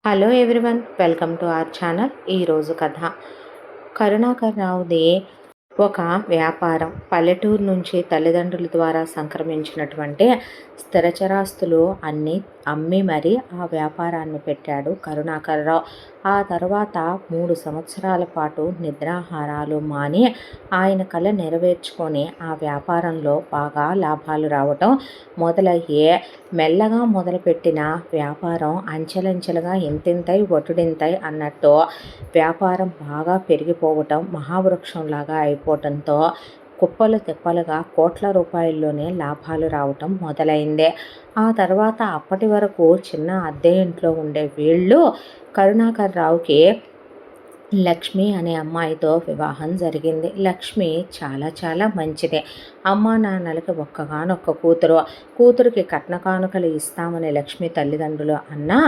Hello everyone, welcome to our channel. ఈరోజు కథ కరుణాకర్ రావుది ఒక వ్యాపారం. పల్లెటూరు నుంచి తల్లిదండ్రుల ద్వారా సంక్రమించినటువంటి స్థిరచరాస్తులు అన్నీ అమ్మి మరీ ఆ వ్యాపారాన్ని పెట్టాడు కరుణాకర్రావు. ఆ తర్వాత 3 సంవత్సరాల పాటు నిద్రాహారాలు మాని ఆయన కళ నెరవేర్చుకొని ఆ వ్యాపారంలో బాగా లాభాలు రావటం మొదలయ్యే మెల్లగా మొదలుపెట్టిన వ్యాపారం అంచెలంచెలుగా ఇంతింతై ఒటుడింతై అన్నట్టు వ్యాపారం బాగా పెరిగిపోవటం, మహావృక్షంలాగా అయిపోవటంతో కుప్పలు తిప్పలుగా కోట్ల రూపాయల్లోనే లాభాలు రావటం మొదలైందే. ఆ తర్వాత అప్పటి వరకు చిన్న అద్దె ఇంట్లో ఉండే వీళ్ళు కరుణాకర్ రావుకి లక్ష్మి అనే అమ్మాయితో వివాహం జరిగింది. లక్ష్మి చాలా చాలా మంచిదే. అమ్మా నాన్నలకి ఒక్కగానొక్క కూతురికి కట్న కానుకలు ఇస్తామని లక్ష్మి తల్లిదండ్రులు అన్నా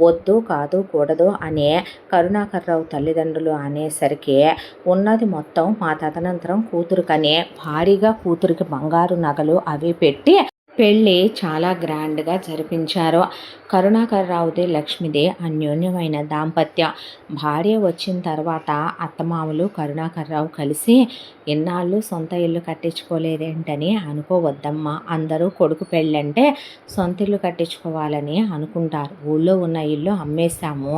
వద్దు, కాదు, కూడదు అనే కరుణాకర్రావు తల్లిదండ్రులు అనేసరికి ఉన్నది మొత్తం మా తదనంతరం కూతురుకనే భారీగా కూతురికి బంగారు నగలు అవి పెట్టి పెళ్ళి చాలా గ్రాండ్గా జరిపించారు. కరుణాకర్రావుది లక్ష్మిదే అన్యోన్యమైన దాంపత్యం. భార్య వచ్చిన తర్వాత అత్తమామలు కరుణాకర్రావు కలిసి ఎన్నాళ్ళు సొంత ఇల్లు కట్టించుకోలేదేంటని అనుకోవద్దమ్మా. అందరూ కొడుకు పెళ్ళంటే సొంత ఇల్లు కట్టించుకోవాలని అనుకుంటారు. ఊళ్ళో ఉన్న ఇల్లు అమ్మేశాము,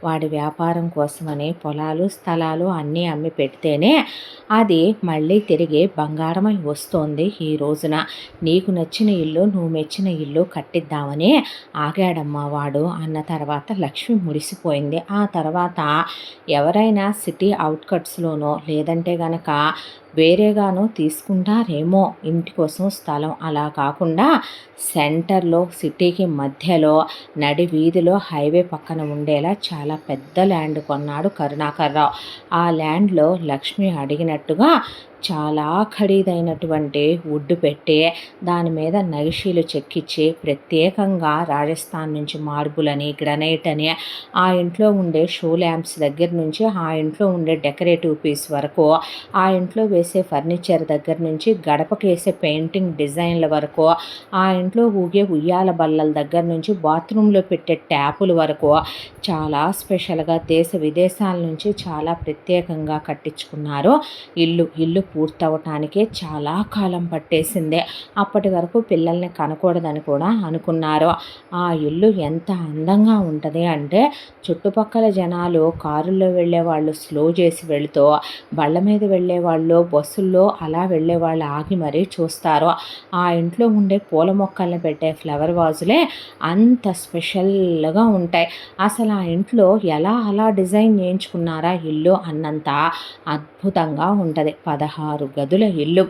వాడి వ్యాపారం కోసమని పొలాలు స్థలాలు అన్నీ అమ్మి పెడితేనే అది మళ్ళీ తిరిగి బంగారమై వస్తోంది. ఈ రోజున నీకు నచ్చిన ఇల్లు, నువ్వు మెచ్చిన ఇల్లు కట్టిద్దామని ఆగాడమ్మా వాడు అన్న తర్వాత లక్ష్మి మురిసిపోయింది. ఆ తర్వాత ఎవరైనా సిటీ అవుట్కట్స్లోనో లేదంటే గనక వేరేగానో తీసుకుంటారేమో ఇంటి కోసం స్థలం. అలా కాకుండా సెంటర్లో సిటీకి మధ్యలో నడి వీధిలో హైవే పక్కన ఉండేలా చాలా పెద్ద ల్యాండ్ కొన్నాడు కరుణాకర్రావు. ఆ ల్యాండ్లో లక్ష్మి అడిగినట్టుగా చాలా ఖరీదైనటువంటి వుడ్ పెట్టి దాని మీద నగిషీలు చెక్కించి ప్రత్యేకంగా రాజస్థాన్ నుంచి మార్బుల్ అని, గ్రనైట్ అని, ఆ ఇంట్లో ఉండే షో ల్యాంప్స్ దగ్గర నుంచి ఆ ఇంట్లో ఉండే డెకరేటివ్ పీస్ వరకు, ఆ ఇంట్లో వేసే ఫర్నిచర్ దగ్గర నుంచి గడపకి వేసే పెయింటింగ్ డిజైన్ల వరకు, ఆ ఇంట్లో ఊగే ఉయ్యాల బల్లల దగ్గర నుంచి బాత్రూంలో పెట్టే ట్యాపుల వరకు చాలా స్పెషల్గా దేశ విదేశాల నుంచి చాలా ప్రత్యేకంగా కట్టించుకున్నారు. ఇల్లు పూర్తవటానికే చాలా కాలం పట్టేసిందే. అప్పటి వరకు పిల్లల్ని కనకూడదని కూడా అనుకున్నారు. ఆ ఇల్లు ఎంత అందంగా ఉంటుంది అంటే చుట్టుపక్కల జనాలు కారుల్లో వెళ్ళేవాళ్ళు స్లో చేసి వెళుతూ, బళ్ళ మీద వెళ్ళేవాళ్ళు బస్సుల్లో అలా వెళ్ళేవాళ్ళు ఆగి మరీ చూస్తారు. ఆ ఇంట్లో ఉండే పూల మొక్కల్ని పెట్టే ఫ్లవర్ వాజులే అంత స్పెషల్గా ఉంటాయి. అసలు ఆ ఇంట్లో ఎలా అలా డిజైన్ చేయించుకున్నారా ఇల్లు అన్నంత అద్భుతంగా ఉంటుంది. 16 గదుల ఇల్లు.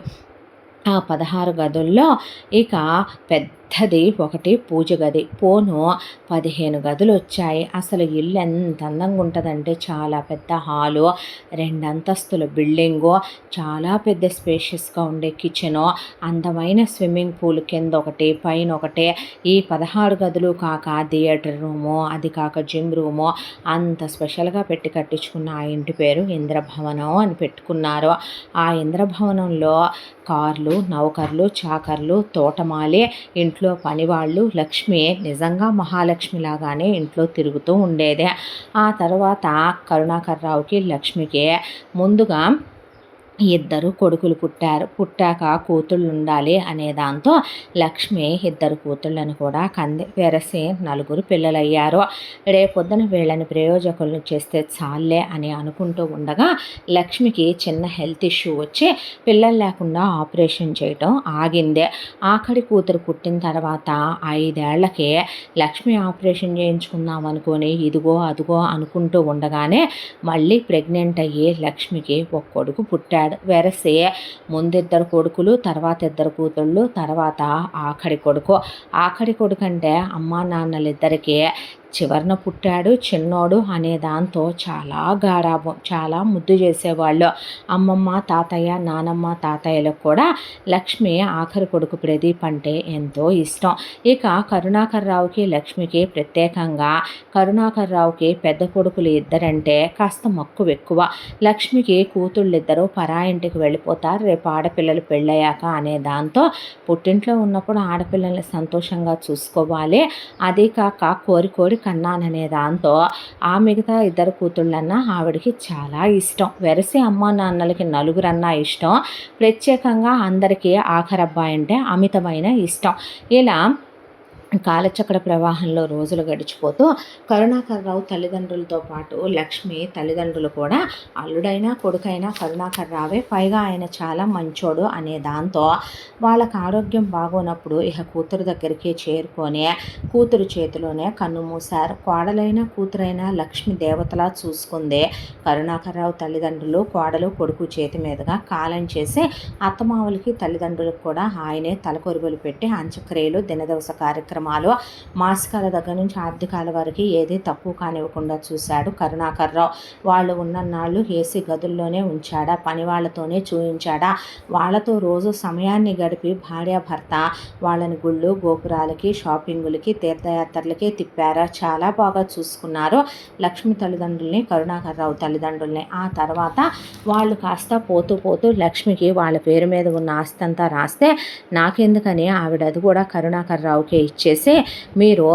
ఆ 16 గదుల్లో ఇక పెద్దది ఒకటి పూజ గది, పోను 15 గదులు వచ్చాయి. అసలు ఇల్లు ఎంత అందంగా ఉంటుందంటే చాలా పెద్ద హాలు, 2 అంతస్తుల బిల్డింగు, చాలా పెద్ద స్పేషియస్గా ఉండే కిచెను, అందమైన స్విమ్మింగ్ పూల్ కింద ఒకటి పైన ఒకటి, ఈ 16 గదులు కాక థియేటర్ రూము, అది కాక జిమ్ రూము, అంత స్పెషల్గా పెట్టి కట్టించుకున్న ఆ ఇంటి పేరు ఇంద్రభవనం అని పెట్టుకున్నారు. ఆ ఇంద్రభవనంలో కార్లు, నౌకర్లు, చాకర్లు, తోటమాలి, ఇంట్లో పనివాళ్ళు, లక్ష్మి నిజంగా మహాలక్ష్మిలాగానే ఇంట్లో తిరుగుతూ ఉండేదే. ఆ తర్వాత కరుణాకర్రావుకి లక్ష్మికి ముందుగా 2 కొడుకులు పుట్టాక కూతుళ్ళు ఉండాలి అనే దాంతో లక్ష్మి 2 కూతుళ్ళని కూడా కంది. వెరసి 4 పిల్లలయ్యారు. రేపొద్దున వీళ్ళని ప్రయోజకులను చేస్తే చాలే అని అనుకుంటూ ఉండగా లక్ష్మికి చిన్న హెల్త్ ఇష్యూ వచ్చి పిల్లలు లేకుండా ఆపరేషన్ చేయటం ఆగిందే. ఆఖరి కూతురు పుట్టిన తర్వాత 5 ఏళ్లకే లక్ష్మి ఆపరేషన్ చేయించుకుందాం అనుకొని ఇదిగో అదిగో అనుకుంటూ ఉండగానే మళ్ళీ ప్రెగ్నెంట్ అయ్యి లక్ష్మికి ఒక కొడుకు పుట్టాడు. వెరసి ముందు 2 కొడుకులు, తర్వాత 2 కూతుళ్ళు, తర్వాత ఆఖరి కొడుకు అంటే అమ్మా నాన్నలిద్దరికీ చివరన పుట్టాడు చిన్నోడు అనే దాంతో చాలా గారాబం, చాలా ముద్దు చేసేవాళ్ళు. అమ్మమ్మ తాతయ్య, నానమ్మ తాతయ్యలకు కూడా లక్ష్మి ఆఖరి కొడుకు ప్రదీప్ అంటే ఎంతో ఇష్టం. ఇక కరుణాకర్రావుకి లక్ష్మికి ప్రత్యేకంగా కరుణాకర్రావుకి పెద్ద కొడుకులు 2 అంటే కాస్త మక్కువ ఎక్కువ. లక్ష్మికి కూతుళ్ళిద్దరూ పరాయింటికి వెళ్ళిపోతారు రేపు ఆడపిల్లలు పెళ్ళయ్యాక అనే దాంతో పుట్టింట్లో ఉన్నప్పుడు ఆడపిల్లల్ని సంతోషంగా చూసుకోవాలి. అదే కాక కోరి కన్నాననే దాంతో ఆ మిగతా ఇద్దరు కూతుళ్ళన్నా ఆవిడకి చాలా ఇష్టం. వెరసి అమ్మా నాన్నలకి నలుగురన్నా ఇష్టం, ప్రత్యేకంగా అందరికీ ఆఖరబ్బాయి అంటే అమితమైన ఇష్టం. ఇలా కాలచక్ర ప్రవాహంలో రోజులు గడిచిపోతూ కరుణాకర్రావు తల్లిదండ్రులతో పాటు లక్ష్మి తల్లిదండ్రులు కూడా అల్లుడైనా కొడుకైనా కరుణాకర్రావే, పైగా ఆయన చాలా మంచోడు అనే దాంతో వాళ్ళకి ఆరోగ్యం బాగోనప్పుడు ఇక కూతురు దగ్గరికి చేరుకొని కూతురు చేతిలోనే కన్ను మూశారు. కోడలైనా కూతురైనా లక్ష్మి దేవతలా చూసుకుంది కరుణాకర్రావు తల్లిదండ్రులు. కోడలు కొడుకు చేతి మీదుగా కాలం చేసి అత్తమావులకి తల్లిదండ్రులకు కూడా ఆయనే తలకొరుగులు పెట్టి అంత్యక్రియలు దినదవస కార్యక్రమాలు మాసికాల దగ్గర నుంచి ఆర్థికాల వరకు ఏది తక్కువ కానివ్వకుండా చూశాడు కరుణాకర్రావు. వాళ్ళు ఉన్నన్నాళ్ళు ఏసీ గదుల్లోనే ఉంచాడా, పని వాళ్ళతోనే చూయించాడా, వాళ్ళతో రోజు సమయాన్ని గడిపి భార్యాభర్త వాళ్ళని గుళ్ళు గోపురాలకి షాపింగులకి తీర్థయాత్రలకి తిప్పారా. చాలా బాగా చూసుకున్నారు లక్ష్మి తల్లిదండ్రుల్ని, కరుణాకర్రావు తల్లిదండ్రుల్ని. ఆ తర్వాత వాళ్ళు కాస్త పోతూ పోతూ లక్ష్మికి వాళ్ళ పేరు మీద ఉన్న ఆస్తి అంతా రాస్తే నాకెందుకని ఆవిడ అది కూడా కరుణాకర్రావుకే ఇచ్చేసి మీరు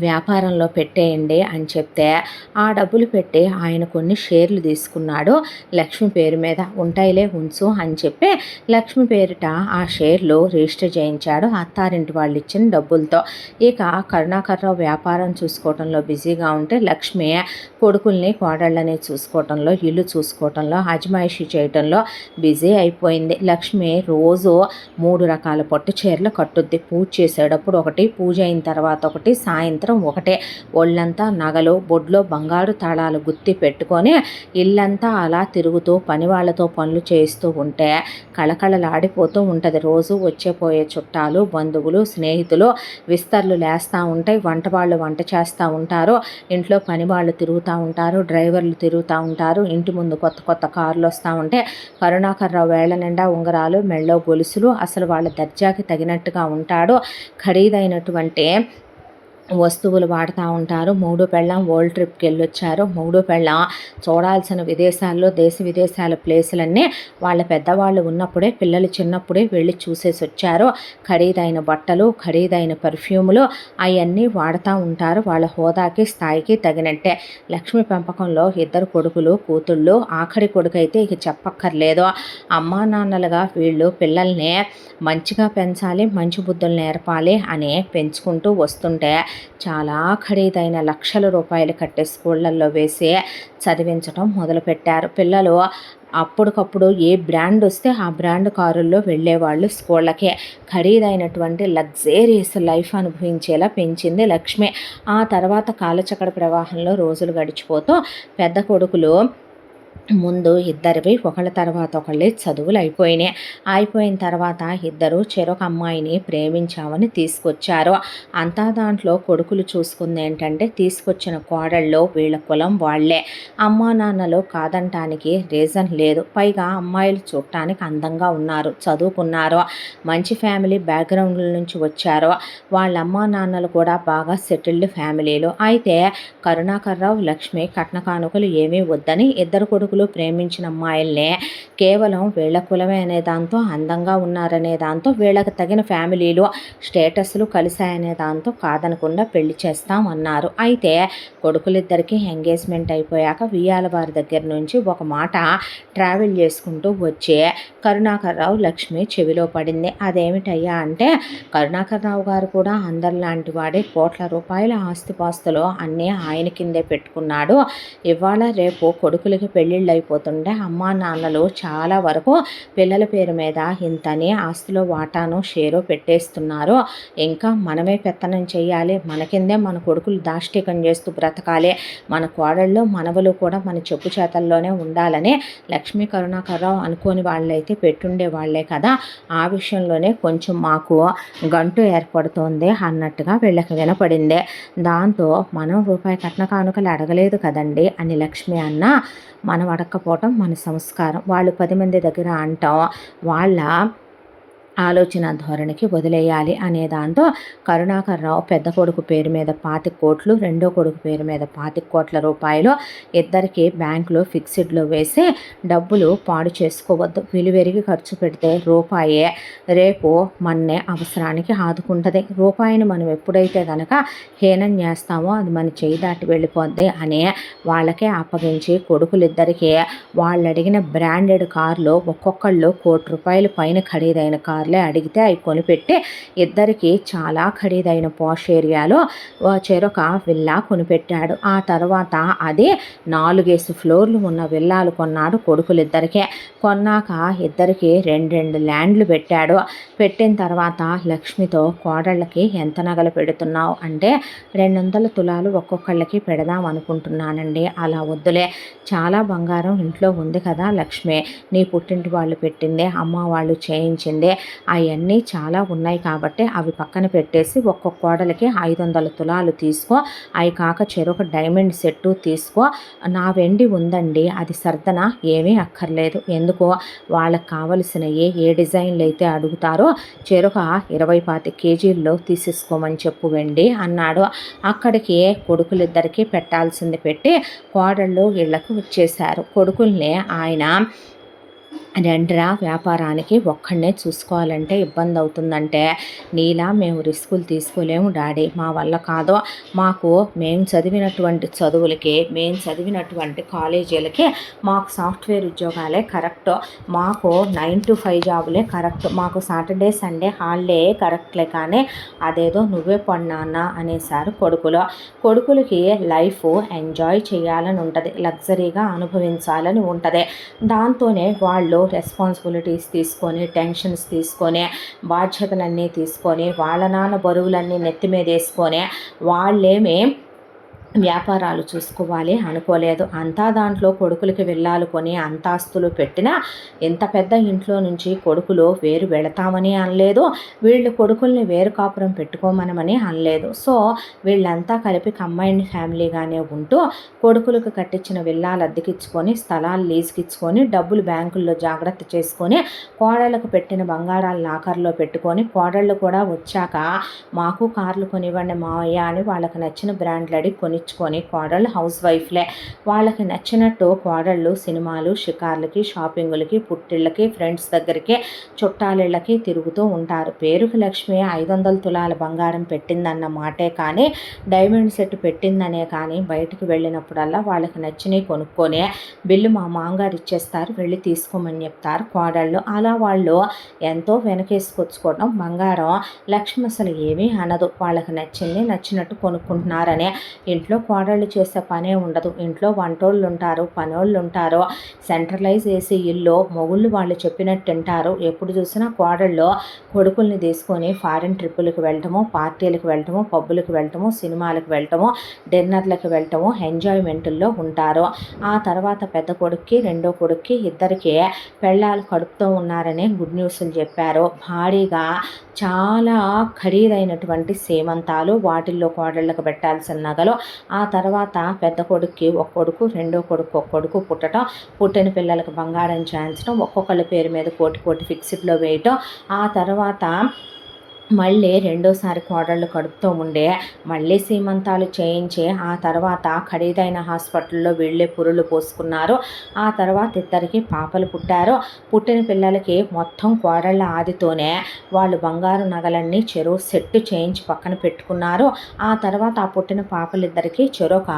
వ్యాపారంలో పెట్టేయండి అని చెప్తే ఆ డబ్బులు పెట్టి ఆయన కొన్ని షేర్లు తీసుకున్నాడు. లక్ష్మి పేరు మీద ఉంటాయిలే ఉంచు అని చెప్పి లక్ష్మి పేరిట ఆ షేర్లు రిజిస్టర్ చేయించాడు అత్తారింటి వాళ్ళు ఇచ్చిన డబ్బులతో. ఇక కరుణాకర్రావు వ్యాపారం చూసుకోవటంలో బిజీగా ఉంటే లక్ష్మి కొడుకుల్ని కోడళ్ళని చూసుకోవటంలో, ఇల్లు చూసుకోవటంలో, అజమాయిషీ చేయటంలో బిజీ అయిపోయింది. లక్ష్మి రోజు 3 రకాల పట్టు చీరలు కట్టుద్ది. పూజ చేసేటప్పుడు ఒకటి, పూజ అయిన తర్వాత ఒకటి, సాయంత్రం ఒకటే. ఒళ్ళంతా నగలు, బొడ్లో బంగారు తాళాలు గుత్తి పెట్టుకొని ఇల్లంతా అలా తిరుగుతూ పని వాళ్ళతో పనులు చేస్తూ ఉంటే కళకళలాడిపోతూ ఉంటుంది. రోజు వచ్చేపోయే చుట్టాలు, బంధువులు, స్నేహితులు విస్తర్లు లేస్తూ ఉంటాయి. వంట వాళ్ళు వంట చేస్తూ ఉంటారు, ఇంట్లో పని వాళ్ళు తిరుగుతూ ఉంటారు, డ్రైవర్లు తిరుగుతూ ఉంటారు. ఇంటి ముందు కొత్త కొత్త కార్లు వస్తూ ఉంటే కరుణాకర్రావు వేళ్ల నిండా ఉంగరాలు, మెళ్ళో గొలుసులు, అసలు వాళ్ళ దర్జాకి తగినట్టుగా ఉంటాడు. ఖరీదైనటువంటి వస్తువులు వాడుతూ ఉంటారు. 3 పెళ్ళాం వరల్డ్ ట్రిప్కి వెళ్ళొచ్చారు. 3 పెళ్ళాం చూడాల్సిన విదేశాల్లో దేశ విదేశాల ప్లేసులన్నీ వాళ్ళ పెద్దవాళ్ళు ఉన్నప్పుడే, పిల్లలు చిన్నప్పుడే వెళ్ళి చూసేసి వచ్చారు. ఖరీదైన బట్టలు, ఖరీదైన పర్ఫ్యూములు అవన్నీ వాడుతూ ఉంటారు వాళ్ళ హోదాకి స్థాయికి తగినట్టే. లక్ష్మి పెంపకంలో 2 కొడుకులు కూతుళ్ళు, ఆఖరి కొడుకైతే ఇక చెప్పక్కర్లేదు. అమ్మా నాన్నలుగా వీళ్ళు పిల్లల్ని మంచిగా పెంచాలి, మంచి బుద్ధులు నేర్పాలి అని పెంచుకుంటూ వస్తుంటే చాలా ఖరీదైన లక్షల రూపాయలు కట్టే స్కూళ్ళల్లో వేసి చదివించడం మొదలుపెట్టారు. పిల్లలు అప్పటికప్పుడు ఏ బ్రాండ్ వస్తే ఆ బ్రాండ్ కారుల్లో వెళ్ళేవాళ్ళు స్కూళ్ళకే. ఖరీదైనటువంటి లగ్జరీస్ లైఫ్ అనుభవించేలా పెంచింది లక్ష్మి. ఆ తర్వాత కాలచక్ర ప్రవాహంలో రోజులు గడిచిపోతూ పెద్ద కొడుకులు ముందు ఇద్దరివి ఒకళ్ళ తర్వాత ఒకళ్ళే చదువులు అయిపోయినాయి. అయిపోయిన తర్వాత ఇద్దరు చెరొక అమ్మాయిని ప్రేమించామని తీసుకొచ్చారు. అంతా దాంట్లో కొడుకులు చూసుకుంది ఏంటంటే తీసుకొచ్చిన కోడళ్ళు వీళ్ళ కులం వాళ్లే. అమ్మా నాన్నలు కాదంటానికి రీజన్ లేదు. పైగా అమ్మాయిలు చూడటానికి అందంగా ఉన్నారు, చదువుకున్నారు, మంచి ఫ్యామిలీ బ్యాక్గ్రౌండ్ల నుంచి వచ్చారు. వాళ్ళ అమ్మా నాన్నలు కూడా బాగా సెటిల్డ్ ఫ్యామిలీలు. అయితే కరుణాకర్రావు లక్ష్మి కట్న కానుకలు ఏమీ వద్దని ఇద్దరు కొడుకులు ప్రేమించిన అమ్మాయిల్నే కేవలం వీళ్ళ కులమే అనే దాంతో, అందంగా ఉన్నారనే దాంతో, వీళ్ళకి తగిన ఫ్యామిలీలు స్టేటస్లు కలిశాయనే దాంతో కాదనకుండా పెళ్లి చేస్తామన్నారు. అయితే కొడుకులిద్దరికీ ఎంగేజ్మెంట్ అయిపోయాక వియ్యాల వారి దగ్గర నుంచి ఒక మాట ట్రావెల్ చేసుకుంటూ వచ్చే కరుణాకర్రావు లక్ష్మి చెవిలో పడింది. అదేమిటయ్యా అంటే కరుణాకర్రావు గారు కూడా అందరిలాంటి వాడే, కోట్ల రూపాయల ఆస్తిపాస్తులు అన్నీ ఆయన కిందే పెట్టుకున్నాడు. ఇవాళ రేపు కొడుకులకి పెళ్ళిళ్ళు అయిపోతుంటే అమ్మా నాన్నలు చాలా వరకు పిల్లల పేరు మీద ఇంతని ఆస్తిలో వాటాను షేరు పెట్టేస్తున్నారు. ఇంకా మనమే పెత్తనం చేయాలి, మన కిందే మన కొడుకులు దాష్టికం చేస్తూ బ్రతకాలి, మన కోడళ్ళు మనవలు కూడా మన చెప్పు చేతల్లోనే ఉండాలని లక్ష్మీ కరుణాకర్రావు అనుకోని వాళ్ళైతే పెట్టుండే వాళ్లే కదా. ఆ విషయంలోనే కొంచెం మాకు గంటు ఏర్పడుతోంది అన్నట్టుగా వీళ్ళకి వినపడింది. దాంతో మనం రూపాయి కట్న కానుకలు అడగలేదు కదండి అని లక్ష్మి అన్న, మనం అడగకపోవటం మన సంస్కారం. వాళ్ళు 10 మంది దగ్గర అంటాం, వాళ్ళ ఆలోచన ధోరణికి వదిలేయాలి అనే దాంతో కరుణాకర్రావు పెద్ద కొడుకు పేరు మీద 25 కోట్లు, రెండో కొడుకు పేరు మీద 25 కోట్ల రూపాయలు ఇద్దరికి బ్యాంకులో ఫిక్స్డ్లో వేసి డబ్బులు పాడు చేసుకోవద్దు, విలువెరిగి ఖర్చు పెడితే రూపాయే రేపు మన్నే అవసరానికి ఆదుకుంటుంది, రూపాయిని మనం ఎప్పుడైతే కనుక హీనం చేస్తామో అది మన చేయి దాటి వెళ్ళిపోద్ది అని వాళ్ళకే అప్పగించి కొడుకులిద్దరికీ వాళ్ళు అడిగిన బ్రాండెడ్ కార్లు ఒక్కొక్కళ్ళు ₹1,00,00,000 పైన ఖరీదైన కార్లే అడిగితే అవి కొనిపెట్టి ఇద్దరికి చాలా ఖరీదైన పాష్ ఏరియాలో చెరొక విల్లా కొనిపెట్టాడు. ఆ తర్వాత అది 4 ఫ్లోర్లు ఉన్న విల్లాలు కొన్నాడు కొడుకులిద్దరికే. కొన్నాక ఇద్దరికి 2 ల్యాండ్లు పెట్టాడు. పెట్టిన తర్వాత లక్ష్మితో కోడళ్ళకి ఎంత నగలు పెడుతున్నావు అంటే 200 తులాలు ఒక్కొక్కళ్ళకి పెడదాం అనుకుంటున్నానండి. అలా వద్దులే, చాలా బంగారం ఇంట్లో ఉంది కదా లక్ష్మి, నీ పుట్టింటి వాళ్ళు పెట్టిందే, అమ్మ వాళ్ళు చేయించిందే, అవన్నీ చాలా ఉన్నాయి కాబట్టి అవి పక్కన పెట్టేసి ఒక్కొక్క కోడలికి 500 తులాలు తీసుకో, అవి కాక చెరొక డైమండ్ సెట్టు తీసుకో, నా వెండి ఉందండి అది సర్దన ఏమీ అక్కర్లేదు, ఎందుకో వాళ్ళకి కావలసిన ఏ డిజైన్లు అయితే అడుగుతారో చెరొక 20-25 కేజీల్లో తీసేసుకోమని చెప్పు వెండి అన్నాడు. అక్కడికి కొడుకులిద్దరికీ పెట్టాల్సింది పెట్టి కోడళ్ళు ఇళ్లకు వచ్చేశారు. కొడుకుల్ని ఆయన రెండ్రా వ్యాపారానికి ఒక్కడనే చూసుకోవాలంటే ఇబ్బంది అవుతుందంటే, నీలా మేము రిస్కులు తీసుకోలేము డాడీ, మా వల్ల కాదు, మాకు మేము చదివినటువంటి చదువులకి మేము చదివినటువంటి కాలేజీలకి మాకు సాఫ్ట్వేర్ ఉద్యోగాలే కరెక్ట్, మాకు 9 to 5 జాబులే కరెక్ట్, మాకు సాటర్డే సండే హాలిడే కరెక్ట్లే, కానీ అదేదో నువ్వే పడినాన్నా అనేసారు కొడుకులు. కొడుకులకి లైఫ్ ఎంజాయ్ చేయాలని ఉంటుంది, లగ్జరీగా అనుభవించాలని ఉంటుంది. దాంతోనే వాళ్ళు రెస్పాన్సిబిలిటీస్ తీసుకొని టెన్షన్స్ తీసుకొని బాధ్యతలన్నీ తీసుకొని వాళ్ళ నాన్న బరువులన్నీ నెత్తి మీద వేసుకొని వాళ్ళేమి వ్యాపారాలు చూసుకోవాలి అనుకోలేదు. అంతా దాంట్లో కొడుకులకి వెళ్ళాలి కొని అంతాస్తులు పెట్టినా ఇంత పెద్ద ఇంట్లో నుంచి కొడుకులు వేరు వెళతామని అనలేదు, వీళ్ళు కొడుకుల్ని వేరు కాపురం పెట్టుకోమనమని అనలేదు. సో వీళ్ళంతా కలిపి కంబైన్డ్ ఫ్యామిలీగానే ఉంటూ కొడుకులకు కట్టించిన విల్లాలు అద్దెకిచ్చుకొని స్థలాలు లీజుకిచ్చుకొని డబ్బులు బ్యాంకుల్లో జాగ్రత్త చేసుకొని కోడళ్ళకు పెట్టిన బంగారాలు లాకర్లో పెట్టుకొని కోడళ్ళు కూడా వచ్చాక మాకు కార్లు కొనివ్వండి మావయ్య అని వాళ్ళకి నచ్చిన బ్రాండ్లు అడిగి కొనిచ్చుకొని కోడళ్ళు హౌస్ వైఫ్లే. వాళ్ళకి నచ్చినట్టు కోడళ్ళు సినిమాలు షికార్లకి షాపింగులకి పుట్టిళ్ళకి ఫ్రెండ్స్ దగ్గరికి చుట్టాలిళ్ళకి తిరుగుతూ ఉంటారు. పేరుకి లక్ష్మి 500 తులాల బంగారం పెట్టిందన్న మాటే కానీ డైమండ్ సెట్ పెట్టిందనే కానీ బయటికి వెళ్ళినప్పుడల్లా వాళ్ళకి నచ్చినవి కొనుక్కొని బిల్లు మా మామగారు ఇచ్చేస్తారు, వెళ్ళి తీసుకోమని చెప్తారు కోడళ్ళు. అలా వాళ్ళు ఎంతో వెనకేసుకొచ్చుకోవడం బంగారం లక్ష్మి అసలు ఏమీ అనదు, వాళ్ళకి నచ్చింది నచ్చినట్టు కొనుక్కుంటున్నారనే. ఇంట్లో కోడళ్ళు చేసే పనే ఉండదు, ఇంట్లో వంటోళ్ళు ఉంటారు, పనోళ్ళు ఉంటారు, సెంట్రలైజ్ చేసి ఇల్లు మొగుళ్ళు వాళ్ళు చెప్పినట్టు తింటారు. ఎప్పుడు చూసినా కోడళ్ళు కొడుకుల్ని తీసుకొని ఫారిన్ ట్రిప్పులకు వెళ్ళటము, పార్టీలకు వెళ్ళటము, పబ్బులకు వెళ్ళటము, సినిమాలకు వెళ్ళటము, డిన్నర్లకు వెళ్ళటము, ఎంజాయ్మెంట్లో ఉంటారు. ఆ తర్వాత పెద్ద కొడుక్కి రెండో కొడుక్కి ఇద్దరికి పెళ్ళాలు కడుపుతూ ఉన్నారని గుడ్ న్యూస్లు చెప్పారు. భారీగా చాలా ఖరీదైనటువంటి సేమంతాలు, వాటిల్లో కోడళ్ళకు పెట్టాల్సిన నగలు. ఆ తర్వాత పెద్ద కొడుక్కి ఒక కొడుకు, రెండో కొడుకు ఒక కొడుకు పుట్టడం, పుట్టిన పిల్లలకు బంగారం చేయించడం, ఒక్కొక్కళ్ళ పేరు మీద కోటి ఫిక్స్డ్లో వేయటం. ఆ తర్వాత మళ్ళీ రెండోసారి కోడళ్ళు కడుపుతూ ఉండే మళ్ళీ సీమంతాలు చేయించి ఆ తర్వాత ఖరీదైన హాస్పిటల్లో వెళ్ళే పురులు పోసుకున్నారు. ఆ తర్వాత ఇద్దరికి పాపలు పుట్టారు. పుట్టిన పిల్లలకి మొత్తం కోడళ్ళ ఆదితోనే వాళ్ళు బంగారు నగలన్నీ చెరువు సెట్టు చేయించి పక్కన పెట్టుకున్నారు. ఆ తర్వాత ఆ పుట్టిన పాపలిద్దరికి చెరొక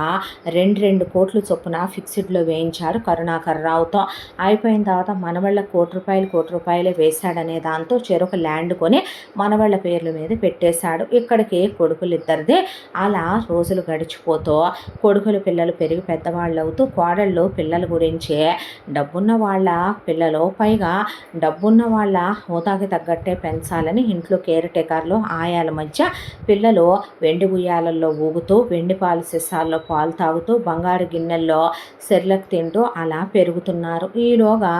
2 కోట్లు చొప్పున ఫిక్స్డ్లో వేయించారు కరుణాకర్ రావుతో. అయిపోయిన తర్వాత మనవళ్ళ కోటి రూపాయలు వేశాడనే దాంతో చెరొక ల్యాండ్ కొని మనవళ్ళ పేర్ల మీద పెట్టేశాడు. ఇక్కడికి కొడుకులిద్దరిది అలా రోజులు గడిచిపోతూ కొడుకుల పిల్లలు పెరిగి పెద్దవాళ్ళు అవుతూ కోడళ్ళు పిల్లల గురించి డబ్బున్న వాళ్ళ పిల్లలు, పైగా డబ్బున్న వాళ్ళ హోదాకి తగ్గట్టే పెంచాలని ఇంట్లో కేర్ టేకర్లు ఆయాల మధ్య పిల్లలు వెండి ఉయ్యాలల్లో ఊగుతూ వెండి పాలు సీసాల్లో పాలు తాగుతూ బంగారు గిన్నెల్లో సెర్లకు తింటూ అలా పెరుగుతున్నారు. ఈలోగా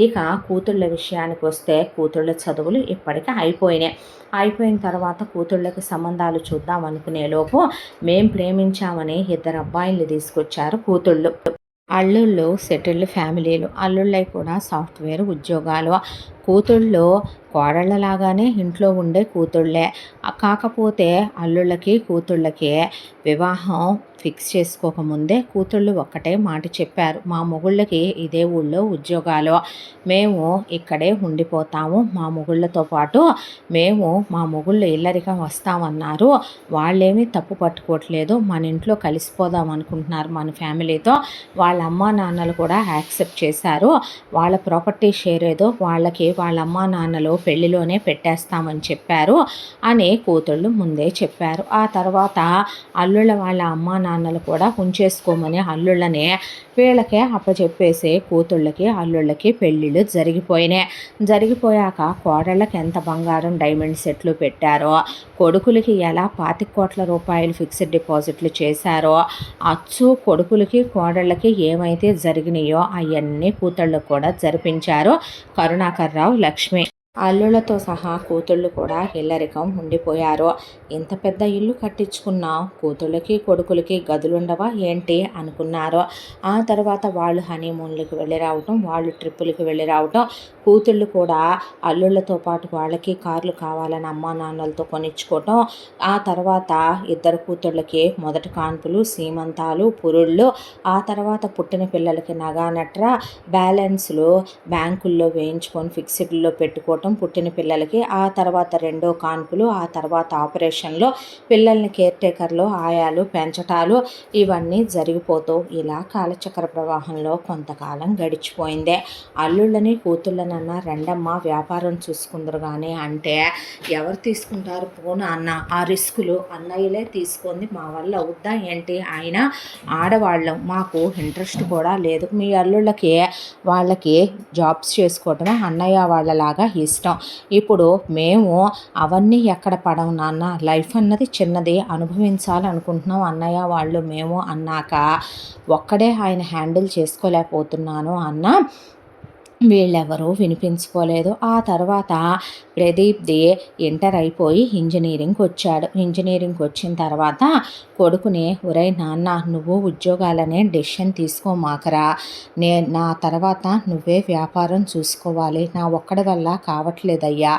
ఇక కూతుళ్ళ విషయానికి వస్తే కూతుళ్ళ చదువులు ఇప్పటికీ అయిపోయిన తర్వాత కూతుళ్ళకి సంబంధాలు చూద్దాం అనుకునేలోపు మేం ప్రేమించామని 2 అబ్బాయిల్ని తీసుకొచ్చారు కూతుళ్ళు. అల్లుళ్ళు సెటిల్డ్ ఫ్యామిలీలు, అల్లుళ్ళై కూడా సాఫ్ట్వేర్ ఉద్యోగాలు. కూతుళ్ళు కోడళ్ళలాగానే ఇంట్లో ఉండే కూతుళ్ళే. కాకపోతే అల్లుళ్ళకి కూతుళ్ళకి వివాహం ఫిక్స్ చేసుకోకముందే కూతుళ్ళు ఒక్కటే మాట చెప్పారు, మా మొగుళ్ళకి ఇదే ఊళ్ళో ఉద్యోగాలు, మేము ఇక్కడే ఉండిపోతాము, మా మొగుళ్ళతో పాటు మేము మా మొగుళ్ళు ఇల్లరికం వస్తామన్నారు. వాళ్ళేమీ తప్పు పట్టుకోవట్లేదు, మన ఇంట్లో కలిసిపోదాం అనుకుంటున్నారు మన ఫ్యామిలీతో. వాళ్ళ అమ్మా నాన్నలు కూడా యాక్సెప్ట్ చేశారు. వాళ్ళ ప్రాపర్టీ షేర్ ఏదో వాళ్ళకి వాళ్ళ అమ్మా నాన్నలు పెళ్లిలోనే పెట్టేస్తామని చెప్పారు అని కూతుళ్ళు ముందే చెప్పారు. ఆ తర్వాత అల్లుళ్ళ వాళ్ళ అమ్మా నాన్నలు కూడా ఉంచేసుకోమని అల్లుళ్ళని వీళ్ళకే అప్పచెప్పేసి కూతుళ్ళకి అల్లుళ్ళకి పెళ్ళిళ్ళు జరిగిపోయాక కోడళ్ళకి ఎంత బంగారం డైమండ్ సెట్లు పెట్టారో, కొడుకులకి ఎలా 25 కోట్ల రూపాయలు ఫిక్స్డ్ డిపాజిట్లు చేశారో, అచ్చు కొడుకులకి కోడళ్ళకి ఏమైతే జరిగినాయో అవన్నీ కూతుళ్ళకు కూడా జరిపించారు కరుణాకర్ రావు లక్ష్మి. అల్లులతో సహా కూతుళ్ళు కూడా ఇల్లరికం ఉండిపోయారు. ఇంత పెద్ద ఇల్లు కట్టించుకున్నా కూతుళ్ళకి కొడుకులకి గదులుండవా ఏంటి అనుకున్నారు. ఆ తర్వాత వాళ్ళు హనీమూన్లకు వెళ్ళి రావటం, వాళ్ళు ట్రిప్పులకి వెళ్ళి రావటం, కూతుళ్ళు కూడా అల్లుళ్ళతో పాటు వాళ్ళకి కార్లు కావాలని అమ్మా నాన్నలతో కొనిచ్చుకోవటం. ఆ తర్వాత ఇద్దరు కూతుళ్ళకి మొదటి కాన్పులు, సీమంతాలు, పురుళ్ళు, ఆ తర్వాత పుట్టిన పిల్లలకి నగానట్ర బ్యాలెన్స్లు బ్యాంకుల్లో వేయించుకొని ఫిక్స్డ్లో పెట్టుకోవటం పుట్టిన పిల్లలకి. ఆ తర్వాత రెండో కాన్పులు, ఆ తర్వాత ఆపరేషన్లో పిల్లల్ని కేర్ టేకర్లు, ఆయాలు పెంచటాలు ఇవన్నీ జరిగిపోతూ ఇలా కాలచక్ర ప్రవాహంలో కొంతకాలం గడిచిపోయిందే. అల్లుళ్ళని కూతుళ్ళనన్నా రెండమ్మ వ్యాపారం చూసుకుందరు కానీ అంటే ఎవరు తీసుకుంటారు పోను అన్న, ఆ రిస్కులు అన్నయ్యలే తీసుకుంది, మా వల్ల అవుద్దా ఏంటి, ఆయన ఆడవాళ్ళం మాకు ఇంట్రెస్ట్ కూడా లేదు, మీ అల్లుళ్ళకి వాళ్ళకి జాబ్స్ చేసుకోవటమే అన్నయ్య వాళ్ళలాగా ఇష్టం, ఇప్పుడు మేము అవన్నీ ఎక్కడ పడవు నాన్న, లైఫ్ అన్నది చిన్నది అనుభవించాలనుకుంటున్నాం అన్నయ్య వాళ్ళు మేము అన్నాక ఒక్కడే ఆయన హ్యాండిల్ చేసుకోలేకపోతున్నాను అన్న. వీళ్ళెవరూ వినిపించుకోలేదు. ఆ తర్వాత ప్రదీప్ది ఇంటర్ అయిపోయి ఇంజనీరింగ్కి వచ్చాడు. ఇంజనీరింగ్కి వచ్చిన తర్వాత కొడుకుని, ఒరేయ్ నాన్న నువ్వు ఉద్యోగాలనే డెసిషన్ తీసుకోమాకరా, నా తర్వాత నువ్వే వ్యాపారం చూసుకోవాలి, నా ఒక్కడి వల్ల కావట్లేదయ్యా,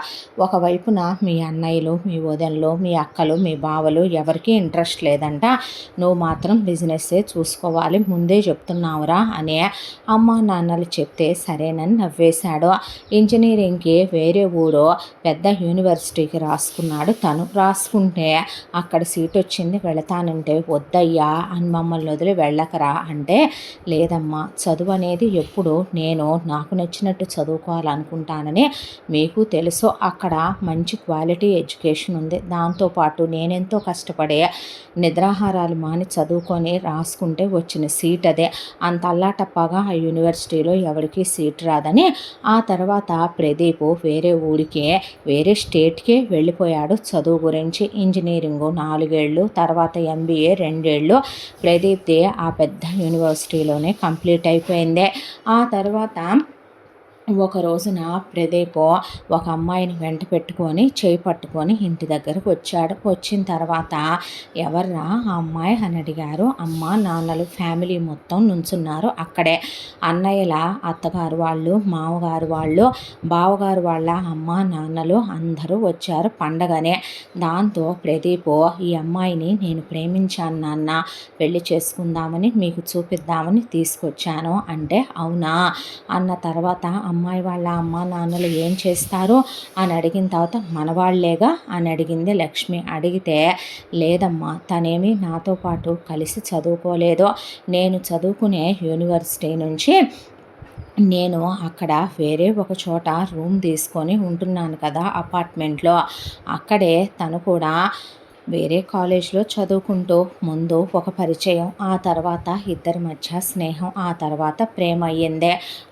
ఒకవైపున మీ అన్నయ్యలు, మీ వదినలు, మీ అక్కలు, మీ బావలు ఎవరికీ ఇంట్రెస్ట్ లేదంట, నువ్వు మాత్రం బిజినెస్సే చూసుకోవాలి, ముందే చెప్తున్నావురా అని అమ్మా నాన్నలు చెప్తే సరేనని నవ్వేశాడు. ఇంజనీరింగ్కి వేరే ఊరు పెద్ద యూనివర్సిటీకి రాసుకున్నాడు. తను రాసుకుంటే అక్కడ సీట్ వచ్చింది, వెళతానంటే వద్దయ్యా అని మమ్మల్ని వదిలి వెళ్ళకరా అంటే, లేదమ్మా చదువు అనేది ఎప్పుడు నేను నాకు నచ్చినట్టు చదువుకోవాలనుకుంటానని మీకు తెలుసు, అక్కడ మంచి క్వాలిటీ ఎడ్యుకేషన్ ఉంది, దాంతోపాటు నేనెంతో కష్టపడే నిద్రాహారాలు మాని చదువుకొని రాసుకుంటే వచ్చిన సీట్ అదే, అంత అల్లాటప్పగా ఆ యూనివర్సిటీలో ఎవరికి సీట్ రాదని ఆ తర్వాత ప్రదీప్ వేరే ఊరికి వేరే స్టేట్కే వెళ్ళిపోయాడు చదువు గురించి. ఇంజనీరింగు 4 ఏళ్ళు, తర్వాత MBA 2 ఏళ్ళు ప్రదీప్ది ఆ పెద్ద యూనివర్సిటీలోనే కంప్లీట్ అయిపోయింది. ఆ తర్వాత ఒక రోజున ప్రదీప్ ఒక అమ్మాయిని వెంట పెట్టుకొని చేయి పట్టుకొని ఇంటి దగ్గరకు వచ్చాడు. వచ్చిన తర్వాత ఎవర్రా ఆ అమ్మాయి అని అడిగారు. అమ్మ నాన్నలు ఫ్యామిలీ మొత్తం నుంచున్నారు అక్కడే, అన్నయ్యల అత్తగారు వాళ్ళు, మామగారు వాళ్ళు, బావగారు వాళ్ళ అమ్మ నాన్నలు అందరూ వచ్చారు పండగనే. దాంతో ప్రదీప్, ఈ అమ్మాయిని నేను ప్రేమించాను నాన్న, పెళ్లి చేసుకుందామని మీకు చూపిద్దామని తీసుకొచ్చాను అంటే, అవునా అన్న తర్వాత అమ్మాయి వాళ్ళ అమ్మ నాన్నలు ఏం చేస్తారు అని అడిగిన తర్వాత, మనవాళ్లేగా అని అడిగింది లక్ష్మి. అడిగితే, లేదమ్మా తనేమి నాతో పాటు కలిసి చదువుకోలేదు, నేను చదువుకునే యూనివర్సిటీ నుంచి నేను అక్కడ వేరే ఒక చోట రూమ్ తీసుకొని ఉంటున్నాను కదా అపార్ట్మెంట్లో, అక్కడే తను కూడా వేరే కాలేజ్లో చదువుకుంటూ ముందు ఒక పరిచయం, ఆ తర్వాత ఇద్దరి మధ్య స్నేహం, ఆ తర్వాత ప్రేమ అయ్యిందే.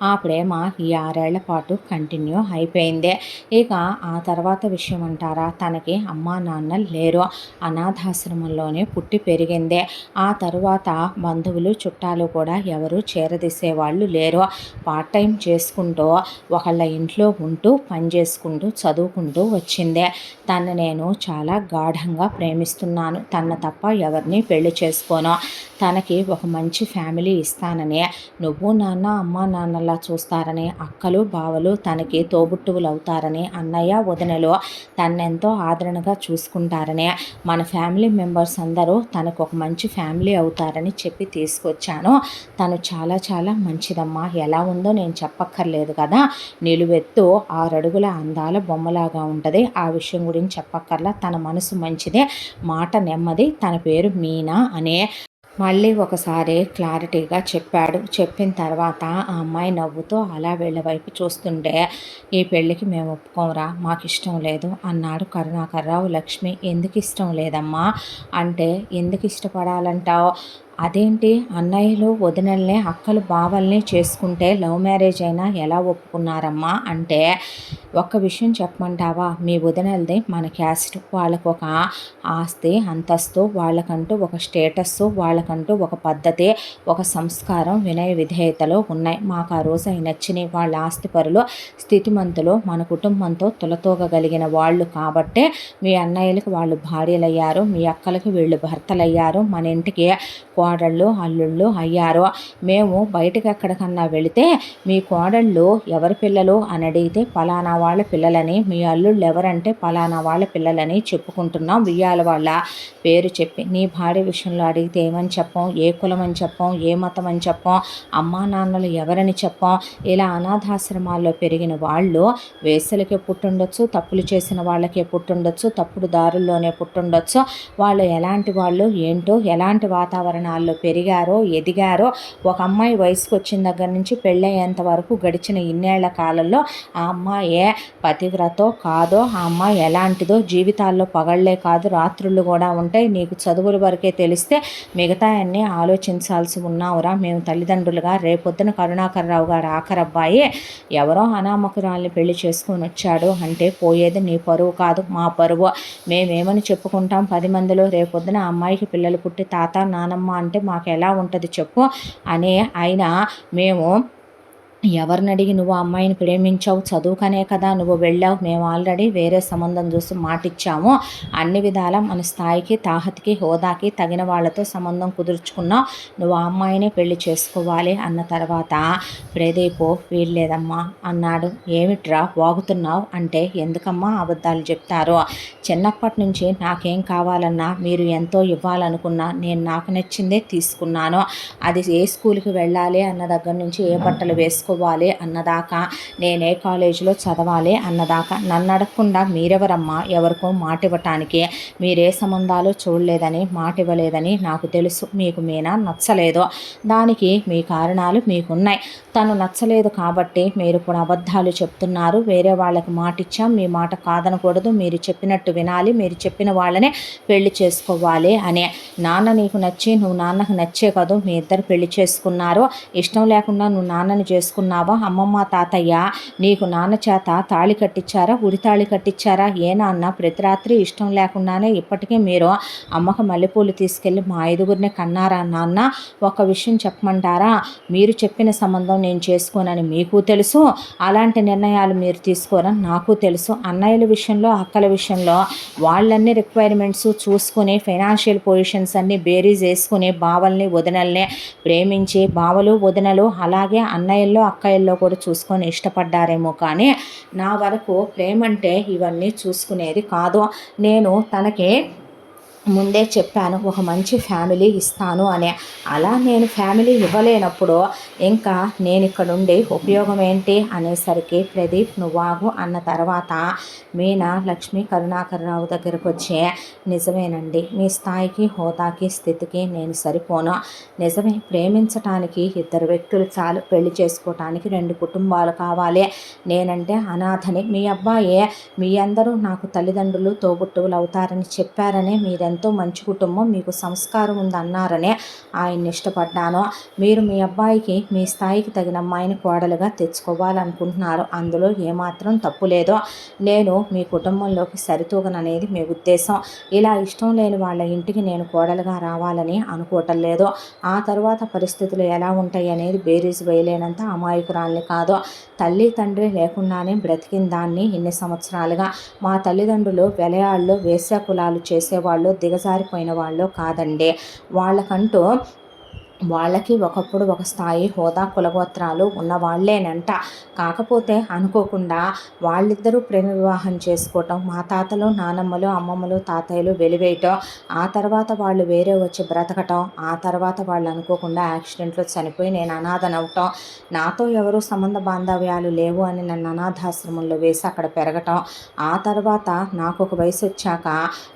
ఆ ప్రేమ ఈ 6 ఏళ్ల పాటు కంటిన్యూ అయిపోయింది. ఇక ఆ తర్వాత విషయం అంటారా, తనకి అమ్మా నాన్న లేరు, అనాథాశ్రమంలోనే పుట్టి పెరిగిందే. ఆ తర్వాత బంధువులు చుట్టాలు కూడా ఎవరు చేరదీసేవాళ్ళు లేరు. పార్ట్ టైం చేసుకుంటూ ఒకళ్ళ ఇంట్లో ఉంటూ పని చేసుకుంటూ చదువుకుంటూ వచ్చిందే. తను నేను చాలా గాఢంగా ప్రేమిస్తున్నాను, తన తప్ప ఎవరిని పెళ్లి చేసుకోను, తనకి ఒక మంచి ఫ్యామిలీ ఇస్తానని, నువ్వు నాన్న అమ్మ నాన్నలా చూస్తారని, అక్కలు బావలు తనకి తోబుట్టువులు అవుతారని, అన్నయ్య వదినలు తన్నెంతో ఆదరణగా చూసుకుంటారని, మన ఫ్యామిలీ మెంబర్స్ అందరూ తనకు ఒక మంచి ఫ్యామిలీ అవుతారని చెప్పి తీసుకొచ్చాను. తను చాలా చాలా మంచిదమ్మా, ఎలా ఉందో నేను చెప్పక్కర్లేదు కదా, నిలువెత్తు 6 అడుగుల అందాల బొమ్మలాగా ఉంటుంది, ఆ విషయం గురించి చెప్పక్కర్లా, తన మనసు మంచిదే, మాట నెమ్మది, తన పేరు మీనా అనే మళ్ళీ ఒకసారి క్లారిటీగా చెప్పాడు. చెప్పిన తర్వాత ఆ అమ్మాయి నవ్వుతూ అలా వీళ్ళ వైపు చూస్తుంటే, ఈ పెళ్ళికి మేము ఒప్పుకోమరా, మాకు ఇష్టం లేదు అన్నాడు కరుణాకర్రావు. లక్ష్మి, ఎందుకు ఇష్టం లేదమ్మా అంటే, ఎందుకు ఇష్టపడాలంటావు, అదేంటి అన్నయ్యలు వదినల్ని అక్కలు బావల్ని చేసుకుంటే లవ్ మ్యారేజ్ అయినా ఎలా ఒప్పుకున్నారమ్మా అంటే, ఒక్క విషయం చెప్పమంటావా, మీ వదినలది మన క్యాస్ట్, వాళ్ళకు ఒక ఆస్తి అంతస్తు, వాళ్ళకంటూ ఒక స్టేటస్, వాళ్ళకంటూ ఒక పద్ధతి, ఒక సంస్కారం, వినయ విధేయతలు ఉన్నాయి, మాకు ఆ రోజు అవి నచ్చినాయి, వాళ్ళ ఆస్తిపరులు స్థితిమంతులు, మన కుటుంబంతో తులతూగగలిగిన వాళ్ళు కాబట్టే మీ అన్నయ్యలకు వాళ్ళు భార్యలయ్యారు, మీ అక్కలకి వీళ్ళు భర్తలయ్యారు, మన ఇంటికి కోడళ్ళు అల్లుళ్ళు అయ్యారు. మేము బయటకు ఎక్కడికన్నా వెళితే మీ కోడళ్ళు ఎవరి పిల్లలు అని అడిగితే పలానా వాళ్ళ పిల్లలని, మీ అల్లుళ్ళు ఎవరంటే పలానా వాళ్ళ పిల్లలని చెప్పుకుంటున్నాం, వియ్యాల వాళ్ళ పేరు చెప్పి. నీ భార్య విషయంలో అడిగితే ఏమని చెప్పం, ఏ కులం అని చెప్పం, ఏ మతం అని చెప్పం, అమ్మా నాన్నలు ఎవరని చెప్పం. ఇలా అనాథాశ్రమాల్లో పెరిగిన వాళ్ళు వేసలకే పుట్టుండొచ్చు, తప్పులు చేసిన వాళ్ళకే పుట్టుండొచ్చు, తప్పుడు దారుల్లోనే పుట్టుండొచ్చు, వాళ్ళు ఎలాంటి వాళ్ళు ఏంటో, ఎలాంటి వాతావరణాల్లో పెరిగారో ఎదిగారో, ఒక అమ్మాయి వయసుకు వచ్చిన దగ్గర నుంచి పెళ్ళయ్యేంత వరకు గడిచిన ఇన్నేళ్ల కాలంలో ఆ అమ్మాయే పతివ్రతో కాదో, ఆ అమ్మాయి ఎలాంటిదో, జీవితాల్లో పగళ్లే కాదు రాత్రుళ్ళు కూడా ఉంటాయి, నీకు చదువుల వరకే తెలిస్తే మిగతా అన్నీ ఆలోచించాల్సి ఉన్నావురా. మేము తల్లిదండ్రులుగా రేపొద్దున కరుణాకర్రావు గారు ఆఖరబ్బాయి ఎవరో అనామకురాల్ని పెళ్లి చేసుకొని వచ్చాడు అంటే పోయేది నీ పరువు కాదు, మా పరువు. మేమేమని చెప్పుకుంటాం 10 మందిలో, రేపొద్దున ఆ అమ్మాయికి పిల్లలు పుట్టి తాత నానమ్మ అంటే మాకు ఎలా ఉంటుంది చెప్పు అని. అయినా మేము ఎవరిని అడిగి నువ్వు ఆ అమ్మాయిని ప్రేమించావు, చదువుకనే కదా నువ్వు వెళ్ళావు, మేము ఆల్రెడీ వేరే సంబంధం చూసి మాటిచ్చాము, అన్ని విధాల మన స్థాయికి తాహతికి హోదాకి తగిన వాళ్ళతో సంబంధం కుదుర్చుకున్నావు, నువ్వు ఆ అమ్మాయినే పెళ్లి చేసుకోవాలి అన్న తర్వాత ప్రదీప్ వీల్లేదమ్మా అన్నాడు. ఏమిట్రా వాగుతున్నావు అంటే, ఎందుకమ్మా అబద్ధాలు చెప్తారు, చిన్నప్పటి నుంచి నాకేం కావాలన్నా మీరు ఎంతో ఇవ్వాలనుకున్నా నేను నాకు నచ్చిందే తీసుకున్నాను, అది ఏ స్కూల్కి వెళ్ళాలి అన్న దగ్గర నుంచి ఏ బట్టలు వేసుకోవాలి అన్నదాకా, నేనే కాలేజీలో చదవాలి అన్నదాకా నన్ను అడగకుండా మీరెవరమ్మా ఎవరికో మాట ఇవ్వటానికి, మీరే సంబంధాలు చూడలేదని మాట ఇవ్వలేదని నాకు తెలుసు, మీకు మీనా నచ్చలేదు, దానికి మీ కారణాలు మీకున్నాయి, తను నచ్చలేదు కాబట్టి మీరు ఇప్పుడు అబద్ధాలు చెప్తున్నారు, వేరే వాళ్ళకి మాట ఇచ్చాం, మీ మాట కాదనకూడదు, మీరు చెప్పినట్టు వినాలి, మీరు చెప్పిన వాళ్ళనే పెళ్లి చేసుకోవాలి అని. నాన్న నీకు నచ్చి నువ్వు నాన్నకు నచ్చే కదూ మీ ఇద్దరు పెళ్లి చేసుకున్నారు, ఇష్టం లేకుండా నువ్వు నాన్నని చేసుకున్నావా, అమ్మమ్మ తాతయ్య నీకు నాన్న చేత తాళి కట్టించారా, ఉరి తాళి కట్టించారా, ఏ నాన్న ప్రతి రాత్రి ఇష్టం లేకుండానే ఇప్పటికే మీరు అమ్మకు మల్లెపూలు తీసుకెళ్ళి మా 5గురిని కన్నారా నాన్న, ఒక విషయం చెప్పమంటారా, మీరు చెప్పిన సంబంధం నేను చేసుకోనని మీకు తెలుసు, అలాంటి నిర్ణయాలు మీరు తీసుకోరని నాకు తెలుసు, అన్నయ్యల విషయంలో అక్కల విషయంలో వాళ్ళన్ని రిక్వైర్మెంట్స్ చూసుకుని ఫైనాన్షియల్ పొజిషన్స్ అన్నీ బేరీజ్ వేసుకుని బావల్ని వదినల్ని ప్రేమించి, బావలు వదినలు అలాగే అన్నయ్యల్లో అక్కయ్యల్లో కూడా చూసుకొని ఇష్టపడ్డారేమో కానీ నా వరకు ప్రేమంటే ఇవన్నీ చూసుకునేది కాదు. నేను తనకి ముందే చెప్పాను ఒక మంచి ఫ్యామిలీ ఇస్తాను అని, అలా నేను ఫ్యామిలీ ఇవ్వలేనప్పుడు ఇంకా నేను ఇక్కడ ఉండి ఉపయోగం ఏంటి అనేసరికి ప్రదీప్ నువ్వాగు అన్న తర్వాత మీనా లక్ష్మి కరుణాకర్రావు దగ్గరకు వచ్చి, నిజమేనండి మీ స్థాయికి హోదాకి స్థితికి నేను సరిపోను, నిజమే ప్రేమించటానికి 2 వ్యక్తులు చాలు, పెళ్లి చేసుకోవటానికి 2 కుటుంబాలు కావాలి, నేనంటే అనాథని, మీ అబ్బాయే మీ అందరూ నాకు తల్లిదండ్రులు తోబుట్టువులు అవుతారని చెప్పారని మీరందరూ ఎంతో మంచి కుటుంబం, మీకు సంస్కారం ఉందన్నారనే ఆయన్ని ఇష్టపడ్డాను. మీరు మీ అబ్బాయికి మీ స్థాయికి తగిన అమ్మాయిని కోడలుగా తెచ్చుకోవాలనుకుంటున్నారు. అందులో ఏమాత్రం తప్పు లేదో. నేను మీ కుటుంబంలోకి సరితూగననేది మీ ఉద్దేశం. ఇలా ఇష్టం లేని వాళ్ళ ఇంటికి నేను కోడలుగా రావాలని అనుకోవటం లేదు. ఆ తర్వాత పరిస్థితులు ఎలా ఉంటాయి అనేది బేరీజు వేయలేనంత అమాయకురాల్ని కాదు. తల్లి తండ్రి లేకుండానే బ్రతికిన దాన్ని ఇన్ని సంవత్సరాలుగా. మా తల్లిదండ్రులు వెలయాళ్ళు వేశ్య కులాలు చేసేవాళ్ళు, దిగజారిపోయిన వాళ్ళు కాదండి. వాళ్ళకి ఒకప్పుడు ఒక స్థాయి, హోదా, కులగోత్రాలు ఉన్నవాళ్లేనంట. కాకపోతే అనుకోకుండా వాళ్ళిద్దరూ ప్రేమ వివాహం చేసుకోవటం, మా తాతలు నానమ్మలు అమ్మమ్మలు తాతయ్యలు వెలివేయటం, ఆ తర్వాత వాళ్ళు వేరే వచ్చి బ్రతకటం, ఆ తర్వాత వాళ్ళు అనుకోకుండా యాక్సిడెంట్లో చనిపోయి నేను అనాథనవటం, నాతో ఎవరు సంబంధ బాంధవ్యాలు లేవు అని నన్ను అనాథాశ్రమంలో వేసి అక్కడ పెరగటం, ఆ తర్వాత నాకు ఒక వయసు వచ్చాక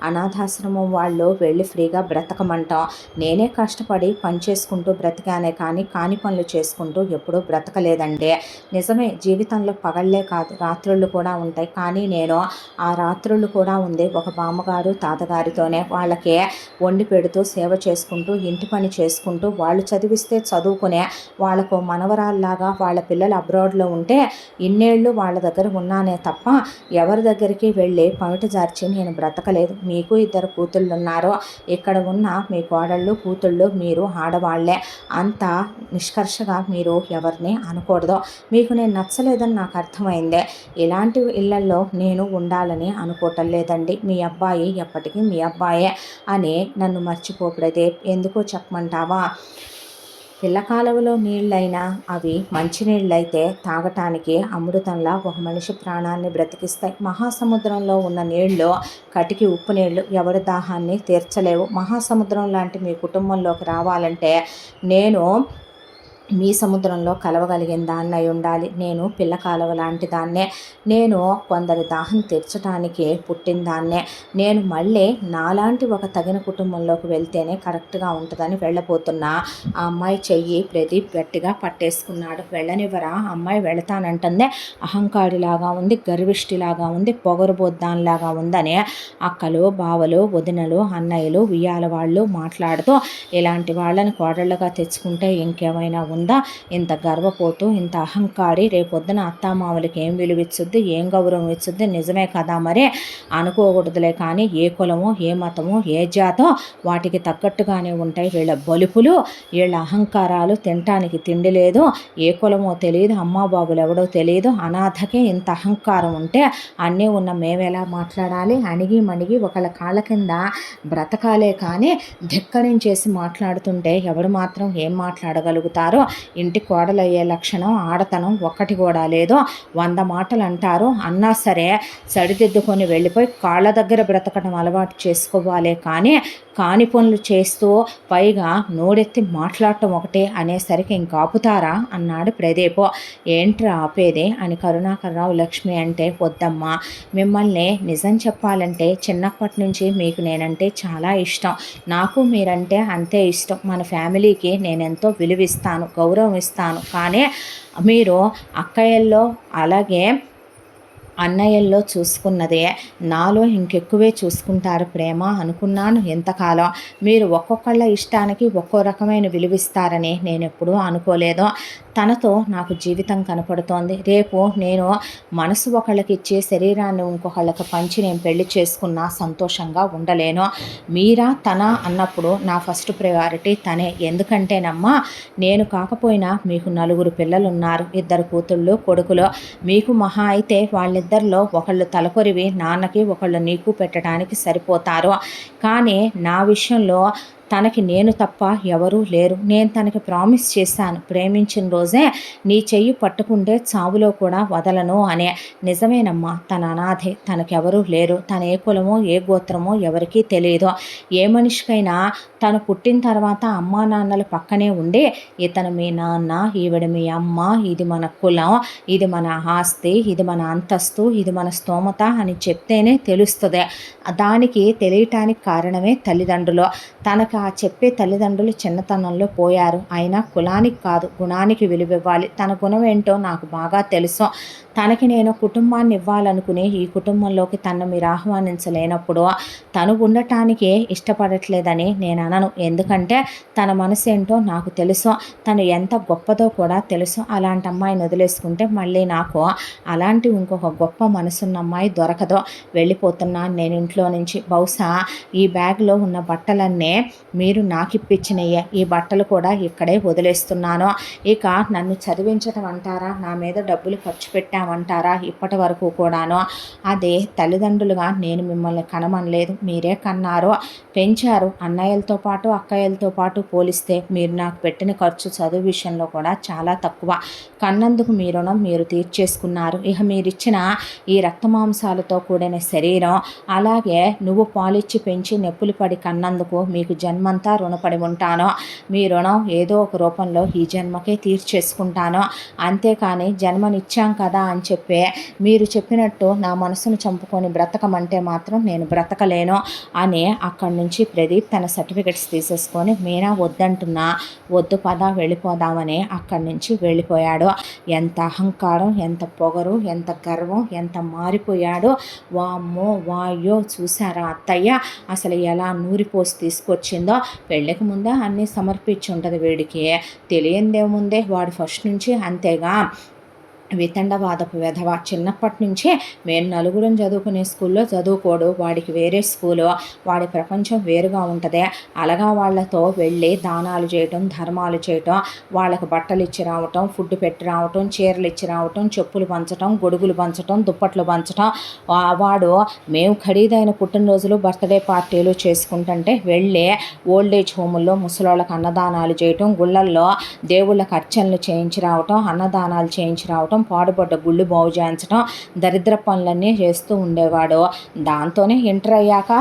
అనాథాశ్రమం వాళ్ళు వెళ్ళి ఫ్రీగా బ్రతకమంటాం. నేనే కష్టపడి పనిచేసుకుంటూ బ్రతికానే కానీ కాని పనులు చేసుకుంటూ ఎప్పుడూ బ్రతకలేదండి. నిజమే, జీవితంలో పగళ్లే కాదు రాత్రుళ్ళు కూడా ఉంటాయి. కానీ నేను ఆ రాత్రుళ్ళు కూడా ఉంది ఒక బామ్మగారు తాతగారితోనే. వాళ్ళకే వండి పెడుతూ సేవ చేసుకుంటూ ఇంటి పని చేసుకుంటూ, వాళ్ళు చదివిస్తే చదువుకునే వాళ్ళకు మనవరాల్లాగా వాళ్ళ పిల్లలు అబ్రాడ్లో ఉంటే ఇన్నేళ్ళు వాళ్ళ దగ్గర ఉన్నానే తప్ప ఎవరి దగ్గరికి వెళ్ళి పమిట జార్చి నేను బ్రతకలేదు. మీకు 2 కూతుళ్ళు ఉన్నారు. ఇక్కడ ఉన్న మీ కోడళ్ళు కూతుళ్ళు మీరు ఆడవాళ్లే. అంత నిష్కర్షగా మీరు ఎవరిని అనకూడదు. మీకు నేను నచ్చలేదని నాకు అర్థమైందే. ఇలాంటి ఇళ్లల్లో నేను ఉండాలని అనుకోవటం లేదండి. మీ అబ్బాయి ఎప్పటికీ మీ అబ్బాయే అని నన్ను మర్చిపోకూడదే. ఎందుకో చెప్పమంటావా? పిల్లకాలువలో నీళ్ళైనా అవి మంచినీళ్ళైతే తాగటానికి అమృతంలా ఒక మనిషి ప్రాణాన్ని బ్రతికిస్తాయి. మహాసముద్రంలో ఉన్న నీళ్ళు కటికి ఉప్పు నీళ్ళు ఎవరి దాహాన్ని తీర్చలేవు. మహాసముద్రం లాంటి మీ కుటుంబంలోకి రావాలంటే నేను మీ సముద్రంలో కలవగలిగిన దాన్ని అయి ఉండాలి. నేను పిల్ల కాలువ లాంటి దాన్నే. నేను కొందరి దాహం తీర్చడానికి పుట్టిన దాన్నే. నేను మళ్ళీ నాలాంటి ఒక తగిన కుటుంబంలోకి వెళ్తేనే కరెక్ట్గా ఉంటుందని వెళ్ళబోతున్నా ఆ అమ్మాయి చెయ్యి ప్రదీప్ గట్టిగా పట్టేసుకున్నాడు. వెళ్ళనివ్వరా? అమ్మాయి వెళతానంటుందే. అహంకారిలాగా ఉంది, గర్విష్ఠిలాగా ఉంది, పొగరుబోద్దాన్లాగా ఉందని అక్కలు బావలు వదినలు అన్నయ్యలు ఉయ్యాల వాళ్ళు మాట్లాడుతూ, ఇలాంటి వాళ్ళని కోడళ్ళగా తెచ్చుకుంటే ఇంకేమైనా ఉందా? ఇంత గర్వపోతూ ఇంత అహంకారి రేపొద్దున అత్తామామలకి ఏం విలువిచ్చుద్ది, ఏం గౌరవం ఇచ్చుద్ది? నిజమే కదా మరి. అనుకోకూడదులే కానీ ఏ కులమో ఏ మతమో ఏ జాతో వాటికి తగ్గట్టుగానే ఉంటాయి వీళ్ళ బలుపులు, వీళ్ళ అహంకారాలు. తినటానికి తిండి లేదు, ఏ కులమో తెలియదు, అమ్మా బాబులు ఎవడో తెలియదు, అనాథకే ఇంత అహంకారం ఉంటే అన్నీ ఉన్న మేమెలా మాట్లాడాలి? అణిగి మణిగి ఒకళ్ళ కాళ్ళ కింద బ్రతకాలే కానీ ధిక్కరించేసి మాట్లాడుతుంటే ఎవరు మాత్రం ఏం మాట్లాడగలుగుతారో? ఇంటి కోడలయ్యే లక్షణం ఆడతనం ఒక్కటి కూడా లేదు. 100 మాటలు అంటారు. అన్నా సరే సరిదిద్దుకొని వెళ్ళిపోయి కాళ్ళ దగ్గర బ్రతకడం అలవాటు చేసుకోవాలే కానీ కాని పనులు చేస్తూ పైగా నోడెత్తి మాట్లాడటం ఒకటే అనేసరికి ఇంక ఆపుతారా అన్నాడు ప్రదీప్. ఏంట్రా ఆపేదే అని కరుణాకర్రావు లక్ష్మి అంటే, వద్దమ్మా, మిమ్మల్ని నిజం చెప్పాలంటే చిన్నప్పటి నుంచి మీకు నేనంటే చాలా ఇష్టం. నాకు మీరంటే అంతే ఇష్టం. మన ఫ్యామిలీకి నేనెంతో విలువిస్తాను, గౌరవం ఇస్తాను. కానీ మీరు అక్కయ్యల్లో అలాగే అన్నయ్యల్లో చూసుకున్నదే నాలో ఇంకెక్కువే చూసుకుంటారు ప్రేమ అనుకున్నాను ఎంతకాలం. మీరు ఒక్కొక్కళ్ళ ఇష్టానికి ఒక్కో రకమైన విలువిస్తారని నేను ఎప్పుడూ అనుకోలేదు. తనతో నాకు జీవితం కనపడుతోంది. రేపు నేను మనసు ఒకళ్ళకి ఇచ్చే శరీరాన్ని ఇంకొకళ్ళకి పంచి నేను పెళ్లి చేసుకున్నా సంతోషంగా ఉండలేను. మీరా తన అన్నప్పుడు నా ఫస్ట్ ప్రయారిటీ తనే. ఎందుకంటేనమ్మా, నేను కాకపోయినా మీకు 4 పిల్లలు ఉన్నారు, 2 కూతుళ్ళు కొడుకులు. మీకు మహా అయితే వాళ్ళిద్దరిలో ఒకళ్ళు తలకొరివి నాన్నకి ఒకళ్ళు నీకు పెట్టడానికి సరిపోతారు. కానీ నా విషయంలో తనకి నేను తప్ప ఎవరూ లేరు. నేను తనకి ప్రామిస్ చేశాను, ప్రేమించిన రోజే నీ చెయ్యి పట్టుకుంటే చావులో కూడా వదలను అనే. నిజమేనమ్మా, తన అనాథే, తనకెవరూ లేరు. తన ఏ కులమో ఏ గోత్రమో ఎవరికీ తెలియదు. ఏ మనిషికైనా తను పుట్టిన తర్వాత అమ్మా నాన్నలు పక్కనే ఉండి, ఇతను మీ నాన్న, ఈవిడ మీ అమ్మ, ఇది మన కులం, ఇది మన ఆస్తి, ఇది మన అంతస్తు, ఇది మన స్తోమత అని చెప్తేనే తెలుస్తుంది. దానికి తెలియటానికి కారణమే తల్లిదండ్రులు. తనకు ఇలా చెప్పే తల్లిదండ్రులు చిన్నతనంలో పోయారు. అయినా కులానికి కాదు గుణానికి విలువివ్వాలి. తన గుణం ఏంటో నాకు బాగా తెలుసు. తనకి నేను కుటుంబాన్ని ఇవ్వాలనుకుని ఈ కుటుంబంలోకి తనను మీరు ఆహ్వానించలేనప్పుడు తను ఉండటానికి ఇష్టపడట్లేదని నేను అనను. ఎందుకంటే తన మనసు ఏంటో నాకు తెలుసు. తను ఎంత గొప్పదో కూడా తెలుసు. అలాంటి అమ్మాయిని వదిలేసుకుంటే మళ్ళీ నాకు అలాంటి ఇంకొక గొప్ప మనసున్న అమ్మాయి దొరకదు. వెళ్ళిపోతున్నాను నేను ఇంట్లో నుంచి. బహుశా ఈ బ్యాగ్లో ఉన్న బట్టలన్నీ మీరు నాకు ఇప్పించినయ్యే. ఈ బట్టలు కూడా ఇక్కడే వదిలేస్తున్నాను. ఇక నన్ను చదివించడం అంటారా, నా మీద డబ్బులు ఖర్చు పెట్టామంటారా, ఇప్పటి వరకు కూడాను అదే తల్లిదండ్రులుగా నేను మిమ్మల్ని కనమనలేదు, మీరే కన్నారు, పెంచారు. అన్నయ్యలతో పాటు అక్కయ్యలతో పాటు పోలిస్తే మీరు నాకు పెట్టిన ఖర్చు చదువు విషయంలో కూడా చాలా తక్కువ. కన్నందుకు మీ రుణం మీరు తీర్చేసుకున్నారు. ఇక మీరిచ్చిన ఈ రక్తమాంసాలతో కూడిన శరీరం, అలాగే నువ్వు పాలిచ్చి పెంచి నొప్పులు పడి కన్నందుకు మీకు జన్మంతా రుణపడి ఉంటాను. మీ రుణం ఏదో ఒక రూపంలో ఈ జన్మకే తీర్చేసుకుంటాను. అంతేకాని జన్మనిచ్చాం కదా అని చెప్పి మీరు చెప్పినట్టు నా మనసును చంపుకొని బ్రతకమంటే మాత్రం నేను బ్రతకలేను అని అక్కడి నుంచి ప్రదీప్ తన సర్టిఫికెట్స్ తీసేసుకొని మీనా వద్దంటున్నా, వద్దు పద వెళ్ళిపోదామని అక్కడి నుంచి వెళ్ళిపోయాడు. ఎంత అహంకారం, ఎంత పొగరు, ఎంత గర్వం, ఎంత మారిపోయాడో. వామ్మో వాయ్యో చూసారా అత్తయ్య అసలు ఎలా నూరిపోసి తీసుకొచ్చిందో. పెళ్ళికి ముందే అన్నీ సమర్పించి ఉంటుంది వీడికి. తెలియందేముందే, వాడు ఫస్ట్ నుంచి అంతేగా వితండవాదపు వెధవ. చిన్నప్పటి నుంచే మేము నలుగురం చదువుకునే స్కూల్లో చదువుకోడు, వాడికి వేరే స్కూలు, వాడి ప్రపంచం వేరుగా ఉంటుంది. అలగా వాళ్ళతో వెళ్ళి దానాలు చేయటం, ధర్మాలు చేయటం, వాళ్ళకు బట్టలు ఇచ్చి రావటం, ఫుడ్ పెట్టి రావటం, చీరలు ఇచ్చి రావటం, చెప్పులు పంచటం, గొడుగులు పంచటం, దుప్పట్లు పంచటం. వాడు మేము ఖరీదైన పుట్టినరోజులు బర్త్డే పార్టీలు చేసుకుంటుంటే వెళ్ళి ఓల్డేజ్ హోముల్లో ముసలోళ్ళకి అన్నదానాలు చేయటం, గుళ్ళల్లో దేవుళ్ళకి అర్చనలు చేయించి రావటం, అన్నదానాలు చేయించి రావటం, పాడుపడ్డ గుళ్ళు బాగు చేయించడం, దరిద్ర పనులన్నీ చేస్తూ ఉండేవాడు. దాంతోనే ఇంటర్ అయ్యాక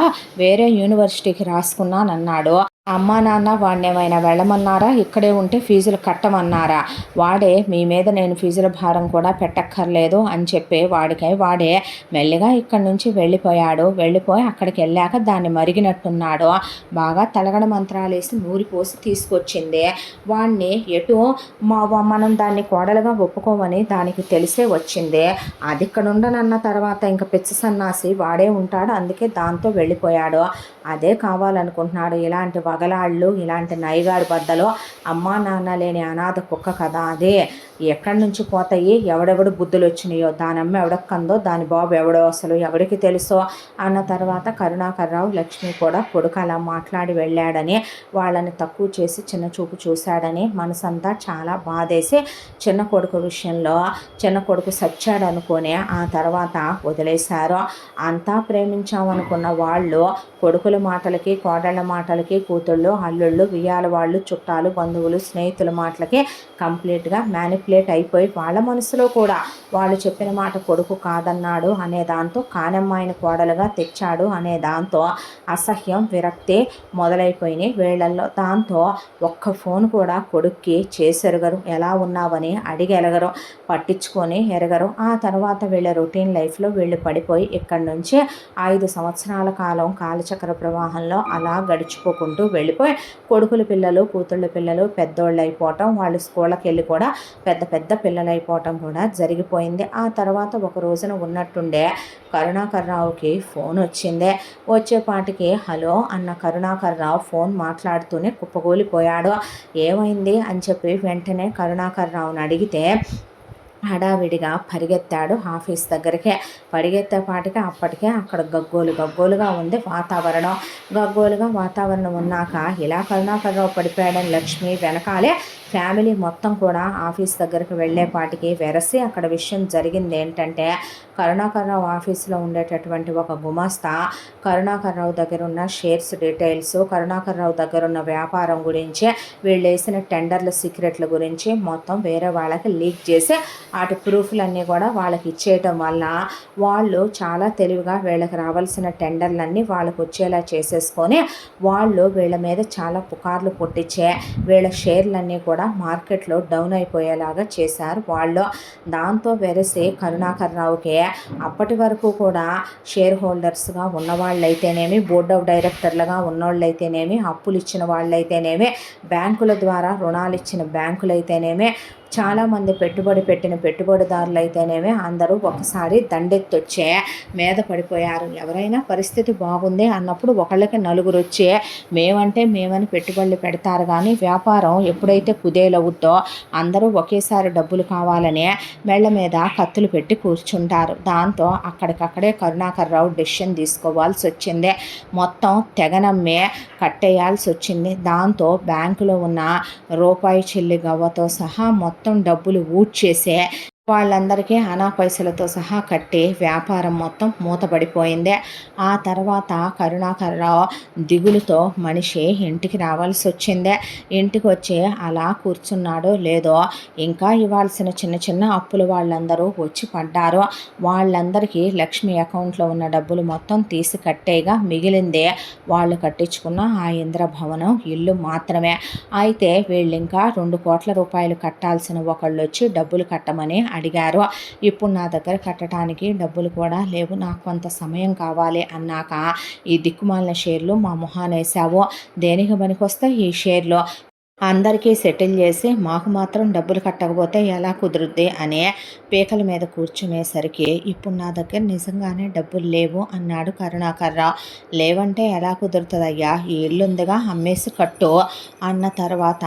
వేరే యూనివర్సిటీకి రాసుకున్నానన్నాడు. అమ్మా నాన్న వాడిని ఏమైనా వెళ్ళమన్నారా, ఇక్కడే ఉంటే ఫీజులు కట్టమన్నారా? వాడే మీ మీద నేను ఫీజుల భారం కూడా పెట్టక్కర్లేదు అని చెప్పి వాడే మెల్లిగా ఇక్కడి నుంచి వెళ్ళిపోయాడు. వెళ్ళిపోయి అక్కడికి వెళ్ళాక దాన్ని మరిగినట్టున్నాడు. బాగా తలగడ మంత్రాలు వేసి నూరిపోసి తీసుకొచ్చింది. వాడిని ఎటు మనం దాన్ని కోడలుగా ఒప్పుకోమని దానికి తెలిసే వచ్చింది. అది ఇక్కడ ఉండనన్న తర్వాత ఇంకా పిచ్చి సన్నాసి వాడే ఉంటాడు. అందుకే దాంతో వెళ్ళిపోయాడు. అదే కావాలనుకుంటున్నాడు. ఇలాంటి వగలాళ్ళు, ఇలాంటి నైగాడు బద్దలు, అమ్మా నాన్న లేని అనాథ కుక్క కదా అదే. ఎక్కడి నుంచి పోతాయి, ఎవడెవడు బుద్ధులు వచ్చినాయో, దాని అమ్మ ఎవడక్కందో, దాని బాబు ఎవడో అసలు ఎవరికి తెలుసో అన్న తర్వాత కరుణాకర్రావు లక్ష్మి కూడా కొడుకు అలా మాట్లాడి వెళ్ళాడని, వాళ్ళని తక్కువ చేసి చిన్న చూపు చూశాడని మనసంతా చాలా బాధేసి చిన్న కొడుకు విషయంలో చిన్న కొడుకు సచ్చాడు అనుకుని ఆ తర్వాత వదిలేశారు. అంతా ప్రేమించామనుకున్న వాళ్ళు కొడుకుల మాటలకి, కోడళ్ళ మాటలకి, కూతుళ్ళు, అల్లుళ్ళు, వియ్యాల వాళ్ళు, చుట్టాలు, బంధువులు, స్నేహితుల మాటలకి కంప్లీట్గా మ్యానిపులేట్ అయిపోయి వాళ్ళ మనసులో కూడా వాళ్ళు చెప్పిన మాట కొడుకు కాదన్నాడు అనే దాంతో, కానమ్మాయిని కోడలుగా తెచ్చాడు అనే దాంతో అసహ్యం, విరక్తి మొదలైపోయినాయి వీళ్ళల్లో. దాంతో ఒక్క ఫోన్ కూడా కొడుక్కి చేసెరగరు, ఎలా ఉన్నావని అడిగి ఎరగరు, పట్టించుకొని ఎరగరు. ఆ తర్వాత వీళ్ళ రొటీన్ లైఫ్లో వీళ్ళు పడిపోయి ఇక్కడి నుంచి 5 సంవత్సరాల కాలం కాలచక్ర ప్రవాహంలో అలా గడిచిపోకుంటూ వెళ్ళిపోయి కొడుకుల పిల్లలు, కూతుళ్ళ పిల్లలు పెద్దోళ్ళు అయిపోవటం, వాళ్ళు స్కూళ్ళకి వెళ్ళి కూడా పెద్ద పెద్ద పిల్లలు అయిపోవటం కూడా జరిగిపోయింది. ఆ తర్వాత ఒక రోజున ఉన్నట్టుండే కరుణాకర్రావుకి ఫోన్ వచ్చింది. వచ్చేపాటికి హలో అన్న కరుణాకర్రావు ఫోన్ మాట్లాడుతూనే కుప్పగూలిపోయాడు. ఏమైంది అని చెప్పి వెంటనే కరుణాకర్రావుని అడిగితే హడావిడిగా పరిగెత్తాడు ఆఫీస్ దగ్గరికే. పరిగెత్తేపాటికి అప్పటికే అక్కడ గగ్గోలుగా ఉంది వాతావరణం. గగ్గోలుగా వాతావరణం ఉన్నాక ఇలా కరుణాకర్రావు పడిపోయాడని లక్ష్మి వెనకాలే ఫ్యామిలీ మొత్తం కూడా ఆఫీస్ దగ్గరికి వెళ్ళేపాటికి వెరసి అక్కడ విషయం జరిగింది ఏంటంటే, కరుణాకర్రావు ఆఫీస్లో ఉండేటటువంటి ఒక గుమాస్తా కరుణాకర్రావు దగ్గర ఉన్న షేర్స్ డీటెయిల్స్, కరుణాకర్రావు దగ్గర ఉన్న వ్యాపారం గురించి, వీళ్ళు వేసిన టెండర్ల సీక్రెట్ల గురించి మొత్తం వేరే వాళ్ళకి లీక్ చేసి వాటి ప్రూఫ్లన్నీ కూడా వాళ్ళకి ఇచ్చేయటం వల్ల వాళ్ళు చాలా తెలివిగా వీళ్ళకి రావాల్సిన టెండర్లన్నీ వాళ్ళకు వచ్చేలా చేసేసుకొని వాళ్ళు వీళ్ళ మీద చాలా పుకార్లు పుట్టించే వీళ్ళ షేర్లన్నీ కూడా మార్కెట్లో డౌన్ అయిపోయేలాగా చేశారు వాళ్ళు. దాంతో వెరసి కరుణాకర్ రావుకి అప్పటి వరకు కూడా షేర్ హోల్డర్స్గా ఉన్నవాళ్ళైతేనేమి, బోర్డ్ ఆఫ్ డైరెక్టర్లుగా ఉన్నోళ్ళైతేనేమి, అప్పులు ఇచ్చిన వాళ్ళైతేనేమి, బ్యాంకుల ద్వారా రుణాలు ఇచ్చిన బ్యాంకులైతేనేమి, చాలామంది పెట్టుబడి పెట్టిన పెట్టుబడిదారులు అయితేనేమి అందరూ ఒకసారి దండెత్తొచ్చే మీద పడిపోయారు. ఎవరైనా పరిస్థితి బాగుంది అన్నప్పుడు ఒకళ్ళకి నలుగురు వచ్చి మేమని పెట్టుబడులు పెడతారు. కానీ వ్యాపారం ఎప్పుడైతే కుదేలవుద్దో అందరూ ఒకేసారి డబ్బులు కావాలని మెళ్ళ మీద కత్తులు పెట్టి కూర్చుంటారు. దాంతో అక్కడికక్కడే కరుణాకర్ రావు డెసిషన్ తీసుకోవాల్సి వచ్చింది. మొత్తం తెగనమ్మే కట్టేయాల్సి వచ్చింది. దాంతో బ్యాంకులో ఉన్న రూపాయి చెల్లి గవ్వతో సహా మొత్తం డబ్బులు ఊడ్చేసే వాళ్ళందరికీ అనా పైసలతో సహా కట్టి వ్యాపారం మొత్తం మూతపడిపోయింది. ఆ తర్వాత కరుణాకర్ రావు దిగులుతో మనిషి ఇంటికి రావాల్సి వచ్చింది. ఇంటికి వచ్చి అలా కూర్చున్నాడో లేదో ఇంకా ఇవ్వాల్సిన చిన్న చిన్న అప్పులు వాళ్ళందరూ వచ్చి పడ్డారు. వాళ్ళందరికీ లక్ష్మి అకౌంట్లో ఉన్న డబ్బులు మొత్తం తీసి కట్టేగా మిగిలిందే వాళ్ళు కట్టించుకున్న ఆ ఇంద్రభవనం ఇల్లు మాత్రమే. అయితే వీళ్ళు ఇంకా 2 కోట్ల రూపాయలు కట్టాల్సిన ఒకళ్ళు వచ్చి డబ్బులు కట్టమని అడిగారు. ఇప్పుడు నా దగ్గర కట్టడానికి డబ్బులు కూడా లేవు, నాకు కొంత సమయం కావాలి అన్నాక ఈ దిక్కుమాలిన షేర్లు మా మొహానేసావు, దేనికి పనికొస్తాయి ఈ షేర్లు, అందరికీ సెటిల్ చేసి మాకు మాత్రం డబ్బులు కట్టకపోతే ఎలా కుదురుద్ది అనే పీకల మీద కూర్చునేసరికి ఇప్పుడు నా దగ్గర నిజంగానే డబ్బులు లేవు అన్నాడు కరుణాకర్ రావు. లేవంటే ఎలా కుదురుతుందయ్యా, ఈ ఇల్లుందిగా అమ్మేసి కట్టు అన్న తర్వాత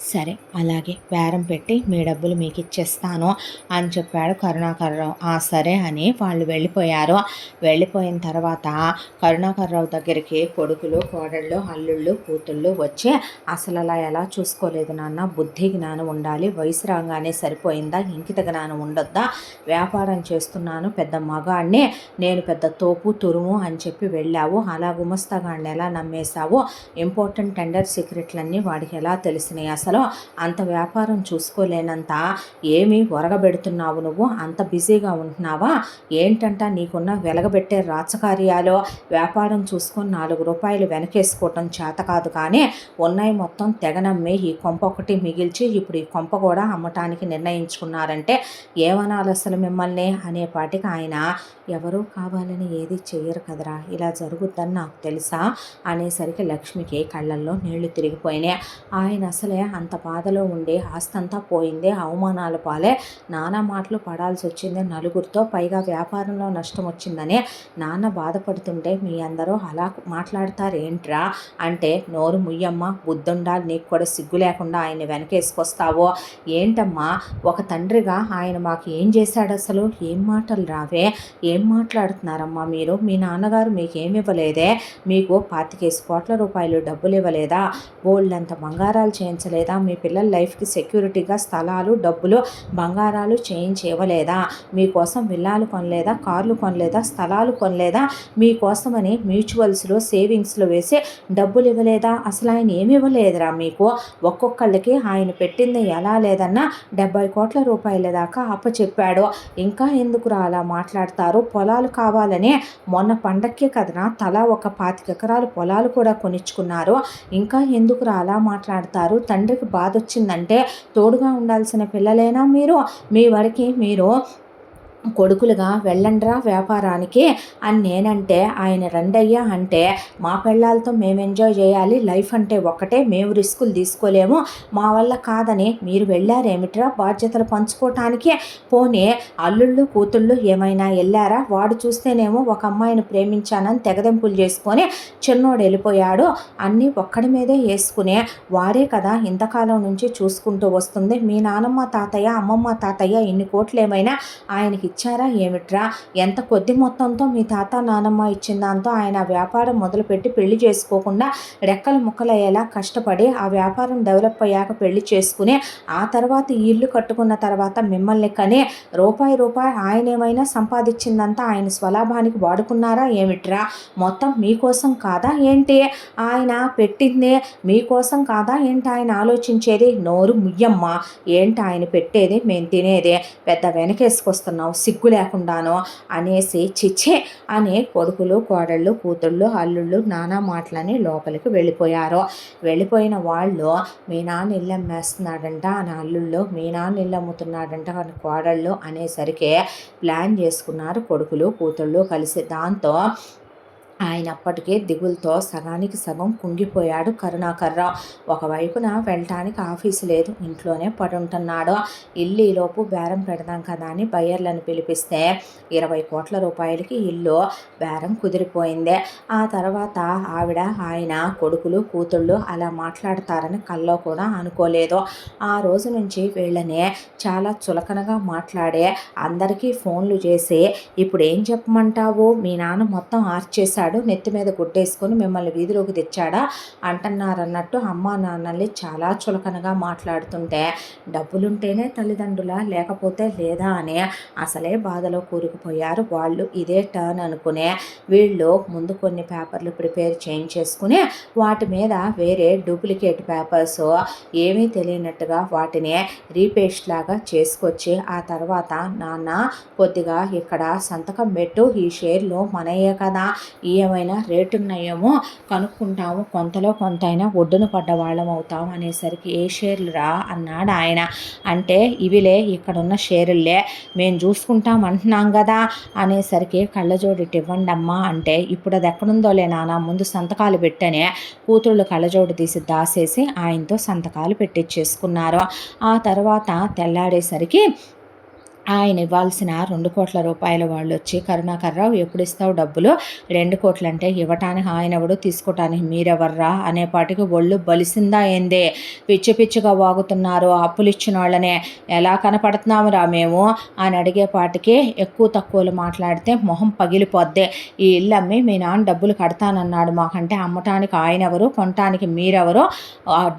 సరే అలాగే బేరం పెట్టి మీ డబ్బులు మీకు ఇచ్చేస్తాను అని చెప్పాడు కరుణాకర్ రావు. సరే అని వాళ్ళు వెళ్ళిపోయారు. వెళ్ళిపోయిన తర్వాత కరుణాకర్ రావు దగ్గరికి కొడుకులు, కోడళ్ళు, అల్లుళ్ళు, కూతుళ్ళు వచ్చి అసలు అలా ఎలా చూసుకోలేదు నాన్న, బుద్ధి జ్ఞానం ఉండాలి, వయసు రాగానే సరిపోయిందా, ఇంకిత జ్ఞానం ఉండొద్దా, వ్యాపారం చేస్తున్నాను, పెద్ద మగాడిని నేను, పెద్ద తోపు తురుము అని చెప్పి వెళ్ళావు, అలా గుమస్తాగాడిని ఎలా నమ్మేశావు, ఇంపార్టెంట్ టెండర్ సీక్రెట్లన్నీ వాడికి ఎలా తెలిసినాయి, అసలు అంత వ్యాపారం చూసుకోలేనంత ఏమి ఒరగబెడుతున్నావు నువ్వు, అంత బిజీగా ఉంటున్నావా ఏంటంట, నీకున్న వెలగబెట్టే రాచకార్యాలు, వ్యాపారం చూసుకొని 4 రూపాయలు వెనకేసుకోవటం చేత కాదు, కానీ ఉన్నాయి మొత్తం తెగనమ్మి ఈ కొంప ఒకటి మిగిల్చి ఇప్పుడు ఈ కొంప కూడా అమ్మటానికి నిర్ణయించుకున్నారంటే ఏమనాలి అసలు మిమ్మల్ని అనేపాటికి ఆయన ఎవరూ కావాలని ఏది చెయ్యరు కదరా, ఇలా జరుగుద్దని నాకు తెలుసా అనేసరికి లక్ష్మికి కళ్ళల్లో నీళ్లు తిరిగిపోయినాయి. ఆయన అసలే అంత బాధలో ఉండి ఆస్తంతా పోయింది, అవమానాల పాలే నానా మాటలు పడాల్సి వచ్చింది నలుగురితో, పైగా వ్యాపారంలో నష్టం వచ్చిందని నాన్న బాధపడుతుంటే మీ అందరూ అలా మాట్లాడతారేంట్రా అంటే నోరు ముయ్యమ్మ, బుద్ధుండాలి నీకు కూడా, సిగ్గు లేకుండా ఆయన్ని వెనకేసుకొస్తావో ఏంటమ్మా, ఒక తండ్రిగా ఆయన మాకు ఏం చేశాడు అసలు, ఏం మాటలు రావే, ఏం మాట్లాడుతున్నారమ్మా మీరు, మీ నాన్నగారు మీకేమి ఇవ్వలేదే, మీకు 25 కోట్ల రూపాయలు డబ్బులు ఇవ్వలేదా, బోల్డంత బంగారాలు చేయించలేదా, మీ పిల్లల లైఫ్కి సెక్యూరిటీగా స్థలాలు, డబ్బులు, బంగారాలు చేయించి ఇవ్వలేదా, మీకోసం విల్లాలు కొనలేదా, కార్లు కొనలేదా, స్థలాలు కొనలేదా, మీకోసమని మ్యూచువల్స్లో సేవింగ్స్లో వేసి డబ్బులు ఇవ్వలేదా, అసలు ఆయన ఏమి ఇవ్వలేదురా మీకు, ఒక్కొక్కళ్ళకి ఆయన పెట్టింది ఎలా లేదన్నా 70 కోట్ల రూపాయల దాకా అప్పచెప్పాడు, ఇంకా ఎందుకు అలా మాట్లాడతారు, పొలాలు కావాలనే మొన్న పండక్కే కదనా తలా ఒక 25 ఎకరాలు పొలాలు కూడా కొనిచ్చుకున్నారు, ఇంకా ఎందుకు అలా మాట్లాడతారు, తండ్రికి బాధ వచ్చిందంటే తోడుగా ఉండాల్సిన పిల్లలేనా మీరు, మీ వాడికి మీరు కొడుకులుగా వెళ్ళండ్రా వ్యాపారానికి అని నేనంటే ఆయన రండయ్యా అంటే మా పిల్లలతో మేము ఎంజాయ్ చేయాలి, లైఫ్ అంటే ఒక్కటే, మేము రిస్కులు తీసుకోలేము, మా వల్ల కాదని మీరు వెళ్ళారేమిట్రా బాధ్యతలు పంచుకోవటానికి, పోనీ అల్లుళ్ళు కూతుళ్ళు ఏమైనా వెళ్ళారా, వాడు చూస్తేనేమో ఒక అమ్మాయిని ప్రేమించానని తెగదెంపులు చేసుకొని చిన్నోడు వెళ్ళిపోయాడు, అన్నీ ఒక్కడి మీదే వేసుకునే వాడే కదా ఇంతకాలం నుంచి చూసుకుంటూ వస్తుంది, మీ నానమ్మ తాతయ్య అమ్మమ్మ తాతయ్య ఇన్ని కోట్లు ఏమైనా ఆయనకి ఇచ్చారా ఏమిట్రా? ఎంత కొద్ది మొత్తంతో మీ తాత నానమ్మ ఇచ్చిన దాంతో ఆయన వ్యాపారం మొదలుపెట్టి పెళ్లి చేసుకోకుండా రెక్కలు ముక్కలయ్యేలా కష్టపడి ఆ వ్యాపారం డెవలప్ అయ్యాక పెళ్లి చేసుకుని ఆ తర్వాత ఈ ఇల్లు కట్టుకున్న తర్వాత మిమ్మల్ని కనే రూపాయి ఆయన ఏమైనా సంపాదించిందంతా ఆయన స్వలాభానికి వాడుకున్నారా ఏమిట్రా? మొత్తం మీకోసం కాదా ఏంటి ఆయన పెట్టిందే? మీకోసం కాదా ఏంటి ఆయన ఆలోచించేది? నోరు ముయ్యమ్మ, ఏంటి ఆయన పెట్టేది మేము తినేదే? పెద్ద వెనకేసుకొస్తున్నావు సిగ్గు లేకుండాను అనేసి చిచ్చే అని కొడుకులు కోడళ్ళు కూతుళ్ళు అల్లుళ్ళు నానా మాటలని లోపలికి వెళ్ళిపోయారు. వెళ్ళిపోయిన వాళ్ళు మీ నాన్న ఇల్లు అమ్మేస్తున్నాడంట అని అల్లుళ్ళు, మీ నాన్న ఇల్లు అమ్ముతున్నాడంట అని కోడళ్ళు అనేసరికి ప్లాన్ చేసుకున్నారు కొడుకులు కూతుళ్ళు కలిసి. దాంతో ఆయన అప్పటికే దిగులతో సగానికి సగం కుంగిపోయాడు కరుణాకర్రావు. ఒకవైపున వెళ్ళటానికి ఆఫీసు లేదు, ఇంట్లోనే పడుంటున్నాడు. ఇల్లు ఈలోపు బేరం పెడదాం కదా అని బయ్యర్లను పిలిపిస్తే 20 కోట్ల రూపాయలకి ఇల్లు బేరం కుదిరిపోయింది. ఆ తర్వాత ఆవిడ ఆయన కొడుకులు కూతుళ్ళు అలా మాట్లాడతారని కల్లో కూడా అనుకోలేదు. ఆ రోజు నుంచి వీళ్ళని చాలా చులకనగా మాట్లాడే అందరికీ ఫోన్లు చేసి ఇప్పుడు ఏం చెప్పమంటావు, మీ నాన్న మొత్తం ఆర్చేశాడు, నెత్తి మీద గుడ్డేసుకొని మిమ్మల్ని వీధిలోకి తెచ్చాడా అంటున్నారన్నట్టు అమ్మా నాన్నల్ని చాలా చులకనగా మాట్లాడుతుంటే డబ్బులుంటేనే తల్లిదండ్రుల లేకపోతే లేదా అని అసలే బాధలో కూరుకుపోయారు వాళ్ళు. ఇదే టర్న్ అనుకునే వీళ్ళు ముందు కొన్ని పేపర్లు ప్రిపేర్ చేయించేసుకుని వాటి మీద వేరే డూప్లికేట్ పేపర్స్ ఏమీ తెలియనట్టుగా వాటిని రీపేస్ట్ లాగా చేసుకొచ్చి ఆ తర్వాత నాన్న కొద్దిగా ఇక్కడ సంతకం పెట్టు, ఈ షేర్లు మనయే కదా, ఏమైనా రేటున్నాయేమో కనుక్కుంటాము, కొంతలో కొంత అయినా ఒడ్డున పడ్డ వాళ్ళం అవుతాం అనేసరికి ఏ షేర్లు రా అన్నాడు ఆయన. అంటే ఇవిలే ఇక్కడున్న షేర్లే మేము చూసుకుంటాం అంటున్నాం కదా అనేసరికి కళ్ళజోడిటి ఇవ్వండి అమ్మా అంటే ఇప్పుడు అది ఎక్కడుందోలే నాన్న ముందు సంతకాలు పెట్టనే కూతుళ్ళు కళ్ళజోడు తీసి దాసేసి ఆయనతో సంతకాలు పెట్టించేసుకున్నారు. ఆ తర్వాత తెల్లాడేసరికి ఆయన ఇవ్వాల్సిన 2 కోట్ల రూపాయల వాళ్ళు వచ్చి కరుణాకర్రావు ఎప్పుడు ఇస్తావు డబ్బులు, 2 కోట్లు అంటే ఇవ్వటానికి ఆయన ఎవడు తీసుకోవటానికి మీరెవర్రా అనేపాటికి ఒళ్ళు బలిసిందా ఏందే, పిచ్చి పిచ్చిగా వాగుతున్నారు, అప్పులు ఇచ్చిన వాళ్ళనే ఎలా కనపడుతున్నామురా మేము అని అడిగేపాటికి ఎక్కువ తక్కువలు మాట్లాడితే మొహం పగిలిపోద్దే, ఈ ఇల్లు అమ్మి మీ నాన్న డబ్బులు కడతానన్నాడు, మాకంటే అమ్మటానికి ఆయన ఎవరు, కొనటానికి మీరెవరో,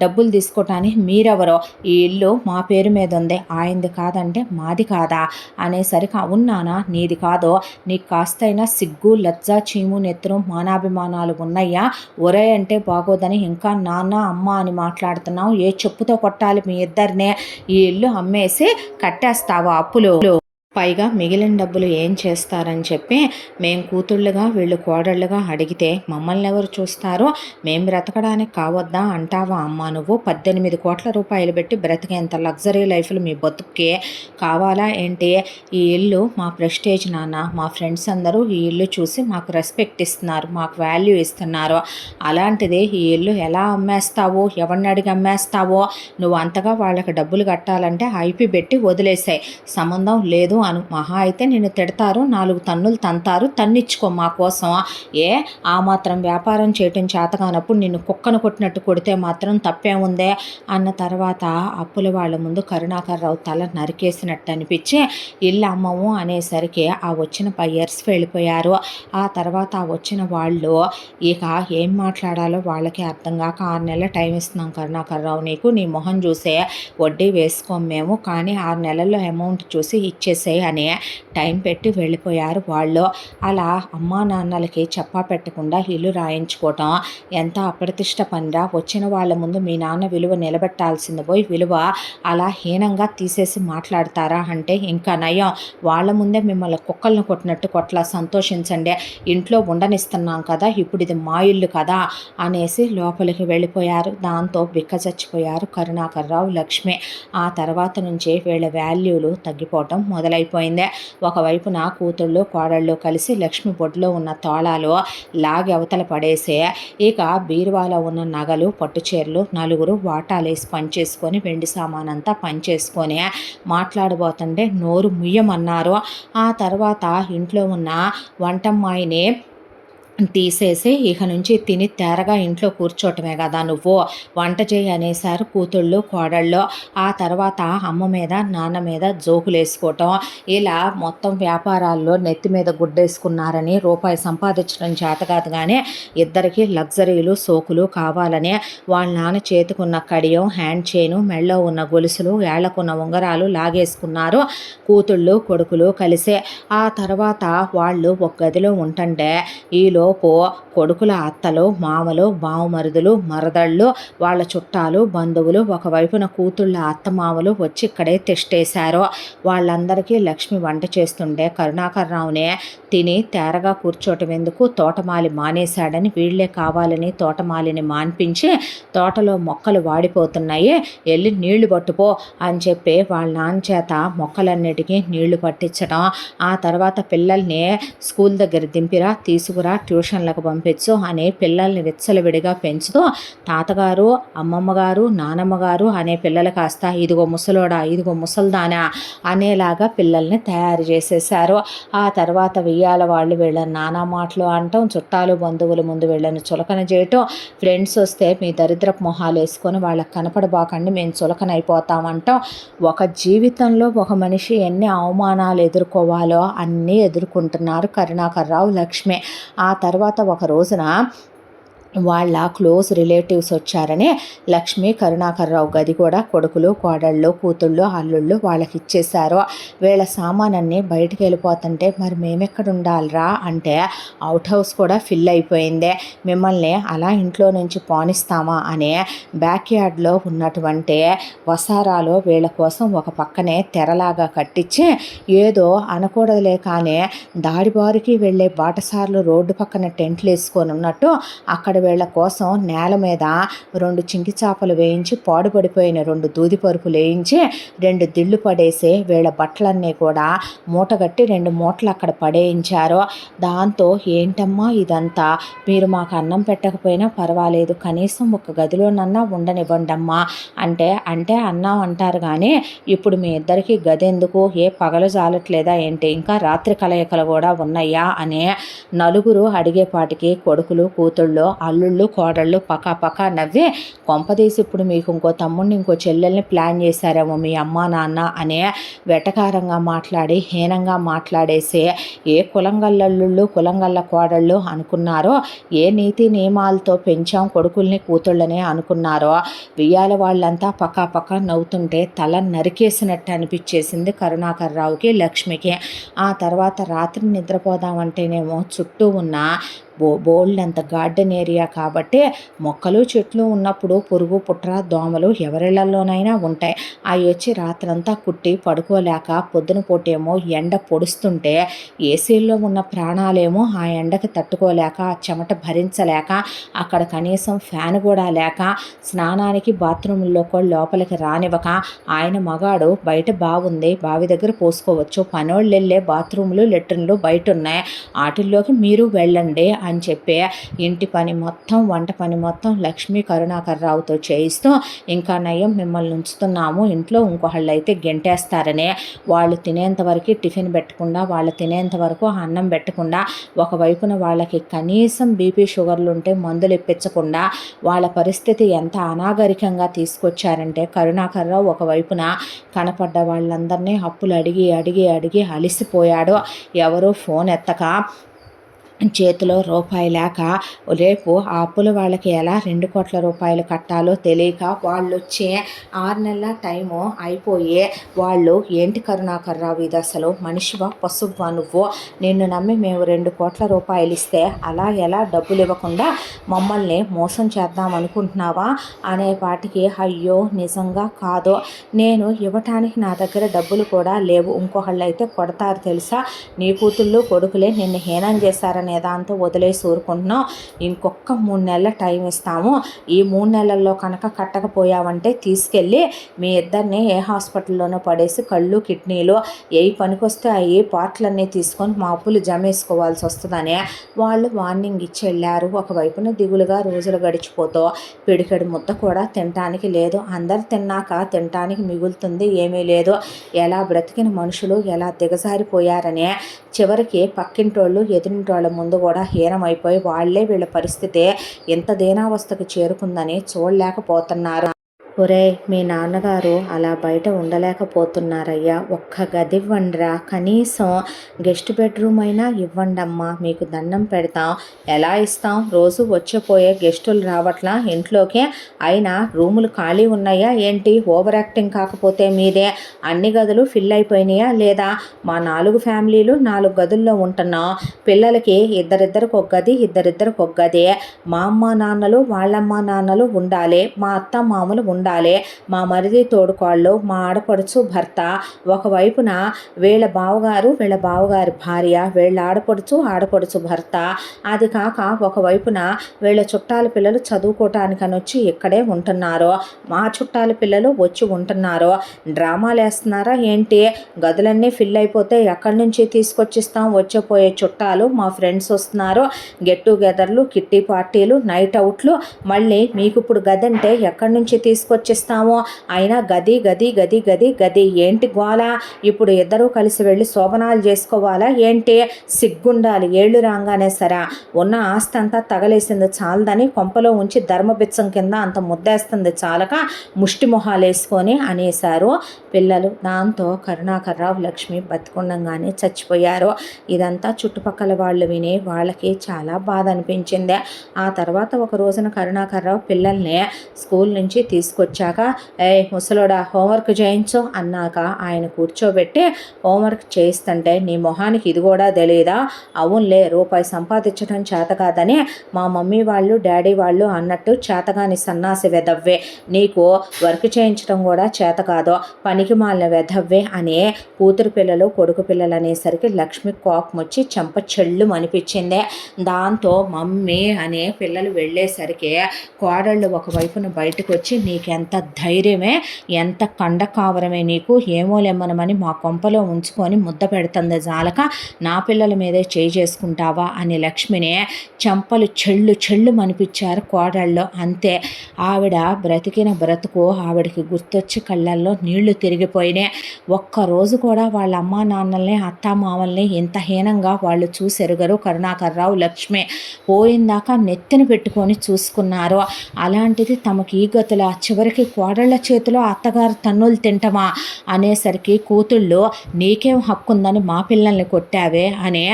డబ్బులు తీసుకోవటానికి మీరెవరో, ఈ ఇల్లు మా పేరు మీద ఉంది, ఆయనది కాదంటే మాది కాదా అనేసరికి అవునానా నీది కాదో, నీకు కాస్తైనా సిగ్గు లజ్జ చీము నెత్తురు మానాభిమానాలు ఉన్నాయా, ఒరే అంటే బాగోదని ఇంకా నాన్న అమ్మ అని మాట్లాడుతున్నావు, ఏ చెప్పుతో కొట్టాలి మీ ఇద్దరినే, ఈ ఇల్లు అమ్మేసి కట్టేస్తావా అప్పులు, పైగా మిగిలిన డబ్బులు ఏం చేస్తారని చెప్పి మేము కూతుళ్ళుగా వీళ్ళు కోడళ్ళుగా అడిగితే మమ్మల్ని ఎవరు చూస్తారో, మేము బ్రతకడానికి కావద్దా అంటావా అమ్మా నువ్వు, 18 కోట్ల రూపాయలు పెట్టి బ్రతికేంత లగ్జరీ లైఫ్లు మీ బతుక్కే కావాలా ఏంటి, ఈ ఇల్లు మా ప్రెస్టేజ్ నాన్న, మా ఫ్రెండ్స్ అందరూ ఈ ఇల్లు చూసి మాకు రెస్పెక్ట్ ఇస్తున్నారు, మాకు వాల్యూ ఇస్తున్నారు, అలాంటిది ఈ ఇల్లు ఎలా అమ్మేస్తావో, ఎవరిని అడిగి అమ్మేస్తావో, నువ్వు అంతగా వాళ్ళకి డబ్బులు కట్టాలంటే ఐపీ పెట్టి వదిలేసాయి, సంబంధం లేదు అను, మహా అయితే నిన్ను తిడతారు, 4 తన్నులు తంతారు, తన్నిచ్చుకో మా కోసం, ఏ ఆ మాత్రం వ్యాపారం చేయటం చేతగానప్పుడు నిన్ను కుక్కను కొట్టినట్టు కొడితే మాత్రం తప్పే ఉందే అన్న తర్వాత అప్పుల వాళ్ళ ముందు కరుణాకర్రావు తల నరికేసినట్టు అనిపించి ఇల్లు అమ్మము అనేసరికి ఆ వచ్చిన బయ్యర్స్ వెళ్ళిపోయారు. ఆ తర్వాత ఆ వచ్చిన వాళ్ళు ఇక ఏం మాట్లాడాలో వాళ్ళకి అర్థం కాక 6 నెలల టైం ఇస్తున్నాం కరుణాకర్రావు నీకు, నీ మొహం చూసే వడ్డీ వేసుకోం మేము, కానీ 6 నెలల్లో అమౌంట్ చూసి ఇచ్చేసే అని టైం పెట్టి వెళ్ళిపోయారు వాళ్ళు. అలా అమ్మా నాన్నలకి చెప్పా పెట్టకుండా ఇల్లు రాయించుకోవటం ఎంత అప్రతిష్ట పనిరా, వచ్చిన వాళ్ళ ముందు మీ నాన్న విలువ నిలబెట్టాల్సింది పోయి విలువ అలా హీనంగా తీసేసి మాట్లాడతారా అంటే ఇంకా నయం, వాళ్ళ ముందే మిమ్మల్ని కుక్కలను కొట్టినట్టు కొట్లా సంతోషించండి, ఇంట్లో ఉండనిస్తున్నాం కదా ఇప్పుడు ఇది మా ఇల్లు కదా అనేసి లోపలికి వెళ్ళిపోయారు. దాంతో బిక్కచచ్చిపోయారు కరుణాకర్రావు లక్ష్మి. ఆ తర్వాత నుంచి వీళ్ళ వాల్యూలు తగ్గిపోవటం మొదలైపోయింది. ఒకవైపున కూతుళ్ళు కోడళ్ళు కలిసి లక్ష్మి బొడ్లో ఉన్న తాళాలు లాగి అవతల పడేసే ఇక బీరువాలో ఉన్న నగలు పట్టుచీరలు నలుగురు వాటాలేసి పనిచేసుకొని వెండి సామానంతా పనిచేసుకొని మాట్లాడబోతుంటే నోరు ముయ్యమన్నారు. ఆ తర్వాత ఇంట్లో ఉన్న వంటమ్మాయిని తీసేసి ఇక నుంచి తిని తేరగా ఇంట్లో కూర్చోవటమే కదా నువ్వు, వంట చేయి అనేసారు కూతుళ్ళు కోడళ్ళు. ఆ తర్వాత అమ్మ మీద నాన్న మీద జోకులేసుకోవటం, ఇలా మొత్తం వ్యాపారాల్లో నెత్తి మీద గుడ్డేసుకున్నారని రూపాయి సంపాదించడం చేత కాదు కానీ ఇద్దరికి లగ్జరీలు సోకులు కావాలని వాళ్ళ నాన్న చేతికున్న కడియం, హ్యాండ్ చైను, మెళ్ళో ఉన్న గొలుసులు, ఏళ్లకున్న ఉంగరాలు లాగేసుకున్నారు కూతుళ్ళు కొడుకులు కలిసే. ఆ తర్వాత వాళ్ళు ఒక గదిలో ఉంటుంటే ఈలోపు కొడుకుల అత్తలు, మామలు, బావమరుదులు, మరదళ్ళు, వాళ్ళ చుట్టాలు, బంధువులు, ఒకవైపున కూతుళ్ళ అత్తమామలు వచ్చి ఇక్కడే తెష్టేశారు. వాళ్ళందరికీ లక్ష్మి వంట చేస్తుంటే కరుణాకర్రావునే తిని తేరగా కూర్చోటం ఎందుకు, తోటమాలి మానేశాడని వీళ్లే కావాలని తోటమాలిని మాన్పించి తోటలో మొక్కలు వాడిపోతున్నాయి, వెళ్ళి నీళ్లు పట్టుపో అని చెప్పి వాళ్ళ నాన్న చేత మొక్కలన్నిటికీ నీళ్లు పట్టించడం. ఆ తర్వాత పిల్లల్ని స్కూల్ దగ్గర దింపిరా తీసుకురా ట్యూషన్లకు పంపించు అని పిల్లల్ని విచ్చలవిడిగా పెంచుతూ తాతగారు, అమ్మమ్మగారు, నానమ్మగారు అనే పిల్లలు కాస్త ఇదిగో ముసలోడా, ఇదిగో ముసల్దానా అనేలాగా పిల్లల్ని తయారు చేసేశారు. ఆ తర్వాత వెయ్యాల వాళ్ళు వీళ్ళని నానా మాటలు అంటాం, చుట్టాలు బంధువుల ముందు వీళ్ళని చులకన చేయటం, ఫ్రెండ్స్ వస్తే మీ దరిద్రపు మొహాలు వేసుకొని వాళ్ళకి కనపడబాకండి మేము చులకనైపోతామంటాం. ఒక జీవితంలో ఒక మనిషి ఎన్ని అవమానాలు ఎదుర్కోవాలో అన్నీ ఎదుర్కొంటున్నారు కరుణాకర్రావు, లక్ష్మి. ఆ తర్వాత ఒక రోజున వాళ్ళ క్లోజ్ రిలేటివ్స్ వచ్చారని లక్ష్మి కరుణాకర్రావు గది కూడా కొడుకులు కోడళ్ళు కూతుళ్ళు అల్లుళ్ళు వాళ్ళకి ఇచ్చేశారు. వీళ్ళ సామానన్నీ బయటికి వెళ్ళిపోతుంటే మరి మేమెక్కడ ఉండాలిరా అంటే అవుట్ హౌస్ కూడా ఫిల్ అయిపోయిందే, మిమ్మల్ని అలా ఇంట్లో నుంచి పోనిస్తామా అనే బ్యాక్ యార్డ్లో ఉన్నటువంటి వసారాలో వీళ్ళ కోసం ఒక పక్కనే తెరలాగా కట్టించి ఏదో అనకూడదులే కానీ దాడిబారికి వెళ్ళే బాటసార్లు రోడ్డు పక్కన టెంట్లు వేసుకొని ఉన్నట్టు అక్కడ వీళ్ళ కోసం నేల మీద 2 చింకి చాపలు వేయించి పాడుపడిపోయిన 2 దూది పరుపులు వేయించి 2 దిళ్ళు పడేసి వీళ్ళ బట్టలన్నీ కూడా మూటగట్టి 2 మూటలు అక్కడ పడేయించారు. దాంతో ఏంటమ్మా ఇదంతా, మీరు మాకు అన్నం పెట్టకపోయినా పర్వాలేదు కనీసం ఒక గదిలోనన్నా ఉండనివ్వండమ్మా అంటే అంటే అన్నం అంటారు కానీ ఇప్పుడు మీ ఇద్దరికి గది ఎందుకు, ఏ పగలు జాలట్లేదా ఏంటి, ఇంకా రాత్రి కలయికలు కూడా ఉన్నాయా అనే నలుగురు అడిగేపాటికి కొడుకులు కూతుళ్ళు అల్లుళ్ళు కోడళ్ళు పకా నవ్వి కొంపదీసి ఇప్పుడు మీకు ఇంకో తమ్ముడిని ఇంకో చెల్లెల్ని ప్లాన్ చేశారేమో మీ అమ్మ నాన్న అనే వెటకారంగా మాట్లాడి హీనంగా మాట్లాడేసి ఏ కులంగల్లల్లుళ్ళు కులంగల్ల కోడళ్ళు అనుకున్నారో, ఏ నీతి నియమాలతో పెంచాం కొడుకుల్ని కూతుళ్ళని అనుకున్నారో వెయ్యాల వాళ్ళంతా పకా నవ్వుతుంటే తల నరికేసినట్టు అనిపించేసింది కరుణాకర్రావుకి లక్ష్మికి. ఆ తర్వాత రాత్రి నిద్రపోదామంటేనేమో చుట్టూ ఉన్న బోల్డ్ గార్డెన్ ఏరియా కాబట్టి మొక్కలు చెట్లు ఉన్నప్పుడు పురుగు పుట్ర దోమలు ఎవరిళ్లలోనైనా ఉంటాయి. అవి వచ్చి రాత్రంతా కుట్టి పడుకోలేక పొద్దున పూటేమో ఎండ పొడుస్తుంటే ఏసీల్లో ఉన్న ప్రాణాలేమో ఆ ఎండకి తట్టుకోలేక చెమట భరించలేక అక్కడ కనీసం ఫ్యాన్ కూడా లేక స్నానానికి బాత్రూంలో కూడా లోపలికి రానివ్వక ఆయన మగాడు బయట బాగుంది బావి దగ్గర పోసుకోవచ్చు, పనోళ్ళు వెళ్ళే బాత్రూములు లెట్రిన్లు బయట ఉన్నాయి వాటిల్లోకి మీరు వెళ్ళండి అని చెప్పి ఇంటి పని మొత్తం వంట పని మొత్తం లక్ష్మీ కరుణాకర్రావుతో చేయిస్తూ ఇంకా నయం మిమ్మల్ని ఉంచుతున్నాము ఇంట్లో ఇంకొకళ్ళు అయితే గెంటేస్తారనే వాళ్ళు తినేంతవరకు టిఫిన్ పెట్టకుండా వాళ్ళు తినేంతవరకు అన్నం పెట్టకుండా ఒకవైపున వాళ్ళకి కనీసం బీపీ షుగర్లు ఉంటే మందులు ఇప్పించకుండా వాళ్ళ పరిస్థితి ఎంత అనాగరికంగా తీసుకొచ్చారంటే కరుణాకర్రావు ఒకవైపున కనపడ్డ వాళ్ళందరినీ అప్పులు అడిగి అడిగి అడిగి అలిసిపోయాడు. ఎవరో ఫోన్ ఎత్తక చేతిలో రూపాయి లేక రేపు ఆ అప్పుల వాళ్ళకి ఎలా 2 కోట్ల రూపాయలు కట్టాలో తెలియక వాళ్ళు వచ్చే 6 నెలల టైము అయిపోయి వాళ్ళు ఏంటి కరుణాకర్రావు ఇది అసలు మనిషివా పశువా నువ్వు, నిన్ను నమ్మి మేము 2 కోట్ల రూపాయలు ఇస్తే అలా ఎలా డబ్బులు ఇవ్వకుండా మమ్మల్ని మోసం చేద్దాం అనుకుంటున్నావా అనే పాటికి అయ్యో నిజంగా కాదు, నేను ఇవ్వటానికి నా దగ్గర డబ్బులు కూడా లేవు, ఇంకొకళ్ళు అయితే కొడతారు తెలుసా, నీ కూతుళ్ళు కొడుకులే నిన్ను హీనం చేశారని దాంతో వదిలేసి ఊరుకుంటున్నాం, ఇంకొక 3 నెలల టైం ఇస్తాము, ఈ 3 నెలల్లో కనుక కట్టకపోయావంటే తీసుకెళ్ళి మీ ఇద్దరిని ఏ హాస్పిటల్లోనో పడేసి కళ్ళు కిడ్నీలు ఏ పనికొస్తే ఆ ఏ పార్ట్లన్నీ తీసుకొని మా అప్పులు జమేసుకోవాల్సి వస్తుందని వాళ్ళు వార్నింగ్ ఇచ్చి వెళ్ళారు. ఒకవైపున దిగులుగా రోజులు గడిచిపోతూ పిడికెడు ముద్ద కూడా తినటానికి లేదు, అందరు తిన్నాక తినటానికి మిగులుతుంది ఏమీ లేదు, ఎలా బ్రతికిన మనుషులు ఎలా దిగజారిపోయారని చివరికి పక్కింటోళ్ళు ఎదురింటోళ్ళ ముందు కూడా హీనమైపోయి వాళ్ళే వీళ్ళ పరిస్థితి ఎంత దీనావస్థకు చేరుకుందని చూడలేకపోతున్నారు. ఒరే, మీ నాన్నగారు అలా బయట ఉండలేకపోతున్నారయ్యా, ఒక్క గది ఇవ్వండిరా, కనీసం గెస్ట్ బెడ్రూమ్ అయినా ఇవ్వండమ్మా, మీకు దండం పెడతాం. ఎలా ఇస్తాం, రోజు వచ్చేపోయే గెస్టులు రావట్లా ఇంట్లోకి, అయినా రూములు ఖాళీ ఉన్నాయా ఏంటి, ఓవర్ యాక్టింగ్ కాకపోతే మీదే, అన్ని గదులు ఫిల్ అయిపోయినాయా లేదా, మా 4 ఫ్యామిలీలు 4 గదుల్లో ఉంటున్నాం, పిల్లలకి ఇద్దరిద్దరికి ఒక గది ఇద్దరిద్దరికి ఒక గది, మా అమ్మ నాన్నలు వాళ్ళమ్మ నాన్నలు ఉండాలి, మా అత్త మామూలు ఉండాలి, మా మరిది తోడుకోళ్ళు, మా ఆడపడుచు భర్త, ఒకవైపున వీళ్ళ బావగారు వీళ్ళ బావగారి భార్య, వీళ్ళ ఆడపడుచు భర్త, అది కాక ఒకవైపున వీళ్ళ చుట్టాల పిల్లలు చదువుకోవటానికని వచ్చి ఇక్కడే ఉంటున్నారు, మా చుట్టాల పిల్లలు వచ్చి ఉంటున్నారు. డ్రామాలు వేస్తున్నారా ఏంటి, గదులన్నీ ఫిల్ అయిపోతే ఎక్కడి నుంచి తీసుకొచ్చిస్తాం, వచ్చేపోయే చుట్టాలు మా ఫ్రెండ్స్ వస్తున్నారు, గెట్ టుగెదర్లు, కిట్టి పార్టీలు, నైట్ అవుట్లు, మళ్ళీ మీకు ఇప్పుడు గది అంటే ఎక్కడి నుంచి తీసుకొచ్చిస్తాము, అయినా గది గది గది గది గది ఏంటి గోల, ఇప్పుడు ఇద్దరూ కలిసి వెళ్ళి శోభనాలు చేసుకోవాలా ఏంటి, సిగ్గుండాలి, ఏళ్ళు రాగానే సరే, ఉన్న ఆస్తి అంతా తగలేసింది చాలదని కొంపలో ఉంచి ధర్మబిచ్చం కింద అంత ముద్దేస్తుంది చాలక ముష్టి మొహాలు వేసుకొని అనేశారు పిల్లలు. దాంతో కరుణాకర్రావు లక్ష్మి బతికుండంగానే చచ్చిపోయారు. ఇదంతా చుట్టుపక్కల వాళ్ళు విని వాళ్ళకి చాలా బాధ అనిపించింది. ఆ తర్వాత ఒక రోజున కరుణాకర్రావు పిల్లల్ని స్కూల్ నుంచి తీసుకొచ్చాక, ముసలోడా హోంవర్క్ చేయించు అన్నాక ఆయన కూర్చోబెట్టి హోంవర్క్ చేయిస్తుంటే, నీ మొహానికి ఇది కూడా తెలియదా, అవునులే రూపాయి సంపాదించడం చేత కాదని మా మమ్మీ వాళ్ళు డాడీ వాళ్ళు అన్నట్టు చేతగాని సన్నాసి వెదవ్వే, నీకు వర్క్ చేయించడం కూడా చేత కాదు, పనికి మాలిన వెధవ్వే అని కూతురు పిల్లలు కొడుకు పిల్లలు అనేసరికి లక్ష్మి కోపం వచ్చి చెంప చెళ్ళు అనిపించింది. దాంతో మమ్మీ అనే పిల్లలు వెళ్ళేసరికి కోడళ్ళు ఒకవైపున బయటకు వచ్చి, నీకెంత ధైర్యమే, ఎంత కండకావరమే నీకు, ఏమో లెమ్మనమని మా కొంపలో ఉంచుకొని ముద్ద పెడుతుంది జాలక నా పిల్లల మీదే చేయి చేసుకుంటావా అని లక్ష్మిని చెంపలు చెళ్ళు అనిపించారు కోడళ్ళు. అంతే, ఆవిడ బ్రతికిన బ్రతుకు ఆవిడకి గుర్తొచ్చి కళ్ళల్లో నీళ్లు తిరిగిపోయినాయి. ఒక్కరోజు కూడా వాళ్ళ అమ్మా నాన్నల్ని అత్తామామల్ని ఇంత హీనంగా వాళ్ళు చూసెరుగరు కరుణాకర్రావు లక్ష్మి. పోయిందాకా నెత్తిన పెట్టుకొని చూసుకున్నారు. అలాంటిది తమకి ఈ గతుల, చివరికి కోడళ్ల చేతిలో అత్తగారు తన్నులు తింటమా అనేసరికి కూతుళ్ళు, నీకేం హక్కుందని మా పిల్లల్ని కొట్టావే అని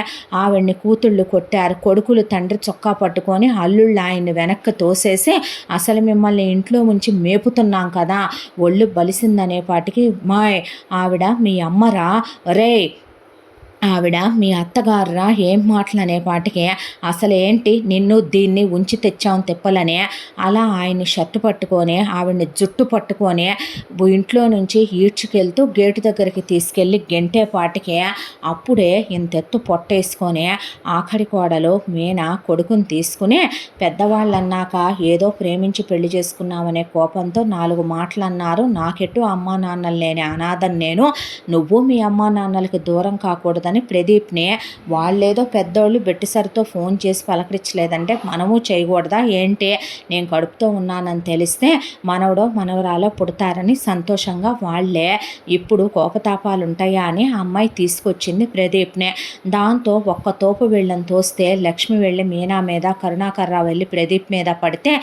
ఆవిడ్ని కూతుళ్ళు కొట్టారు. కొడుకులు తండ్రి చొక్కా పట్టుకొని అల్లుళ్ళు ఆయన్ని వెనక్కి తోసేసి, అసలు మిమ్మల్ని ఇంట్లో ఉంచి మేపుతున్నాం కదా, ఒళ్ళు బలిసిందనేపాటికి, మాయ్ ఆవిడ మీ అమ్మరా, రే ఆవిడ మీ అత్తగారురా, ఏం మాటలు అనేపాటికి, అసలు ఏంటి నిన్ను దీన్ని ఉంచి తెచ్చాం తిప్పలని అలా ఆయన్ని షర్టు పట్టుకొని ఆవిడ్ని జుట్టు పట్టుకొని ఇంట్లో నుంచి ఈడ్చుకెళ్తూ గేటు దగ్గరికి తీసుకెళ్ళి గెంటేపాటికి అప్పుడే ఇంతెత్తు పొట్టేసుకొని ఆఖరి కోడలు మీనా కొడుకుని తీసుకుని, పెద్దవాళ్ళన్నాక ఏదో ప్రేమించి పెళ్లి చేసుకున్నామనే కోపంతో 4 మాటలు అన్నారు, నాకెట్టు అమ్మా నాన్నలు లేని అనాథని నేను, నువ్వు మీ అమ్మా నాన్నలకి దూరం కాకూడదు అని ప్రదీప్ని వాళ్ళేదో పెద్దోళ్ళు బెట్టిసరితో ఫోన్ చేసి పలకరించలేదంటే మనము చేయకూడదా ఏంటి, నేను కడుపుతో ఉన్నానని తెలిస్తే మనవడో మనవరాలో పుడతారని సంతోషంగా వాళ్ళే ఇప్పుడు కోపతాపాలు ఉంటాయా అని అమ్మాయి తీసుకొచ్చింది ప్రదీప్ని. దాంతో ఒక్క తోపు వీళ్ళని తోస్తే లక్ష్మి వెళ్ళి మీనా మీద, కరుణాకర్రావు వెళ్ళి ప్రదీప్ మీద పడితే,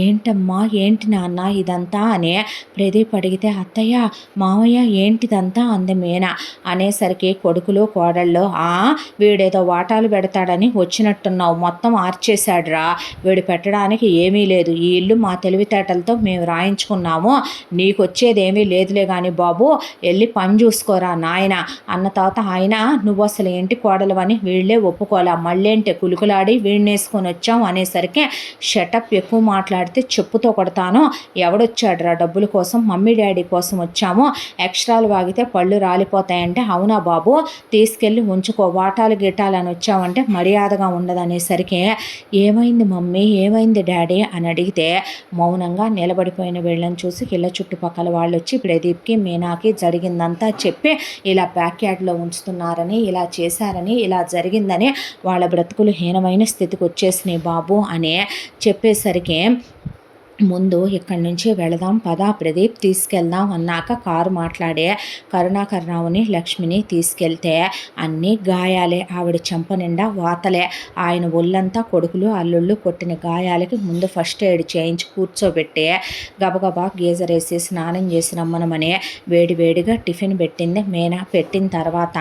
ఏంటమ్మా ఏంటి నాన్న ఇదంతా అని ప్రదీప్ అడిగితే, అత్తయ్య మామయ్య ఏంటిదంతా అంది మీనా. అనేసరికి కొడుకులు కోడళ్ళు, వీడేదో వాటాలు పెడతాడని వచ్చినట్టున్నావు, మొత్తం ఆర్చేశాడురా, వీడు పెట్టడానికి ఏమీ లేదు, ఈ ఇల్లు మా తెలివితేటలతో మేము రాయించుకున్నాము, నీకు వచ్చేది ఏమీ లేదులే కానీ బాబు, వెళ్ళి పని చూసుకోరా నాయన అన్న తర్వాత, ఆయన నువ్వు అసలు ఏంటి కోడలవని వీళ్ళే ఒప్పుకోలే, మళ్ళేంటే కులుకులాడి వీడినేసుకొని వచ్చాం అనేసరికి, షటప్, ఎక్కువ మాట్లాడితే చెప్పుతో కొడతాను, ఎవడొచ్చాడురా డబ్బుల కోసం, మమ్మీ డాడీ కోసం వచ్చాము, ఎక్స్ట్రాలు వాగితే పళ్ళు రాలిపోతాయంటే, అవునా బాబు తీసుకెళ్ళి ఉంచుకో, వాటాలు గిటాలని వచ్చామంటే మర్యాదగా ఉండదనేసరికి, ఏమైంది మమ్మీ ఏమైంది డాడీ అని అడిగితే, మౌనంగా నిలబడిపోయిన వీళ్ళని చూసి ఇళ్ళ చుట్టుపక్కల వాళ్ళు వచ్చి ప్రదీప్కి మీనాకి జరిగిందంతా చెప్పి, ఇలా బ్యాక్ యార్డ్లో ఉంచుతున్నారని, ఇలా చేశారని, ఇలా జరిగిందని, వాళ్ళ బ్రతుకులు హీనమైన స్థితికి వచ్చేసినాయి బాబు అని చెప్పేసరికి ముందు ఇక్కడి నుంచి వెళదాం పద ప్రదీప్ తీసుకెళ్దాం అన్నాక కారు మాట్లాడే కరుణాకర్రావుని లక్ష్మిని తీసుకెళ్తే అన్నీ గాయాలే, ఆవిడ చెంప నిండా వాతలే. ఆయన ఒళ్ళంతా కొడుకులు అల్లుళ్ళు కొట్టిన గాయాలకి ముందు ఫస్ట్ ఎయిడ్ చేయించి కూర్చోబెట్టి గబగబా గీజర్ వేసి స్నానం చేసి రమ్మనమని వేడివేడిగా టిఫిన్ పెట్టింది మీనా. పెట్టిన తర్వాత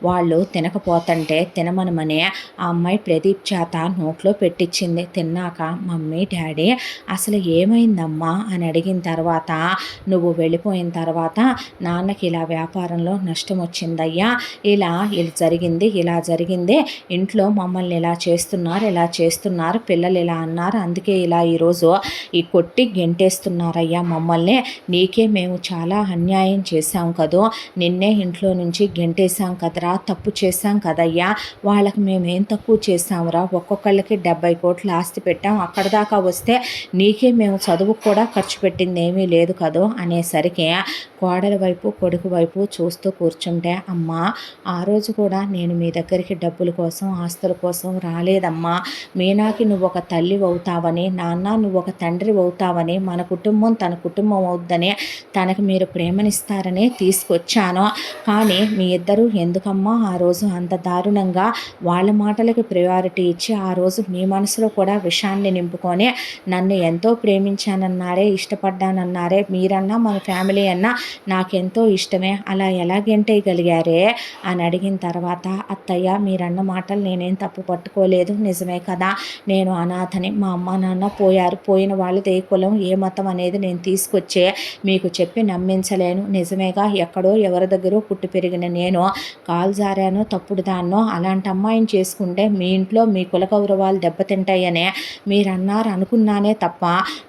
వాళ్ళు తినకపోతుంటే తినమనమని ఆ అమ్మాయి ప్రదీప్ చేత నోట్లో పెట్టించింది. తిన్నాక మమ్మీ డాడీ అసలు ఏమైందమ్మా అని అడిగిన తర్వాత, నువ్వు వెళ్ళిపోయిన తర్వాత నాన్నకి ఇలా వ్యాపారంలో నష్టం వచ్చిందయ్యా, ఇలా ఇలా జరిగింది, ఇంట్లో మమ్మల్ని ఇలా చేస్తున్నారు, పిల్లలు ఇలా అన్నారు, అందుకే ఇలా ఈరోజు ఈ కొట్టి గెంటేస్తున్నారయ్యా మమ్మల్ని, నీకే మేము చాలా అన్యాయం చేశాం కదూ, నిన్నే ఇంట్లో నుంచి గెంటేశాం కదరా, తప్పు చేశాం కదయ్యా, వాళ్ళకి మేమేం తక్కువ చేశాంరా, ఒక్కొక్కళ్ళకి 70 కోట్లు ఆస్తి పెట్టాం, అక్కడ దాకా వస్తే నీకే మేము చదువుకు కూడా ఖర్చు పెట్టింది ఏమీ లేదు కదూ అనేసరికి కోడలి వైపు కొడుకు వైపు చూస్తూ కూర్చుంటే, అమ్మా ఆ రోజు కూడా నేను మీ దగ్గరికి డబ్బుల కోసం ఆస్తుల కోసం రాలేదమ్మా, మీనాకి నువ్వు ఒక తల్లి అవుతావని, నాన్న నువ్వు ఒక తండ్రి అవుతావని, మన కుటుంబం తన కుటుంబం అవుద్దని, తనకి మీరు ప్రేమనిస్తారని తీసుకొచ్చాను, కానీ మీ ఇద్దరూ ఎందుకమ్మా ఆ రోజు అంత దారుణంగా వాళ్ళ మాటలకి ప్రయారిటీ ఇచ్చి ఆ రోజు మీ మనసులో కూడా విషాన్ని నింపుకొని నన్ను ఎంతో ప్రేమించానన్నారే, ఇష్టపడ్డానన్నారే, మీరన్నా మన ఫ్యామిలీ అన్నా నాకెంతో ఇష్టమే, అలా ఎలాగేంటేయగలిగారే అని అడిగిన తర్వాత, అత్తయ్య మీరన్న మాటలు నేనేం తప్పు పట్టుకోలేదు, నిజమే కదా, నేను అనాథని, మా అమ్మ నాన్న పోయారు, పోయిన వాళ్ళది ఏ కులం ఏ మతం అనేది నేను తీసుకొచ్చే మీకు చెప్పి నమ్మించలేను, నిజమేగా, ఎక్కడో ఎవరి దగ్గరో పుట్టి పెరిగిన నేను కాలు జారానో తప్పుడు దాన్నో అలాంటి అమ్మాయిని చేసుకుంటే మీ ఇంట్లో మీ కుల గౌరవాలు దెబ్బతింటాయనే మీరన్నారు అనుకున్నానే తప్ప,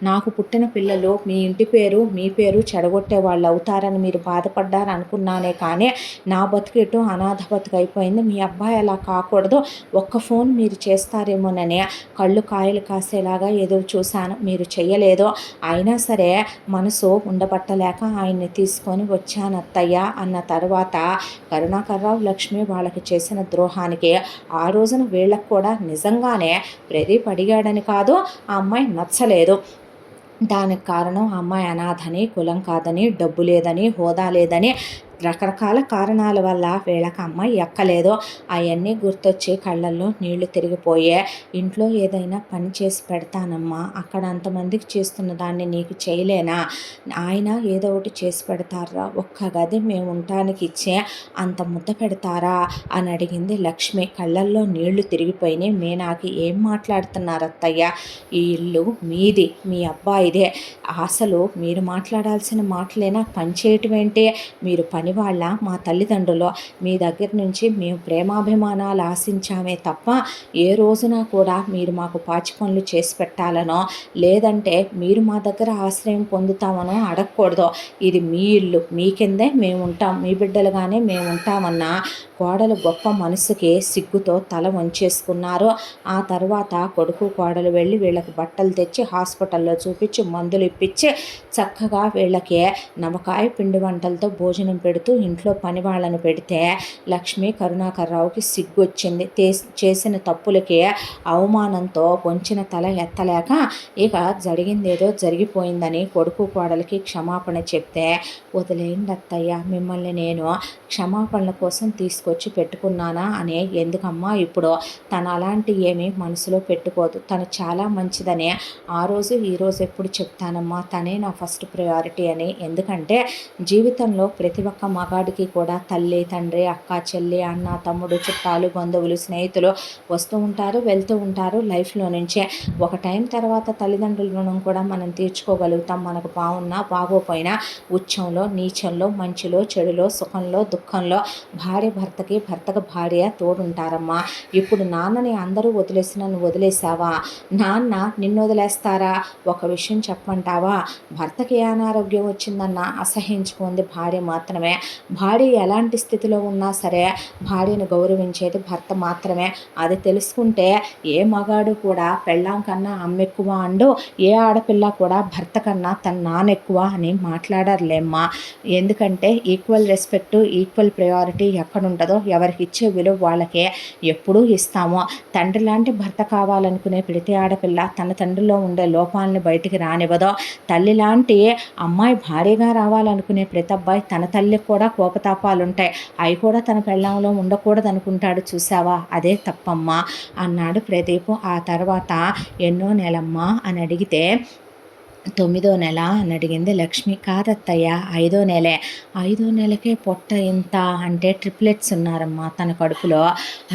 నాకు పుట్టిన పిల్లలు మీ ఇంటి పేరు మీ పేరు చెడగొట్టే వాళ్ళు అవుతారని మీరు బాధపడ్డారు అనుకున్నానే, కానీ నా బతుకెటు అనాథ బతుకు అయిపోయింది, మీ అబ్బాయి అలా కాకూడదు, ఒక్క ఫోన్ మీరు చేస్తారేమోనని కళ్ళు కాయలు కాసేలాగా ఎదురు చూశాను, మీరు చెయ్యలేదు, అయినా సరే మనసు ఉండబట్టలేక ఆయన్ని తీసుకొని వచ్చాను అత్తయ్య అన్న తర్వాత, కరుణాకర్రావు లక్ష్మి వాళ్ళకి చేసిన ద్రోహానికి ఆ రోజున వీళ్ళకు కూడా నిజంగానే ప్రదీప్ అడిగాడని కాదు, ఆ అమ్మాయి నచ్చలేదు, దానికి కారణం ఆ అమ్మాయి అనాథని, కులం కాదని, డబ్బు లేదని, హోదా లేదని, రకరకాల కారణాల వల్ల వీళ్ళకి అమ్మాయి ఎక్కలేదు. అవన్నీ గుర్తొచ్చి కళ్ళల్లో నీళ్లు తిరిగిపోయే, ఇంట్లో ఏదైనా పని చేసి పెడతానమ్మా, అక్కడ అంతమందికి చేస్తున్న దాన్ని నీకు చేయలేనా, ఆయన ఏదో ఒకటి చేసి పెడతారా, ఒక్క గది మేము ఉండటానికి ఇచ్చే అంత ముద్ద పెడతారా అని అడిగింది లక్ష్మి. కళ్ళల్లో నీళ్లు తిరిగిపోయినాయి మీనాకి. ఏం మాట్లాడుతున్నారు అత్తయ్య, ఈ ఇల్లు మీది, మీ అబ్బాయిదే, అసలు మీరు మాట్లాడాల్సిన మాటలేనా, పని చేయటం ఏంటి, మీరు పని వాళ్ళ మా తల్లిదండ్రులు, మీ దగ్గర నుంచి మేము ప్రేమాభిమానాలు ఆశించామే తప్ప ఏ రోజున కూడా మీరు మాకు పాచి పనులు చేసి పెట్టాలనో, లేదంటే మీరు మా దగ్గర ఆశ్రయం పొందుతామనో అడగకూడదు, ఇది మీ ఇల్లు, మీ కిందే మేము ఉంటాం, మీ బిడ్డలుగానే మేము ఉంటామన్న కోడలు గొప్ప మనసుకి సిగ్గుతో తల వంచేసుకున్నారు. ఆ తర్వాత కొడుకు కోడలు వెళ్ళి వీళ్ళకి బట్టలు తెచ్చి హాస్పిటల్లో చూపించి మందులు ఇప్పించి చక్కగా వీళ్ళకి నవకాయ పిండి వంటలతో భోజనం పెడుతూ ఇంట్లో పని వాళ్ళను పెడితే లక్ష్మి కరుణాకర్రావుకి సిగ్గు వచ్చింది. చేసిన తప్పులకి అవమానంతో వంచిన తల ఎత్తలేక ఇక జరిగిందేదో జరిగిపోయిందని కొడుకు కోడలికి క్షమాపణ చెప్తే, వదిలేయండి అత్తయ్య, మిమ్మల్ని నేను క్షమాపణల కోసం తీసుకొచ్చి పెట్టుకున్నానా అని, ఎందుకమ్మా ఇప్పుడు తను అలాంటి ఏమీ మనసులో పెట్టుకోదు, తను చాలా మంచిదని ఆ రోజు ఈ రోజు ఎప్పుడు చెప్తానమ్మా, తనే నా ఫస్ట్ ప్రయారిటీ అని, ఎందుకంటే జీవితంలో ప్రతి ఒక్క మగాడికి కూడా తల్లి తండ్రి అక్క చెల్లి అన్న తమ్ముడు చుట్టాలు బంధువులు స్నేహితులు వస్తూ ఉంటారు వెళ్తూ ఉంటారు లైఫ్లో నుంచే. ఒక టైం తర్వాత తల్లిదండ్రుల రుణం కూడా మనం తీర్చుకోగలుగుతాం, మనకు బాగున్నా బాగోపోయినా, ఉచ్చంలో నీచంలో మంచిలో చెడులో సుఖంలో దుఃఖంలో భార్య భర్తకి భర్తకు భార్య తోడుంటారమ్మా. ఇప్పుడు నాన్నని అందరూ వదిలేసిన నువ్వు వదిలేసావా, నాన్న నిన్ను వదిలేస్తారా, ఒక విషయం చెప్పమంటావా, భర్తకి అనారోగ్యం వచ్చిందన్న అసహించుకుంది భార్య మాత్రమే, భార్య ఎలాంటి స్థితిలో ఉన్నా సరే భార్యను గౌరవించేది భర్త మాత్రమే. అది తెలుసుకుంటే ఏ మగాడు కూడా పెళ్ళాం కన్నా అమ్మెక్కువ అండు, ఏ ఆడపిల్ల కూడా భర్త కన్నా తన నానెక్కువ అని మాట్లాడరులేమ్మా. ఎందుకంటే ఈక్వల్ రెస్పెక్ట్, ఈక్వల్ ప్రయారిటీ ఎక్కడుంటుందో ఎవరికి ఇచ్చే విలువ వాళ్ళకే ఎప్పుడూ ఇస్తాము. తండ్రి లాంటి భర్త కావాలనుకునే ప్రతి ఆడపిల్ల తన తండ్రిలో ఉండే లోపాలను బయటికి రానివ్వదో, తల్లి లాంటి అమ్మాయి భార్యగా రావాలనుకునే ప్రతి అబ్బాయి తన తల్లికి కూడా కోపతాపాలు ఉంటాయి, అవి కూడా తన పెళ్ళంలో ఉండకూడదు అనుకుంటాడు. చూసావా, అదే తప్పమ్మా అన్నాడు ప్రదీప్. ఆ తర్వాత ఎన్నో నెలమ్మా అని అడిగితే 9వ నెల అని అడిగింది లక్ష్మి. కాదత్తయ్య 5వ నెలే. 5వ నెలకే పొట్ట ఇంత అంటే ట్రిప్లెట్స్ ఉన్నారమ్మా తన కడుపులో.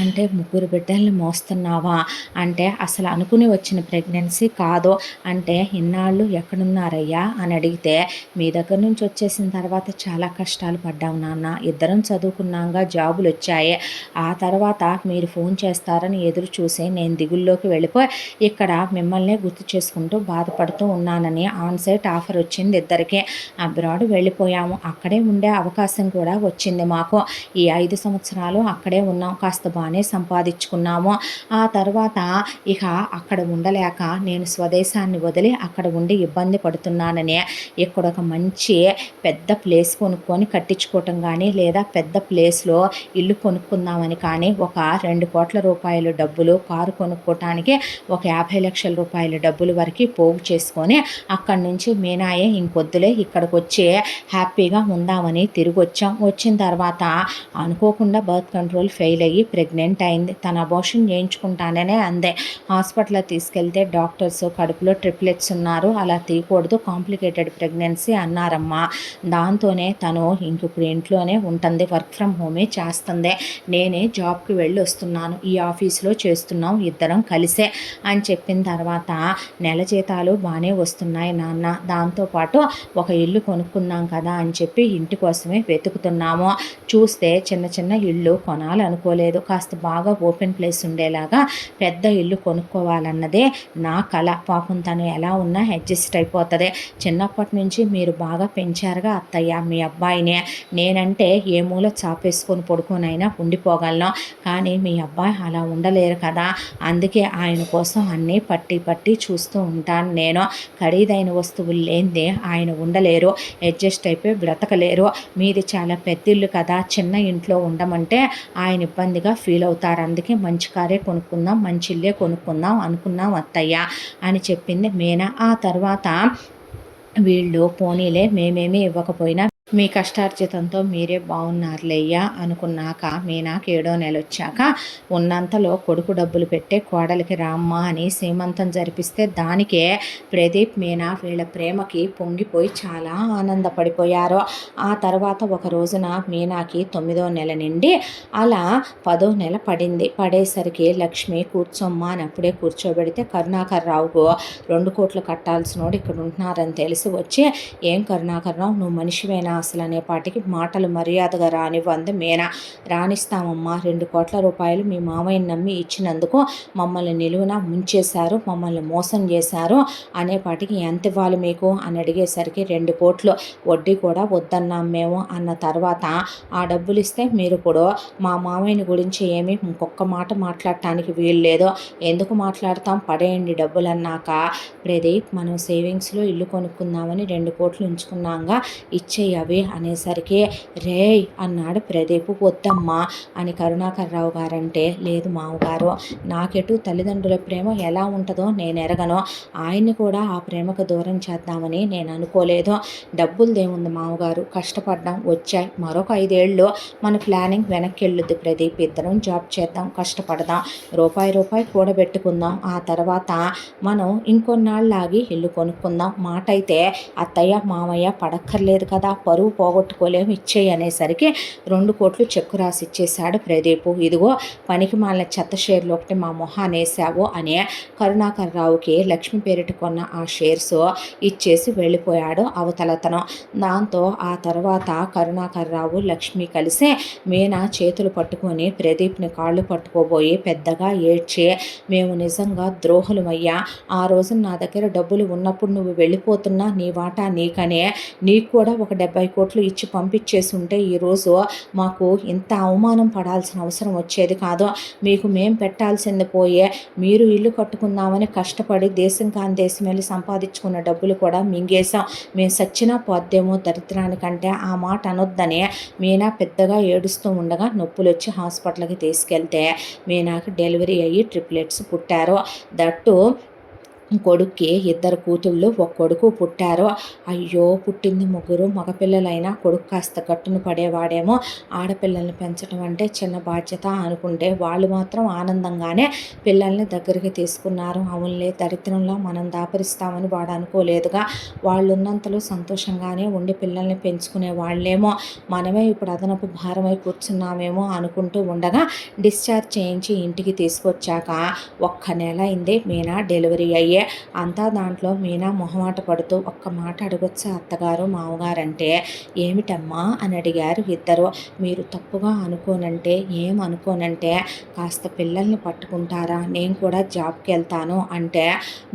అంటే 3 బిడ్డల్ని మోస్తున్నావా అంటే అసలు అనుకుని వచ్చిన ప్రెగ్నెన్సీ కాదు అంటే ఇన్నాళ్ళు ఎక్కడున్నారయ్యా అని అడిగితే, మీ దగ్గర నుంచి వచ్చేసిన తర్వాత చాలా కష్టాలు పడ్డాం నాన్న, ఇద్దరం చదువుకున్నాగా, జాబులు వచ్చాయి, ఆ తర్వాత మీరు ఫోన్ చేస్తారని ఎదురు చూసి నేను దిగుల్లోకి వెళ్ళిపోయి ఇక్కడ మిమ్మల్ని గుర్తు చేసుకుంటూ బాధపడుతూ ఉన్నానని ఆన్సైట్ ఆఫర్ వచ్చింది. ఇద్దరికే అబ్రాడ్ వెళ్ళిపోయాము. అక్కడే ఉండే అవకాశం కూడా వచ్చింది మాకు. ఈ 5 సంవత్సరాలు అక్కడే ఉన్నాం, కాస్త బాగానే సంపాదించుకున్నాము. ఆ తర్వాత ఇక అక్కడ ఉండలేక నేను స్వదేశాన్ని వదిలి అక్కడ ఉండి ఇబ్బంది పడుతున్నానని ఇక్కడ ఒక మంచి పెద్ద ప్లేస్ కొనుక్కొని కట్టించుకోవటం కానీ, లేదా పెద్ద ప్లేస్లో ఇల్లు కొనుక్కుందామని కానీ, ఒక 2 కోట్ల రూపాయలు డబ్బులు, కారు కొనుక్కోవటానికి ఒక 50 లక్షల రూపాయల డబ్బులు వరకు పోగు చేసుకొని అక్కడి నుంచి మీనాయే ఇంకొద్దులే ఇక్కడికి వచ్చి హ్యాపీగా ఉందామని తిరిగి వచ్చాం. వచ్చిన తర్వాత అనుకోకుండా బర్త్ కంట్రోల్ ఫెయిల్ అయ్యి ప్రెగ్నెంట్ అయింది. తన అబార్షన్ చేయించుకుంటాననే అందే. హాస్పిటల్లో తీసుకెళ్తే డాక్టర్స్ కడుపులో ట్రిప్లెట్స్ ఉన్నారు, అలా తీయకూడదు, కాంప్లికేటెడ్ ప్రెగ్నెన్సీ అన్నారమ్మా. దాంతోనే తను ఇప్పుడు ఇంట్లోనే ఉంటుంది, వర్క్ ఫ్రమ్ హోమే చేస్తుంది. నేనే జాబ్కి వెళ్ళి వస్తున్నాను, ఈ ఆఫీస్లో చేస్తున్నాం ఇద్దరం కలిసే అని చెప్పిన తర్వాత నెల జీతాలు బాగానే వస్తున్నాయి నాన్న, దాంతోపాటు ఒక ఇల్లు కొనుక్కున్నాం కదా అని చెప్పి ఇంటి కోసమే వెతుకుతున్నాము. చూస్తే చిన్న చిన్న ఇల్లు కొనాలనుకోలేదు, కాస్త బాగా ఓపెన్ ప్లేస్ ఉండేలాగా పెద్ద ఇల్లు కొనుక్కోవాలన్నదే నా కళ. పాపం తను ఎలా ఉన్నా అడ్జస్ట్ అయిపోతుంది. చిన్నప్పటి నుంచి మీరు బాగా పెంచారుగా అత్తయ్య మీ అబ్బాయినే, నేనంటే ఏ మూల చాపేసుకొని పడుకోనైనా ఉండిపోగలను, కానీ మీ అబ్బాయి అలా ఉండలేరు కదా, అందుకే ఆయన కోసం అన్నీ పట్టి పట్టి చూస్తూ ఉంటాను నేను. ఖరీదైన వస్తువులు లేనిదే ఆయన ఉండలేరు, అడ్జస్ట్ అయిపోయి బ్రతకలేరు. మీది చాలా పెద్ద ఇల్లు కదా, చిన్న ఇంట్లో ఉండమంటే ఆయన ఇబ్బందిగా ఫీల్ అవుతారు, అందుకే మంచి కారే కొనుక్కుందాం, మంచి ఇల్లే కొనుక్కుందాం అనుకున్నాం అత్తయ్య అని చెప్పింది మీనా. ఆ తర్వాత వీళ్ళు పోనీలే మేమేమీ ఇవ్వకపోయినా మీ కష్టార్జితంతో మీరే బాగున్నారులేయ్యా అనుకున్నాక మీనాకి 7వ నెల వచ్చాక ఉన్నంతలో కొడుకు డబ్బులు పెట్టే కోడలికి రామ్మా అని సీమంతం జరిపిస్తే దానికే ప్రదీప్ మీనా వీళ్ళ ప్రేమకి పొంగిపోయి చాలా ఆనందపడిపోయారు. ఆ తర్వాత ఒక రోజున మీనాకి 9వ నెల నుండి అలా 10వ నెల పడింది. పడేసరికి లక్ష్మి కూర్చోమ్మా అని అప్పుడే కూర్చోబెడితే కరుణాకర్ రావుకు 2 కోట్లు కట్టాల్సినోడు ఇక్కడ ఉంటున్నారని తెలిసి వచ్చి, ఏం కరుణాకర్ రావు నువ్వు మనిషివేనా అసలు అనేపాటికి మాటలు మర్యాదగా రానివ్వంది మీనా. రాణిస్తామమ్మా, 2 కోట్ల రూపాయలు మీ మామయ్యని నమ్మి ఇచ్చినందుకు మమ్మల్ని నిలువున ముంచేశారు, మమ్మల్ని మోసం చేశారు అనేపాటికి ఎంత ఇవ్వాలి మీకు అని అడిగేసరికి 2 కోట్లు, వడ్డీ కూడా వద్దన్నాం మేము అన్న తర్వాత ఆ డబ్బులు ఇస్తే మీరు ఇప్పుడు మా మామయ్యని గురించి ఏమీ ఇంకొక మాట మాట్లాడటానికి వీలు లేదు, ఎందుకు మాట్లాడతాం, పడేయండి డబ్బులు అన్నాక ప్రదీప్ మనం సేవింగ్స్లో ఇల్లు కొనుక్కుందామని 2 కోట్లు ఉంచుకున్నాగా ఇచ్చేయి అవి అనేసరికి రేయ్ అన్నాడు ప్రదీప్. వద్దమ్మా అని కరుణాకర్ రావు గారంటే, లేదు మామగారు, నాకెటు తల్లిదండ్రుల ప్రేమ ఎలా ఉంటుందో నేను ఎరగను, ఆయన్ని కూడా ఆ ప్రేమకు దూరం చేద్దామని నేను అనుకోలేదు. డబ్బులదేముంది మామగారు, కష్టపడ్డాం వచ్చాయి, మరొక 5 ఏళ్ళు మన ప్లానింగ్ వెనక్కి వెళ్ళొద్దు ప్రదీప్, ఇద్దరం జాబ్ చేద్దాం, కష్టపడదాం, రూపాయి కూడబెట్టుకుందాం, ఆ తర్వాత మనం ఇంకొన్నాళ్ళలాగి ఇల్లు కొనుక్కుందాం. మాట అయితే అత్తయ్య మామయ్య పడక్కర్లేదు కదా, పరువు పోగొట్టుకోలేము, ఇచ్చేయి అనేసరికి 2 కోట్లు చెక్కు రాసి ఇచ్చేశాడు ప్రదీప్. ఇదిగో పనికి మాలిన చెత్త షేర్లు ఒకటి మా మొహాన్ని వేసావు అని కరుణాకర్ రావుకి లక్ష్మి పేరిట కొన్న ఆ షేర్స్ ఇచ్చేసి వెళ్ళిపోయాడు అవతలతను. దాంతో ఆ తర్వాత కరుణాకర్ రావు లక్ష్మి కలిసి మీనా చేతులు పట్టుకొని ప్రదీప్ని కాళ్ళు పట్టుకోబోయి పెద్దగా ఏడ్చి, మేము నిజంగా ద్రోహులమయ్యా, ఆ రోజు నా దగ్గర డబ్బులు ఉన్నప్పుడు నువ్వు వెళ్ళిపోతున్నా నీ వాటా నీకనే, నీకు కూడా ఒక 70 50 కోట్లు ఇచ్చి పంపించేసి ఉంటే ఈరోజు మాకు ఇంత అవమానం పడాల్సిన అవసరం వచ్చేది కాదు. మీకు మేము పెట్టాల్సింది పోయే మీరు ఇల్లు కట్టుకుందామని కష్టపడి దేశం కాని దేశం వెళ్ళి సంపాదించుకున్న డబ్బులు కూడా మింగేశాం. మేము సచ్చినా పోద్దేమో దరిద్రానికంటే ఆ మాట అనొద్దని మీనా పెద్దగా ఏడుస్తూ ఉండగా నొప్పులు వచ్చి హాస్పిటల్కి తీసుకెళ్తే మీనాకి డెలివరీ అయ్యి ట్రిప్లెట్స్ పుట్టారు. దట్టు కొడుక్కి 2 కూతుళ్ళు, ఒక కొడుకు పుట్టారు. అయ్యో, పుట్టింది 3 మగపిల్లలైనా కొడుకు కాస్త గట్టున పడేవాడేమో. ఆడపిల్లల్ని పెంచడం అంటే చిన్న బాధ్యత అనుకుంటే వాళ్ళు మాత్రం ఆనందంగానే పిల్లల్ని దగ్గరికి తీసుకున్నారు. అవునులే, దరిద్రంలో మనం దాపరిస్తామని వాడు అనుకోలేదుగా. వాళ్ళు ఉన్నంతలో సంతోషంగానే ఉండి పిల్లల్ని పెంచుకునే వాళ్ళేమో, మనమే ఇప్పుడు అదనపు భారమై కూర్చున్నామేమో అనుకుంటూ ఉండగా డిశ్చార్జ్ చేయించి ఇంటికి తీసుకొచ్చాక 1 నెల అయింది మీనా డెలివరీ అయ్యి. అంతా దాంట్లో మీనా మొహమాట పడుతూ ఒక్క మాట అడగొచ్చా అత్తగారు మామగారంటే, ఏమిటమ్మా అని అడిగారు ఇద్దరు. మీరు తప్పుగా అనుకోనంటే ఏమనుకోనంటే కాస్త పిల్లల్ని పట్టుకుంటారా, నేను కూడా జాబ్కి వెళ్తాను అంటే,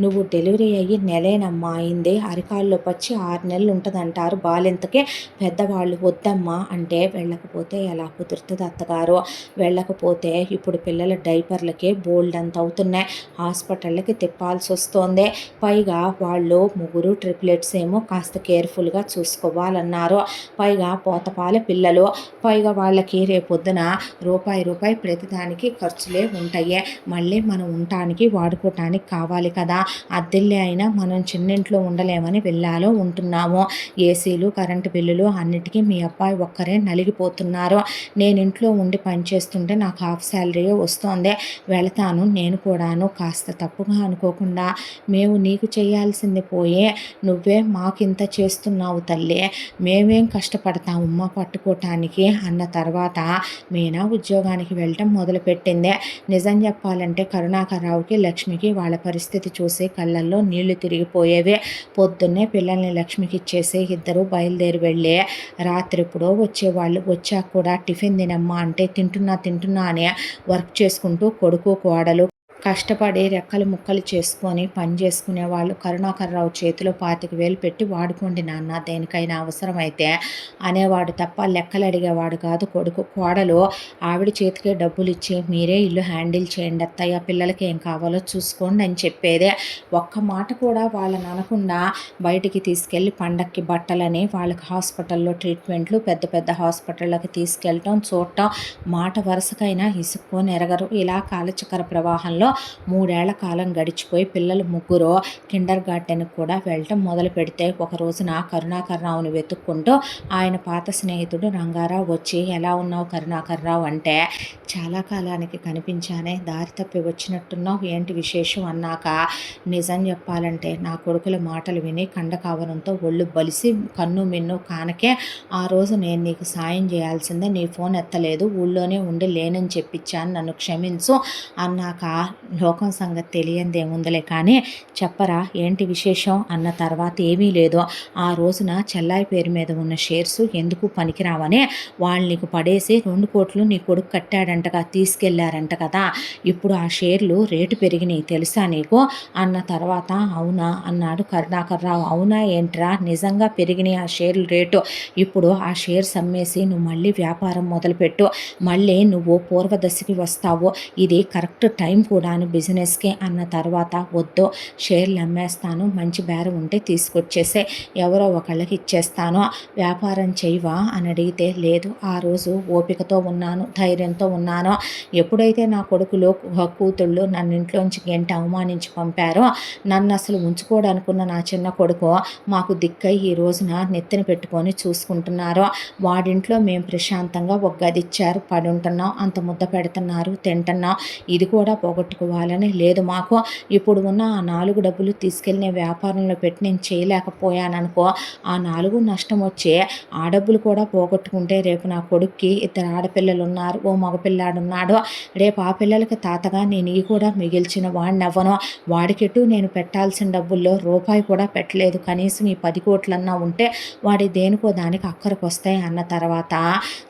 నువ్వు డెలివరీ అయ్యి నెలేనమ్మా అయింది, అరికాల్లో పచ్చి 6 నెలలు ఉంటుందంటారు బాలింతకి, పెద్దవాళ్ళు వద్దమ్మా అంటే, వెళ్ళకపోతే ఎలా కుదురుతుంది అత్తగారు, వెళ్ళకపోతే ఇప్పుడు పిల్లల డైపర్లకే బోల్డ్ అంత అవుతున్నాయి, హాస్పిటళ్ళకి తిప్పాల్సి వస్తుంది, పైగా వాళ్ళు 3 ట్రిప్లెట్స్ ఏమో కాస్త కేర్ఫుల్గా చూసుకోవాలన్నారు, పైగా పోతపాల పిల్లలు, పైగా వాళ్ళకి రేపొద్దున రూపాయి ప్రతిదానికి ఖర్చులే ఉంటాయి, మళ్ళీ మనం ఉండటానికి వాడుకోవటానికి కావాలి కదా, అద్దెల్లే అయినా మనం చిన్నింట్లో ఉండలేమని విల్లాలో ఉంటున్నాము, ఏసీలు కరెంటు బిల్లులు అన్నిటికీ మీ అబ్బాయి ఒక్కరే నలిగిపోతున్నారు, నేను ఇంట్లో ఉండి పనిచేస్తుంటే నాకు హాఫ్ శాలరీ వస్తుంది, వెళతాను నేను కూడాను, కాస్త తప్పుగా అనుకోకుండా మేము నీకు చేయాల్సింది పోయే నువ్వే మాకింత చేస్తున్నావు తల్లి, మేమేం కష్టపడతామమ్మా పట్టుకోవటానికి అన్న తర్వాత మీనా ఉద్యోగానికి వెళ్ళటం మొదలుపెట్టింది. నిజం చెప్పాలంటే కరుణాకర్రావుకి లక్ష్మికి వాళ్ళ పరిస్థితి చూసి కళ్ళల్లో నీళ్లు తిరిగిపోయేవి. పొద్దున్నే పిల్లల్ని లక్ష్మికి ఇచ్చేసి ఇద్దరు బయలుదేరి వెళ్ళి రాత్రి ఎప్పుడో వచ్చేవాళ్ళు, వచ్చాక కూడా టిఫిన్ తినమ్మా అంటే తింటున్నా అని వర్క్ చేసుకుంటూ కొడుకు కోడలు కష్టపడి రెక్కలు ముక్కలు చేసుకొని పని చేసుకునే వాళ్ళు. కరుణాకర్రావు చేతిలో 25,000 పెట్టి వాడుకోండి నాన్న దేనికైనా అవసరమైతే అనేవాడు తప్ప లెక్కలు అడిగేవాడు కాదు. కొడుకు కోడలు ఆవిడ చేతికే డబ్బులు ఇచ్చి మీరే ఇల్లు హ్యాండిల్ చేయండి అత్తయ్య, పిల్లలకి ఏం కావాలో చూసుకోండి అని చెప్పేదే. ఒక్క మాట కూడా వాళ్ళని అనకుండా బయటికి తీసుకెళ్ళి పండక్కి బట్టలని, వాళ్ళకి హాస్పిటల్లో ట్రీట్మెంట్లు, పెద్ద పెద్ద హాస్పిటళ్ళకి తీసుకెళ్ళటం చూడటం, మాట వరుసకైనా ఇసుక్కొని ఎరగరు. ఇలా కాలచక్ర ప్రవాహంలో 3 ఏళ్ల కాలం గడిచిపోయి పిల్లలు 3 కిండర్ గార్డెన్కి కూడా వెళ్ళటం మొదలు పెడితే, ఒక రోజున కరుణాకర్రావుని వెతుక్కుంటూ ఆయన పాత స్నేహితుడు రంగారావు వచ్చి, ఎలా ఉన్నావు కరుణాకర్రావు అంటే, చాలా కాలానికి కనిపించానే, దారి తప్పి వచ్చినట్టున్నావు, ఏంటి విశేషం అన్నాక, నిజం చెప్పాలంటే నా కొడుకుల మాటలు విని కండకావరంతో ఒళ్ళు బలిసి కన్ను మిన్ను కానకే ఆ రోజు నేను నీకు సాయం చేయాల్సిందే, నీ ఫోన్ ఎత్తలేదు, ఊళ్ళోనే ఉండి లేనని చెప్పించాను, నన్ను క్షమించు అన్నాక, లోకం సంగతి తెలియందేముందిలే కానీ చెప్పరా ఏంటి విశేషం అన్న తర్వాత, ఏమీ లేదు, ఆ రోజున చెల్లాయి పేరు మీద ఉన్న షేర్స్ ఎందుకు పనికిరావని వాళ్ళు నీకు పడేసి 2 కోట్లు నీ కొడుకు కట్టాడంటగా, తీసుకెళ్లారంట కదా, ఇప్పుడు ఆ షేర్లు రేటు పెరిగినాయి తెలుసా నీకు అన్న తర్వాత, అవునా అన్నాడు కరుణాకర్రావు. అవునా ఏంట్రా, నిజంగా పెరిగినాయి ఆ షేర్లు రేటు, ఇప్పుడు ఆ షేర్స్ అమ్మేసి నువ్వు మళ్ళీ వ్యాపారం మొదలుపెట్టు, మళ్ళీ నువ్వు పూర్వదశకి వస్తావు, ఇది కరెక్ట్ టైం కూడాను బిజినెస్కి అన్న తర్వాత, వద్దు షేర్లు అమ్మేస్తాను, మంచి బేరం ఉంటే తీసుకొచ్చేసే, ఎవరో ఒకళ్ళకి ఇచ్చేస్తాను, వ్యాపారం చేయవా అని అడిగితే, లేదు ఆ రోజు ఓపికతో ఉన్నాను, ధైర్యంతో ఉన్నాను, ఎప్పుడైతే నా కొడుకులు కూతుళ్ళు నన్ను ఇంట్లోంచి గంట అవమానించి పంపారో, నన్ను అసలు ఉంచుకోవడానుకున్న నా చిన్న కొడుకు మాకు దిక్కై ఈ రోజున నెత్తిన పెట్టుకొని చూసుకుంటున్నారు, వాడింట్లో మేము ప్రశాంతంగా ఒక గది ఇచ్చారు, పడి ఉంటున్నాం, అంత ముద్ద పెడుతున్నారు, తింటున్నాం, ఇది కూడా పోగొట్టుకోవాలని లేదు మాకు, ఇప్పుడు ఉన్న ఆ 4 డబ్బులు తీసుకెళ్ళి నేను వ్యాపారంలో పెట్టి నేను చేయలేకపోయాననుకో, ఆ 4 నష్టం వచ్చి ఆ డబ్బులు కూడా పోగొట్టుకుంటే, రేపు నా కొడుక్కి 2 ఆడపిల్లలు ఉన్నారు, ఓ మగపిల్లాడున్నాడు, రేపు ఆ పిల్లలకి తాతగా నేను ఈ కూడా మిగిల్చిన వాడిని అవ్వను, వాడికెట్టు నేను పెట్టాల్సిన డబ్బుల్లో రూపాయి కూడా పెట్టలేదు, కనీసం ఈ 10 కోట్లన్నా ఉంటే వాడి దేనికో దానికి అక్కడికి వస్తాయి అన్న తర్వాత,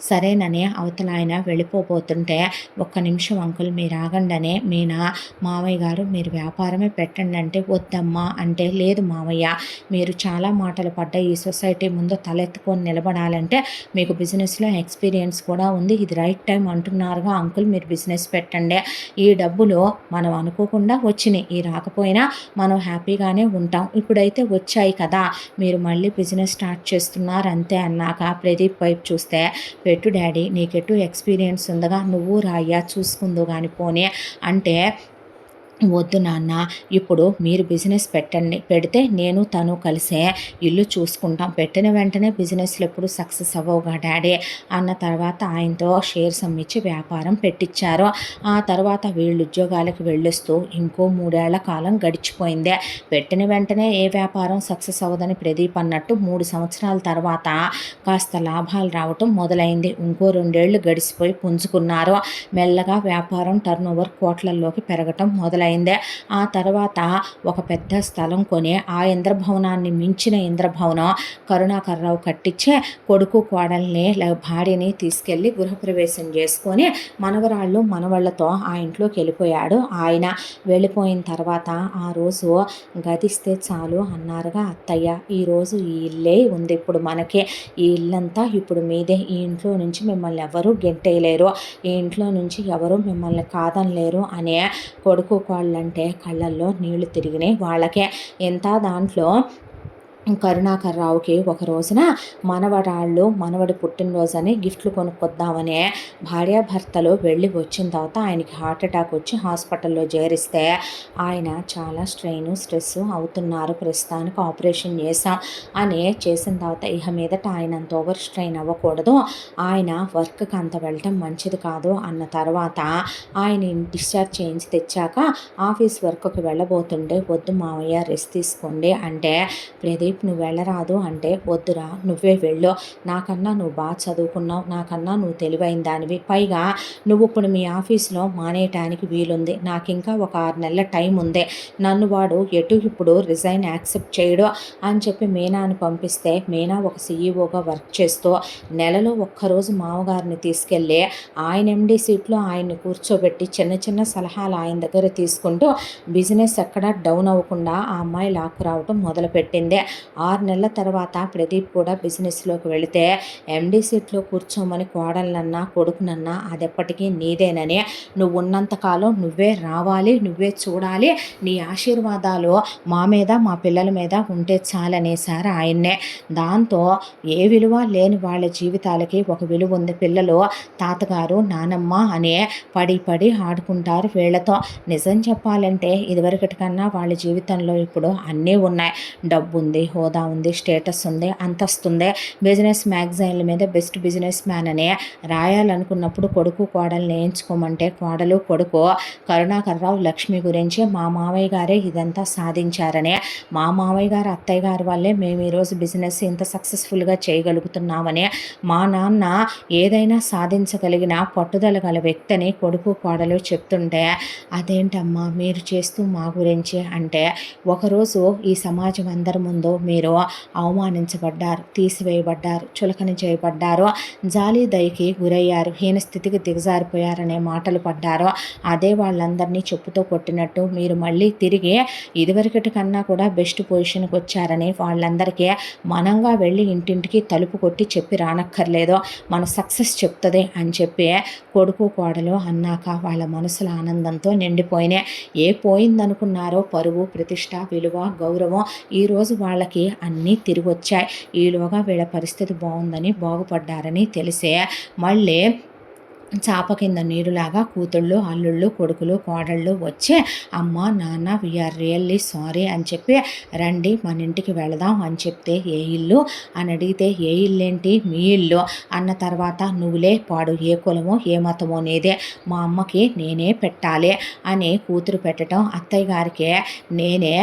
సరేనని అవతల ఆయన వెళ్ళిపోతుంటే, ఒక్క నిమిషం అంకుల్ మీరు ఆగండనే మీనా మామయ్య గారు మీరు వ్యాపారమే పెట్టండి అంటే, వద్దమ్మా అంటే, లేదు మామయ్య మీరు చాలా మాటలు పడ్డ ఈ సొసైటీ ముందు తలెత్తుకొని నిలబడాలంటే మీకు బిజినెస్లో ఎక్స్పీరియన్స్ కూడా ఉంది, ఇది రైట్ టైం అంటున్నారుగా అంకుల్, మీరు బిజినెస్ పెట్టండి, ఈ డబ్బులు మనం అనుకోకుండా వచ్చినాయి, ఈ రాకపోయినా మనం హ్యాపీగానే ఉంటాం, ఇప్పుడైతే వచ్చాయి కదా మీరు మళ్ళీ బిజినెస్ స్టార్ట్ చేస్తున్నారు అంతే అన్నాక ప్రదీప్ వైపు చూస్తే, పెట్టు డాడీ నీకెటు ఎక్స్పీరియన్స్ ఉందగా, నువ్వు రాయ్యా చూసుకుందో కానీ పోనీ అంటే, వద్దు నాన్న ఇప్పుడు మీరు బిజినెస్ పెట్టండి, పెడితే నేను తను కలిసే ఇల్లు చూసుకుంటాం, పెట్టిన వెంటనే బిజినెస్లు ఎప్పుడు సక్సెస్ అవ్వవుగా డాడీ అన్న తర్వాత ఆయనతో షేర్స్ అమ్మించి వ్యాపారం పెట్టించారు. ఆ తర్వాత వీళ్ళు ఉద్యోగాలకు వెళ్ళొస్తూ ఇంకో 3 ఏళ్ల కాలం గడిచిపోయింది. పెట్టిన వెంటనే ఏ వ్యాపారం సక్సెస్ అవ్వదని ప్రదీప్ అన్నట్టు 3 సంవత్సరాల తర్వాత కాస్త లాభాలు రావటం మొదలైంది. ఇంకో 2 ఏళ్ళు గడిచిపోయి పుంజుకున్నారు. మెల్లగా వ్యాపారం టర్నోవర్ కోట్లల్లోకి పెరగటం మొదలైంది. ఆ తర్వాత ఒక పెద్ద స్థలం కొని ఆ ఇంద్రభవనాన్ని మించిన ఇంద్రభవనం కరుణాకర్రావు కట్టించే కొడుకు కోడల్ని భార్యని తీసుకెళ్ళి గృహప్రవేశం చేసుకొని మనవరాళ్ళు మనవాళ్లతో ఆ ఇంట్లోకి వెళ్ళిపోయాడు. ఆయన వెళ్ళిపోయిన తర్వాత ఆ రోజు గదిస్తే చాలు అన్నారుగా అత్తయ్య, ఈరోజు ఈ ఇల్లే ఉంది ఇప్పుడు మనకి, ఈ ఇల్లంతా ఇప్పుడు మీదే, ఈ ఇంట్లో నుంచి మిమ్మల్ని ఎవరూ గెంటేయలేరు, ఈ ఇంట్లో నుంచి ఎవరు మిమ్మల్ని కాదనలేరు అనే కొడుకు కోళ్ళంటే కళ్ళల్లో నీళ్లు తిరిగినాయి వాళ్ళకే. ఎంత దాంట్లో కరుణాకర్రావుకి ఒక రోజున మనవడి పుట్టినరోజని గిఫ్ట్లు కొనుక్కొద్దామని భార్యాభర్తలు వెళ్ళి వచ్చిన తర్వాత ఆయనకి హార్ట్ అటాక్ వచ్చి హాస్పిటల్లో చేరిస్తే ఆయన చాలా స్ట్రెస్ అవుతున్నారు, ప్రస్తుతానికి ఆపరేషన్ చేసాం అని చేసిన తర్వాత ఇక మీదట ఆయన అంత ఓవర్ స్ట్రెయిన్ అవ్వకూడదు, ఆయన వర్క్కి అంత వెళ్ళటం మంచిది కాదు అన్న తర్వాత ఆయన డిశ్చార్జ్ చేయించి తెచ్చాక ఆఫీస్ వర్క్కి వెళ్ళబోతుంటే, వద్దు మావయ్య రెస్ట్ తీసుకోండి అంటే, ప్రదీప్ నువ్వు వెళ్ళరాదు అంటే, వద్దురా నువ్వే వెళ్ళు, నాకన్నా నువ్వు బాగా చదువుకున్నావు, నాకన్నా నువ్వు తెలివైన దానివి, పైగా నువ్వు ఇప్పుడు మీ ఆఫీస్లో మానేయటానికి వీలుంది, నాకు ఇంకా ఒక 6 నెలల టైం ఉంది, నన్ను వాడు ఎటు ఇప్పుడు రిజైన్ యాక్సెప్ట్ చేయడు అని చెప్పి మీనాను పంపిస్తే, మీనా ఒక సీఈఓగా వర్క్ చేస్తూ నెలలో ఒక్కరోజు మామగారిని తీసుకెళ్ళి ఆయన ఎండి సీట్లో ఆయన్ని కూర్చోబెట్టి చిన్న చిన్న సలహాలు ఆయన దగ్గర తీసుకుంటూ బిజినెస్ ఎక్కడ డౌన్ అవ్వకుండా ఆ అమ్మాయి లాక్కు రావటం మొదలుపెట్టింది. 6 నెలల తర్వాత ప్రదీప్ కూడా బిజినెస్లోకి వెళితే ఎండి సీట్లో కూర్చోమని కోడలనన్నా కొడుకునన్నా అది ఎప్పటికీ నీదేనని, నువ్వు ఉన్నంతకాలం నువ్వే రావాలి, నువ్వే చూడాలి, నీ ఆశీర్వాదాలు మా మీద మా పిల్లల మీద ఉంటే చాలనేసారు ఆయన్నే. దాంతో ఏ విలువ లేని వాళ్ళ జీవితాలకి ఒక విలువ ఉంది, పిల్లలు తాతగారు నానమ్మ అనే పడి ఆడుకుంటారు వీళ్ళతో. నిజం చెప్పాలంటే ఇదివరకటి కన్నా వాళ్ళ జీవితంలో ఇప్పుడు అన్నీ ఉన్నాయి, డబ్బు ఉంది, హోదా ఉంది, స్టేటస్ ఉంది, అంతస్తు ఉంది. బిజినెస్ మ్యాగజైన్ల మీద బెస్ట్ బిజినెస్ మ్యాన్ అనే రాయాలనుకున్నప్పుడు కొడుకు కోడల్ని ఎంచుకోమంటే కోడలు కొడుకు కరుణాకర్రావు లక్ష్మి గురించి మా మామయ్య గారే ఇదంతా సాధించారని, మా మామయ్య గారు అత్తయ్య గారి వల్లే మేము ఈరోజు బిజినెస్ ఇంత సక్సెస్ఫుల్గా చేయగలుగుతున్నామని, మా నాన్న ఏదైనా సాధించగలిగిన పట్టుదల గల వ్యక్తి అని కొడుకు కోడలు చెప్తుంటే, అదేంటమ్మా మీరు చేస్తూ మా గురించి అంటే, ఒకరోజు ఈ సమాజం అందరి ముందు మీరు అవమానించబడ్డారు, తీసివేయబడ్డారు, చులకన చేయబడ్డారు, జాలి దయకి గురయ్యారు, హీనస్థితికి దిగజారిపోయారనే మాటలు పడ్డారు. అదే వాళ్ళందరినీ చెప్పుతో కొట్టినట్టు మీరు మళ్ళీ తిరిగి ఇదివరకటి కన్నా కూడా బెస్ట్ పొజిషన్కి వచ్చారని వాళ్ళందరికీ మనంగా వెళ్ళి ఇంటింటికి తలుపు కొట్టి చెప్పి రానక్కర్లేదు, మన సక్సెస్ చెప్తుంది అని చెప్పి కొడుకు కోడలు అన్నాక వాళ్ళ మనసుల ఆనందంతో నిండిపోయినాయి. ఏ పోయిందనుకున్నారో పరువు, ప్రతిష్ట, విలువ, గౌరవం ఈరోజు వాళ్ళకి అన్నీ తిరిగి వచ్చాయి. ఈలోగా వీళ్ళ పరిస్థితి బాగుందని బాగుపడ్డారని తెలిసే మళ్ళీ చాప కింద నీరులాగా కూతుళ్ళు, అల్లుళ్ళు, కొడుకులు, కోడళ్ళు వచ్చి అమ్మ నాన్న వీఆర్ రియల్లీ సారీ అని చెప్పి రండి మన ఇంటికి వెళదాం అని చెప్తే, ఏ ఇల్లు అని అడిగితే, ఏ ఇల్లు ఏంటి మీ ఇల్లు అన్న తర్వాత, నువ్వులే పాడు, ఏ కులమో ఏ మతమో నీదే, మా అమ్మకి నేనే పెట్టాలి అని కూతురు పెట్టడం, అత్తయ్య గారికి నేనే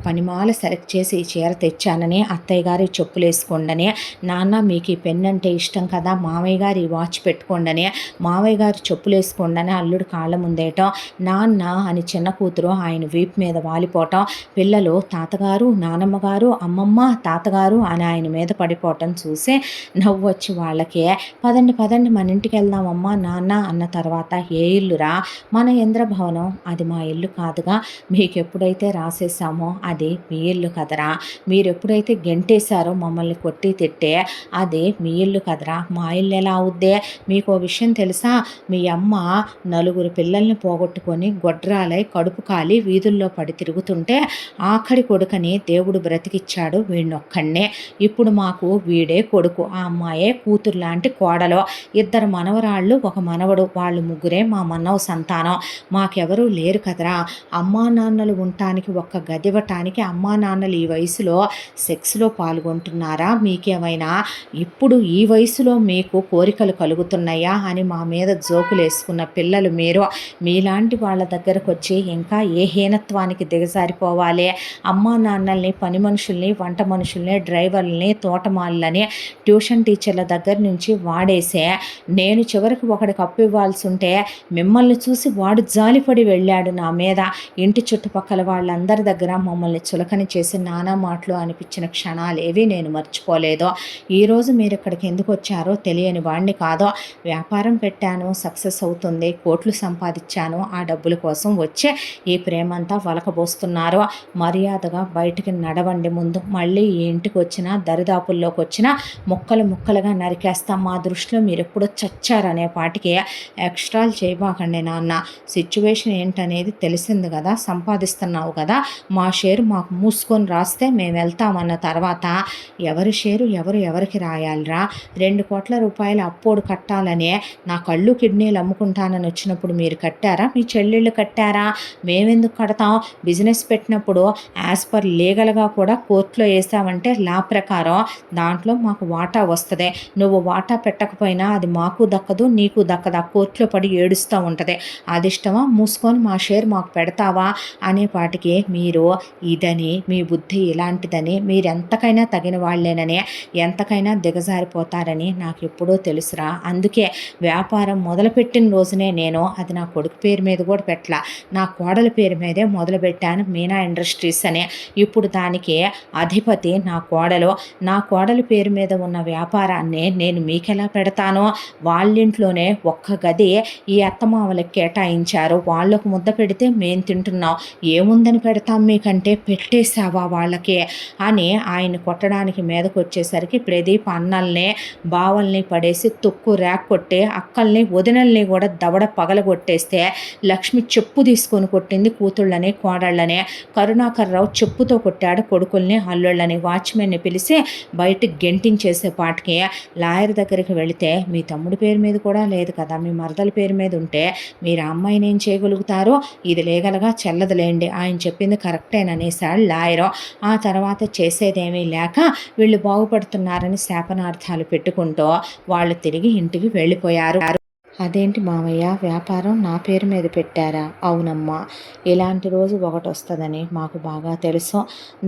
పనిమాల సెలెక్ట్ చేసి ఈ చీర తెచ్చానని, అత్తయ్య గారి చెప్పులు వేసుకోండని, నాన్న మీకు ఈ పెన్ అంటే ఇష్టం కదా మామయ్య గారి వాచ్ పెట్టుకోండని, మావయ్య గారు చెప్పులేసుకోండని అల్లుడు కాళ్ళ ముందేయటం, నాన్న అని చిన్న కూతురు ఆయన వీపు మీద వాలిపోవటం, పిల్లలు తాతగారు, నానమ్మగారు, అమ్మమ్మ, తాతగారు అని ఆయన మీద పడిపోవటం చూసి నవ్వు వచ్చి వాళ్ళకి, పదండి పదండి మన ఇంటికి వెళ్దామమ్మా నాన్న అన్న తర్వాత, ఏ ఇల్లురా? మన ఇంద్రభవనం, అది మా ఇల్లు కాదుగా, మీకు ఎప్పుడైతే రాసేసామో అది మీ ఇల్లు కదరా, మీరు ఎప్పుడైతే గెంటేశారో మమ్మల్ని కొట్టి తిట్టే అది మీ ఇల్లు కదరా, మా ఇల్లు ఎలా అవుద్దే? మీకు ఓ విషయం తెలుసా? మీ అమ్మ నలుగురు పిల్లల్ని పోగొట్టుకొని గొడ్రాలై కడుపు కాలి వీధుల్లో పడి తిరుగుతుంటే ఆఖరి కొడుకని దేవుడు బ్రతికిచ్చాడు వీడినొక్కడినే. ఇప్పుడు మాకు వీడే కొడుకు, ఆ అమ్మాయే కూతురు లాంటి కోడలో, ఇద్దరు మనవరాళ్ళు, ఒక మనవడు, వాళ్ళు ముగ్గురే మా మనవ సంతానం, మాకెవరూ లేరు కదరా. అమ్మా నాన్నలు ఉండటానికి ఒక్క గది ఇవ్వటానికి అమ్మా నాన్నలు ఈ వయసులో సెక్స్లో పాల్గొంటున్నారా? మీకేమైనా ఇప్పుడు ఈ వయసులో మీకు కోరికలు కలుగుతున్నాయా అని మా మీద జోకులు వేసుకున్న పిల్లలు మీరు. మీలాంటి వాళ్ళ దగ్గరకు వచ్చి ఇంకా ఏ హీనత్వానికి దిగజారిపోవాలి? అమ్మా నాన్నల్ని, పని మనుషుల్ని, వంట మనుషుల్ని, డ్రైవర్లని, తోటమాలని, ట్యూషన్ టీచర్ల దగ్గర నుంచి వాడేసే నేను చివరికి ఒకడికి అప్పు ఇవ్వాల్సి ఉంటే మిమ్మల్ని చూసి వాడు జాలిపడి వెళ్ళాడు నా మీద. ఇంటి చుట్టుపక్కల వాళ్ళందరి దగ్గర మమ్మల్ని చులకని చేసి నానా మాటలు అనిపించిన క్షణాలేవి నేను మర్చిపోలేదు. ఈరోజు మీరు ఇక్కడికి ఎందుకు వచ్చారో తెలియని వాడిని కాదో. వ్యాపారం పెట్టాను, సక్సెస్ అవుతుంది, కోట్లు సంపాదించాను, ఆ డబ్బుల కోసం వచ్చే ఈ ప్రేమంతా వలకబోస్తున్నారు. మర్యాదగా బయటికి నడవండి ముందు. మళ్ళీ ఈ ఇంటికి వచ్చినా దరిదాపుల్లోకి వచ్చినా ముక్కలు ముక్కలుగా నరికేస్తాం. మా దృష్టిలో మీరు ఎప్పుడో చచ్చారనే పాటికి ఎక్స్ట్రాలు చేయబాకండి నాన్న. సిచ్యువేషన్ ఏంటనేది తెలిసింది కదా, సంపాదిస్తున్నావు కదా, మా షేరు మాకు మూసుకొని రాస్తే మేము వెళ్తామన్న తర్వాత ఎవరి షేరు ఎవరికి రాయాలిరా? 2 కోట్ల రూపాయలు అప్పోడు కట్టాలనే నా కళ్ళు కిడ్నీలు అమ్ముకుంటానని వచ్చినప్పుడు మీరు కట్టారా? మీ చెల్లెళ్ళు కట్టారా? మేమెందుకు కడతాం? బిజినెస్ పెట్టినప్పుడు యాజ్ పర్ లీగల్గా కూడా కోర్టులో వేసామంటే లా ప్రకారం దాంట్లో మాకు వాటా వస్తుంది. నువ్వు వాటా పెట్టకపోయినా అది మాకు దక్కదు, నీకు దక్కదు, ఆ కోర్టులో పడి ఏడుస్తూ ఉంటుంది. అది ఇష్టమా? మూసుకొని మా షేర్ మాకు పెడతావా అనేపాటికి మీరు ఇదని, మీ బుద్ధి ఇలాంటిదని, మీరెంతకైనా తగిన వాళ్ళేనని, ఎంతకైనా దిగజారిపోతారని నాకు ఎప్పుడో తెలుసురా. అందుకే వ్యాపారం మొదలుపెట్టిన రోజునే నేను అది నా కొడుకు పేరు మీద కూడా పెట్టలా, నా కోడల పేరు మీదే మొదలుపెట్టాను, మీనా ఇండస్ట్రీస్ అని. ఇప్పుడు దానికి అధిపతి నా కోడలు. నా కోడల పేరు మీద ఉన్న వ్యాపారాన్ని నేను మీకెలా పెడతానో? వాళ్ళింట్లోనే ఒక్క గది ఈ అత్తమామలకు కేటాయించారు, వాళ్ళకు ముద్ద పెడితే మేము తింటున్నాం, ఏముందని పెడతాం మీకంటే? పెట్టేశావా వాళ్ళకి అని ఆయన కొట్టడానికి మీదకు వచ్చేసరికి ప్రదీప్ అన్నల్ని బావల్ని పడేసి తొక్కు ర్యాక్ కొట్టి అక్కల్ని వదినల్ని కూడా దవడ పగలగొట్టేస్తే లక్ష్మి చెప్పు తీసుకొని కొట్టింది కూతుళ్ళని, కోడళ్ళని. కరుణాకర్ రావు చెప్పుతో కొట్టాడు కొడుకుల్ని, అల్లుళ్ళని. వాచ్మెన్ని పిలిచి బయటకు గెంటించేసే పాటికి లాయర్ దగ్గరికి వెళితే మీ తమ్ముడి పేరు మీద కూడా లేదు కదా, మీ మరదల పేరు మీద ఉంటే మీరు ఆ అమ్మాయిని ఏం చేయగలుగుతారో? ఇది లీగల్గా చెల్లదులేండి, ఆయన చెప్పింది కరెక్టేననేసాడు లాయరు. ఆ తర్వాత చేసేదేమీ లేక వీళ్ళు బాగుపడుతున్నారని శాపనార్థాలు పెట్టుకుంటూ వాళ్ళు తిరిగి ఇంటికి వెళ్ళిపోయారు. అదేంటి మామయ్య, వ్యాపారం నా పేరు మీద పెట్టారా? అవునమ్మా, ఇలాంటి రోజు ఒకటి వస్తుందని మాకు బాగా తెలుసు.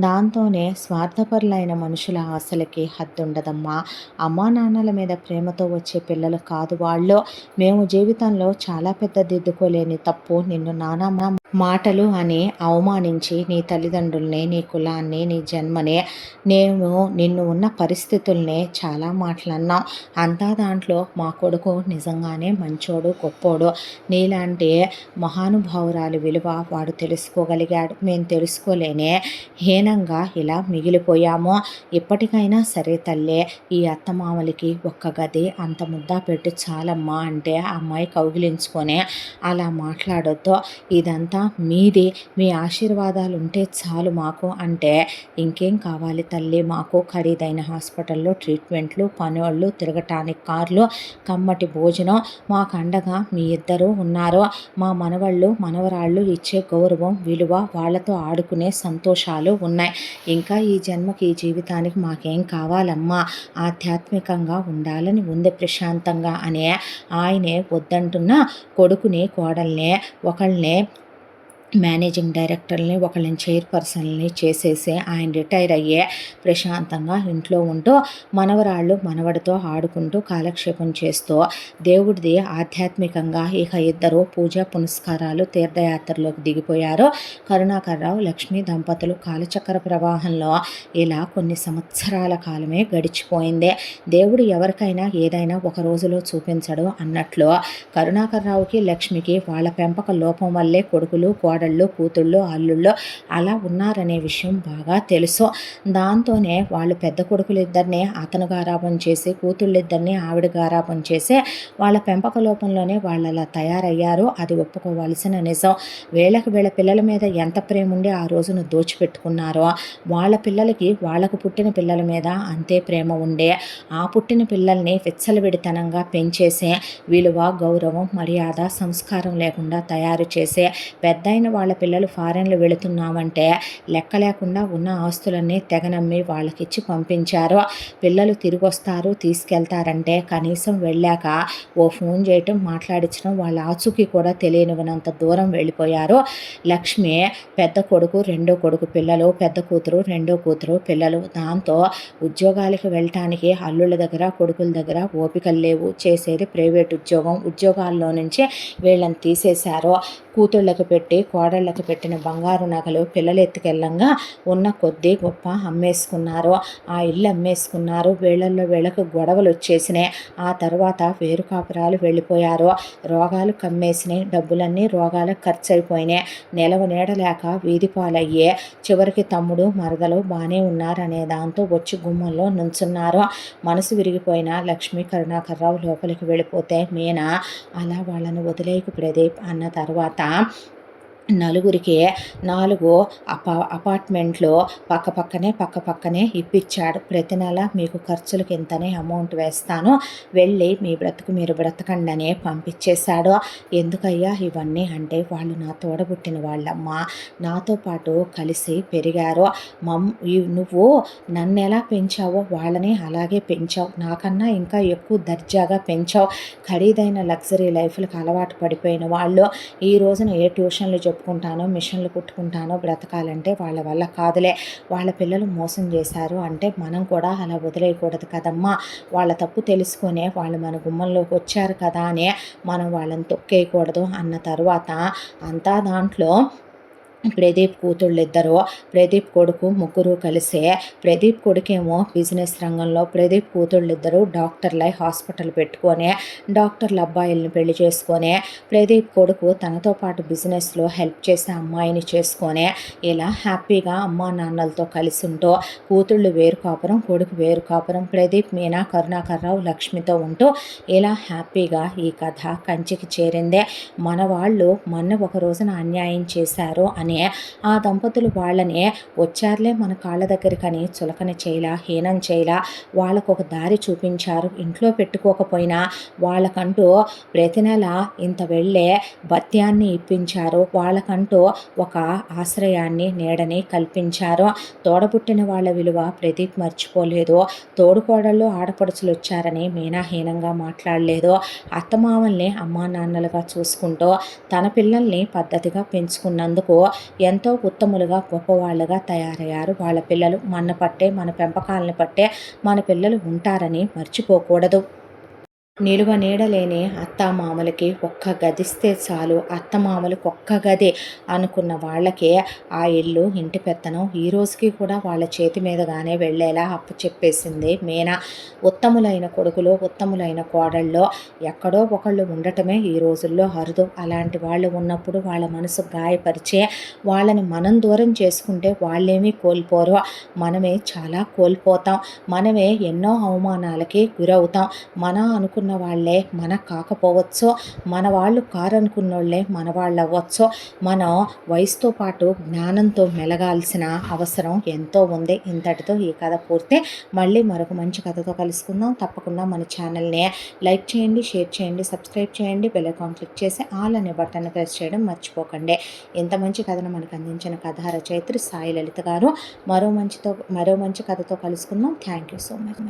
దాంతోనే స్వార్థపరులైన మనుషుల ఆశలకి హద్దుండదమ్మా. అమ్మా నాన్నల మీద ప్రేమతో వచ్చే పిల్లలు కాదు వాళ్ళు. మేము జీవితంలో చాలా పెద్ద దిద్దుకోలేని తప్పు నిన్ను నానా మాటలు అని అవమానించి నీ తల్లిదండ్రుల్ని, నీ కులాన్ని, నీ జన్మని, నేను నిన్ను ఉన్న పరిస్థితుల్ని చాలా మాటలన్నాం. అంతా దాంట్లో మా కొడుకు నిజంగానే మంచోడు, గొప్పోడు, నీలాంటి మహానుభావురాలి విలువ వాడు తెలుసుకోగలిగాడు. మేము తెలుసుకోలేనే హీనంగా ఇలా మిగిలిపోయాము. ఇప్పటికైనా సరే తల్లే, ఈ అత్తమామలకి ఒక్క గది అంత ముద్దా పెట్టి చాలమ్మా అంటే ఆ అమ్మాయి కౌగిలించుకొని, అలా మాట్లాడొద్దు, ఇదంతా మీది, మీ ఆశీర్వాదాలు ఉంటే చాలు మాకు అంటే, ఇంకేం కావాలి తల్లి మాకు? ఖరీదైన హాస్పిటల్లో ట్రీట్మెంట్లు, పనోళ్ళు, తిరగటానికి కార్లు, కమ్మటి భోజనం, మాకు అండగా మీ ఇద్దరు ఉన్నారు. మా మనవళ్ళు మనవరాళ్ళు ఇచ్చే గౌరవం, విలువ, వాళ్ళతో ఆడుకునే సంతోషాలు ఉన్నాయి. ఇంకా ఈ జన్మకి, ఈ జీవితానికి మాకేం కావాలమ్మా? ఆధ్యాత్మికంగా ఉండాలని ఉంది, ప్రశాంతంగా అనే ఆయనే వద్దంటున్న కొడుకుని, కోడల్ని ఒకళ్ళనే మేనేజింగ్ డైరెక్టర్ని ఒకళ్ళని చైర్పర్సన్ని చేసేసి ఆయన రిటైర్ అయ్యే ప్రశాంతంగా ఇంట్లో ఉంటూ మనవరాళ్ళు మనవడితో ఆడుకుంటూ కాలక్షేపం చేస్తూ దేవుడిది ఆధ్యాత్మికంగా ఇక ఇద్దరు పూజా పునస్కారాలు తీర్థయాత్రలోకి దిగిపోయారు. కరుణాకర్రావు లక్ష్మీ దంపతులు కాలచక్ర ప్రవాహంలో ఇలా కొన్ని సంవత్సరాల కాలమే గడిచిపోయింది. దేవుడు ఎవరికైనా ఏదైనా ఒక రోజులో చూపించడు అన్నట్లు కరుణాకర్రావుకి లక్ష్మికి వాళ్ళ పెంపక లోపం వల్లే కొడుకులు కోడళ్ళు కూతుళ్ళు అల్లుళ్ళు అలా ఉన్నారనే విషయం బాగా తెలుసు. దాంతోనే వాళ్ళు పెద్ద కొడుకులిద్దరిని అతను గారాబం చేసి కూతుళ్ళిద్దరిని ఆవిడ గారాబం చేసి వాళ్ళ పెంపక లోపంలోనే వాళ్ళు అలా తయారయ్యారు. అది ఒప్పుకోవాల్సిన నిజం. వీళ్ళ పిల్లల మీద ఎంత ప్రేమ ఉండి ఆ రోజును దోచిపెట్టుకున్నారో వాళ్ళ పిల్లలకి వాళ్ళకు పుట్టిన పిల్లల మీద అంతే ప్రేమ ఉండే ఆ పుట్టిన పిల్లల్ని విచ్చలవిడితనంగా పెంచేసే విలువ గౌరవం మర్యాద సంస్కారం లేకుండా తయారు చేసే పెద్దయిన వాళ్ళ పిల్లలు ఫారెన్లు వెళుతున్నామంటే లెక్క లేకుండా ఉన్న ఆస్తులన్నీ తెగనమ్మి వాళ్ళకిచ్చి పంపించారు. పిల్లలు తిరిగి వస్తారు తీసుకెళ్తారంటే కనీసం వెళ్ళాక ఓ ఫోన్ చేయటం మాట్లాడించడం వాళ్ళ ఆచూకీ కూడా తెలియనివనంత దూరం వెళ్ళిపోయారు. లక్ష్మి పెద్ద కొడుకు రెండో కొడుకు పిల్లలు పెద్ద కూతురు రెండో కూతురు పిల్లలు. దాంతో ఉద్యోగాలకు వెళ్ళటానికి అల్లుళ్ళ దగ్గర కొడుకుల దగ్గర ఓపికలు లేవు. చేసేది ప్రైవేట్ ఉద్యోగాల్లో నుంచి వీళ్ళని తీసేశారు. కూతుళ్ళకి పెట్టి కోడళ్ళకి పెట్టిన బంగారు నగలు పిల్లలు ఎత్తుకెళ్ళంగా ఉన్న కొద్దీ గొప్ప అమ్మేసుకున్నారు. ఆ ఇల్లు అమ్మేసుకున్నారు. వీళ్ళకు గొడవలు వచ్చేసినాయి. ఆ తర్వాత వేరు కాపురాలు వెళ్ళిపోయారు. రోగాలు కమ్మేసినాయి. డబ్బులన్నీ రోగాలకు ఖర్చు అయిపోయినాయి. నిలవ నీడలేక వీధి పాలయ్యే చివరికి తమ్ముడు మరదలు బాగానే ఉన్నారనే దాంతో వచ్చి గుమ్మంలో నుంచున్నారు. మనసు విరిగిపోయిన లక్ష్మీ కరుణాకర్రావు లోపలికి వెళ్ళిపోతే మీనా అలా వాళ్ళను వదిలేయకు ప్రదీప్ అన్న తర్వాత నలుగురికి 4 అపార్ట్మెంట్లు పక్కపక్కనే ఇప్పించాడు. ప్రతి నెల మీకు ఖర్చులకి ఇంతనే అమౌంట్ వేస్తాను, వెళ్ళి మీ బ్రతుకు మీరు బ్రతకండి అని పంపించేశాడు. ఎందుకయ్యా ఇవన్నీ అంటే వాళ్ళు నా తోడబుట్టిన వాళ్ళమ్మా, నాతో పాటు కలిసి పెరిగారు. నువ్వు నన్ను ఎలా పెంచావో వాళ్ళని అలాగే పెంచావు, నాకన్నా ఇంకా ఎక్కువ దర్జాగా పెంచావు. ఖరీదైన లగ్జరీ లైఫ్లకు అలవాటు పడిపోయిన వాళ్ళు ఈ రోజున ఏ ట్యూషన్లు చెప్పుకుంటానో మిషన్లు కుట్టుకుంటానో బ్రతకాలంటే వాళ్ళ వల్ల కాదులే. వాళ్ళ పిల్లలు మోసం చేశారు అంటే మనం కూడా అలా వదిలేయకూడదు కదమ్మా. వాళ్ళ తప్పు తెలుసుకునే వాళ్ళు మన గుమ్మంలోకి వచ్చారు కదా అని మనం వాళ్ళని తొక్కేయకూడదు అన్న తర్వాత అంతా దాంట్లో ప్రదీప్ కూతుళ్ళిద్దరు ప్రదీప్ కొడుకు ముగ్గురు కలిసే ప్రదీప్ కొడుకేమో బిజినెస్ రంగంలో, ప్రదీప్ కూతుళ్ళిద్దరూ డాక్టర్లై హాస్పిటల్ పెట్టుకొని డాక్టర్ల అబ్బాయిల్ని పెళ్లి చేసుకొని ప్రదీప్ కొడుకు తనతో పాటు బిజినెస్లో హెల్ప్ చేసే అమ్మాయిని చేసుకొని ఇలా హ్యాపీగా అమ్మా నాన్నలతో కలిసి ఉంటూ కూతుళ్ళు వేరు కాపురం కొడుకు వేరు కాపురం ప్రదీప్ మీనా కరుణాకర్రావు లక్ష్మితో ఉంటూ ఇలా హ్యాపీగా ఈ కథ కంచికి చేరిందే. మన వాళ్ళు మొన్న ఒక రోజున అన్యాయం చేశారు అని ఆ దంపతులు వాళ్ళనే వచ్చారులే మన కాళ్ళ దగ్గరికని చులకన చేయలా హీనం చేయలా వాళ్ళకు ఒక దారి చూపించారు. ఇంట్లో పెట్టుకోకపోయినా వాళ్ళకంటూ ప్రతి నెల ఇంత వెళ్ళే భత్యాన్ని ఇప్పించారు. వాళ్ళకంటూ ఒక ఆశ్రయాన్ని నీడని కల్పించారు. తోడబుట్టిన వాళ్ళ విలువ ప్రదీప్ మర్చిపోలేదు. తోడుకోడళ్ళు ఆడపడుచులు వచ్చారని మీనా హీనంగా మాట్లాడలేదు. అత్తమామల్ని అమ్మా నాన్నలుగా చూసుకుంటూ తన పిల్లల్ని పద్ధతిగా పెంచుకున్నందుకు ఎంతో ఉత్తములుగా గొప్పవాళ్ళుగా తయారయ్యారు వాళ్ళ పిల్లలు. మన పెంపకాలను పట్టే మన పిల్లలు ఉంటారని మర్చిపోకూడదు. నిలువ నీడలేని అత్తామామలకి ఒక్క గదిస్తే చాలు, అత్తమామలకు ఒక్క గది అనుకున్న వాళ్ళకి ఆ ఇల్లు ఇంటి పెత్తనం ఈ రోజుకి కూడా వాళ్ళ చేతి మీదగానే వెళ్ళేలా అప్పు చెప్పేసింది మీనా. ఉత్తములైన కొడుకులు ఉత్తములైన కోడళ్ళు ఎక్కడో ఒకళ్ళు ఉండటమే ఈ రోజుల్లో అరుదు. అలాంటి వాళ్ళు ఉన్నప్పుడు వాళ్ళ మనసు గాయపరిచే వాళ్ళని మనం దూరం చేసుకుంటే వాళ్ళేమీ కోల్పోరు, మనమే చాలా కోల్పోతాం. మనమే ఎన్నో అవమానాలకి గురవుతాం. అనుకున్న వాళ్ళే మన కాకపోవచ్చు, మన వాళ్ళు కారనుకున్నోళ్ళే మన వాళ్ళు అవ్వచ్చు. మనం వయసుతో పాటు జ్ఞానంతో మెలగాల్సిన అవసరం ఎంతో ఉంది. ఇంతటితో ఈ కథ పూర్తి. మళ్ళీ మరొక మంచి కథతో కలుసుకుందాం. తప్పకుండా మన ఛానల్ని లైక్ చేయండి, షేర్ చేయండి, సబ్స్క్రైబ్ చేయండి, బెల్ ఐకాన్ క్లిక్ చేసి ఆల్ అనే బటన్ ప్రెస్ చేయడం మర్చిపోకండి. ఇంత మంచి కథను మనకు అందించిన కథా రచయిత్రి సాయి లలిత గారు. మరో మంచి కథతో కలుసుకుందాం. Thank you so much.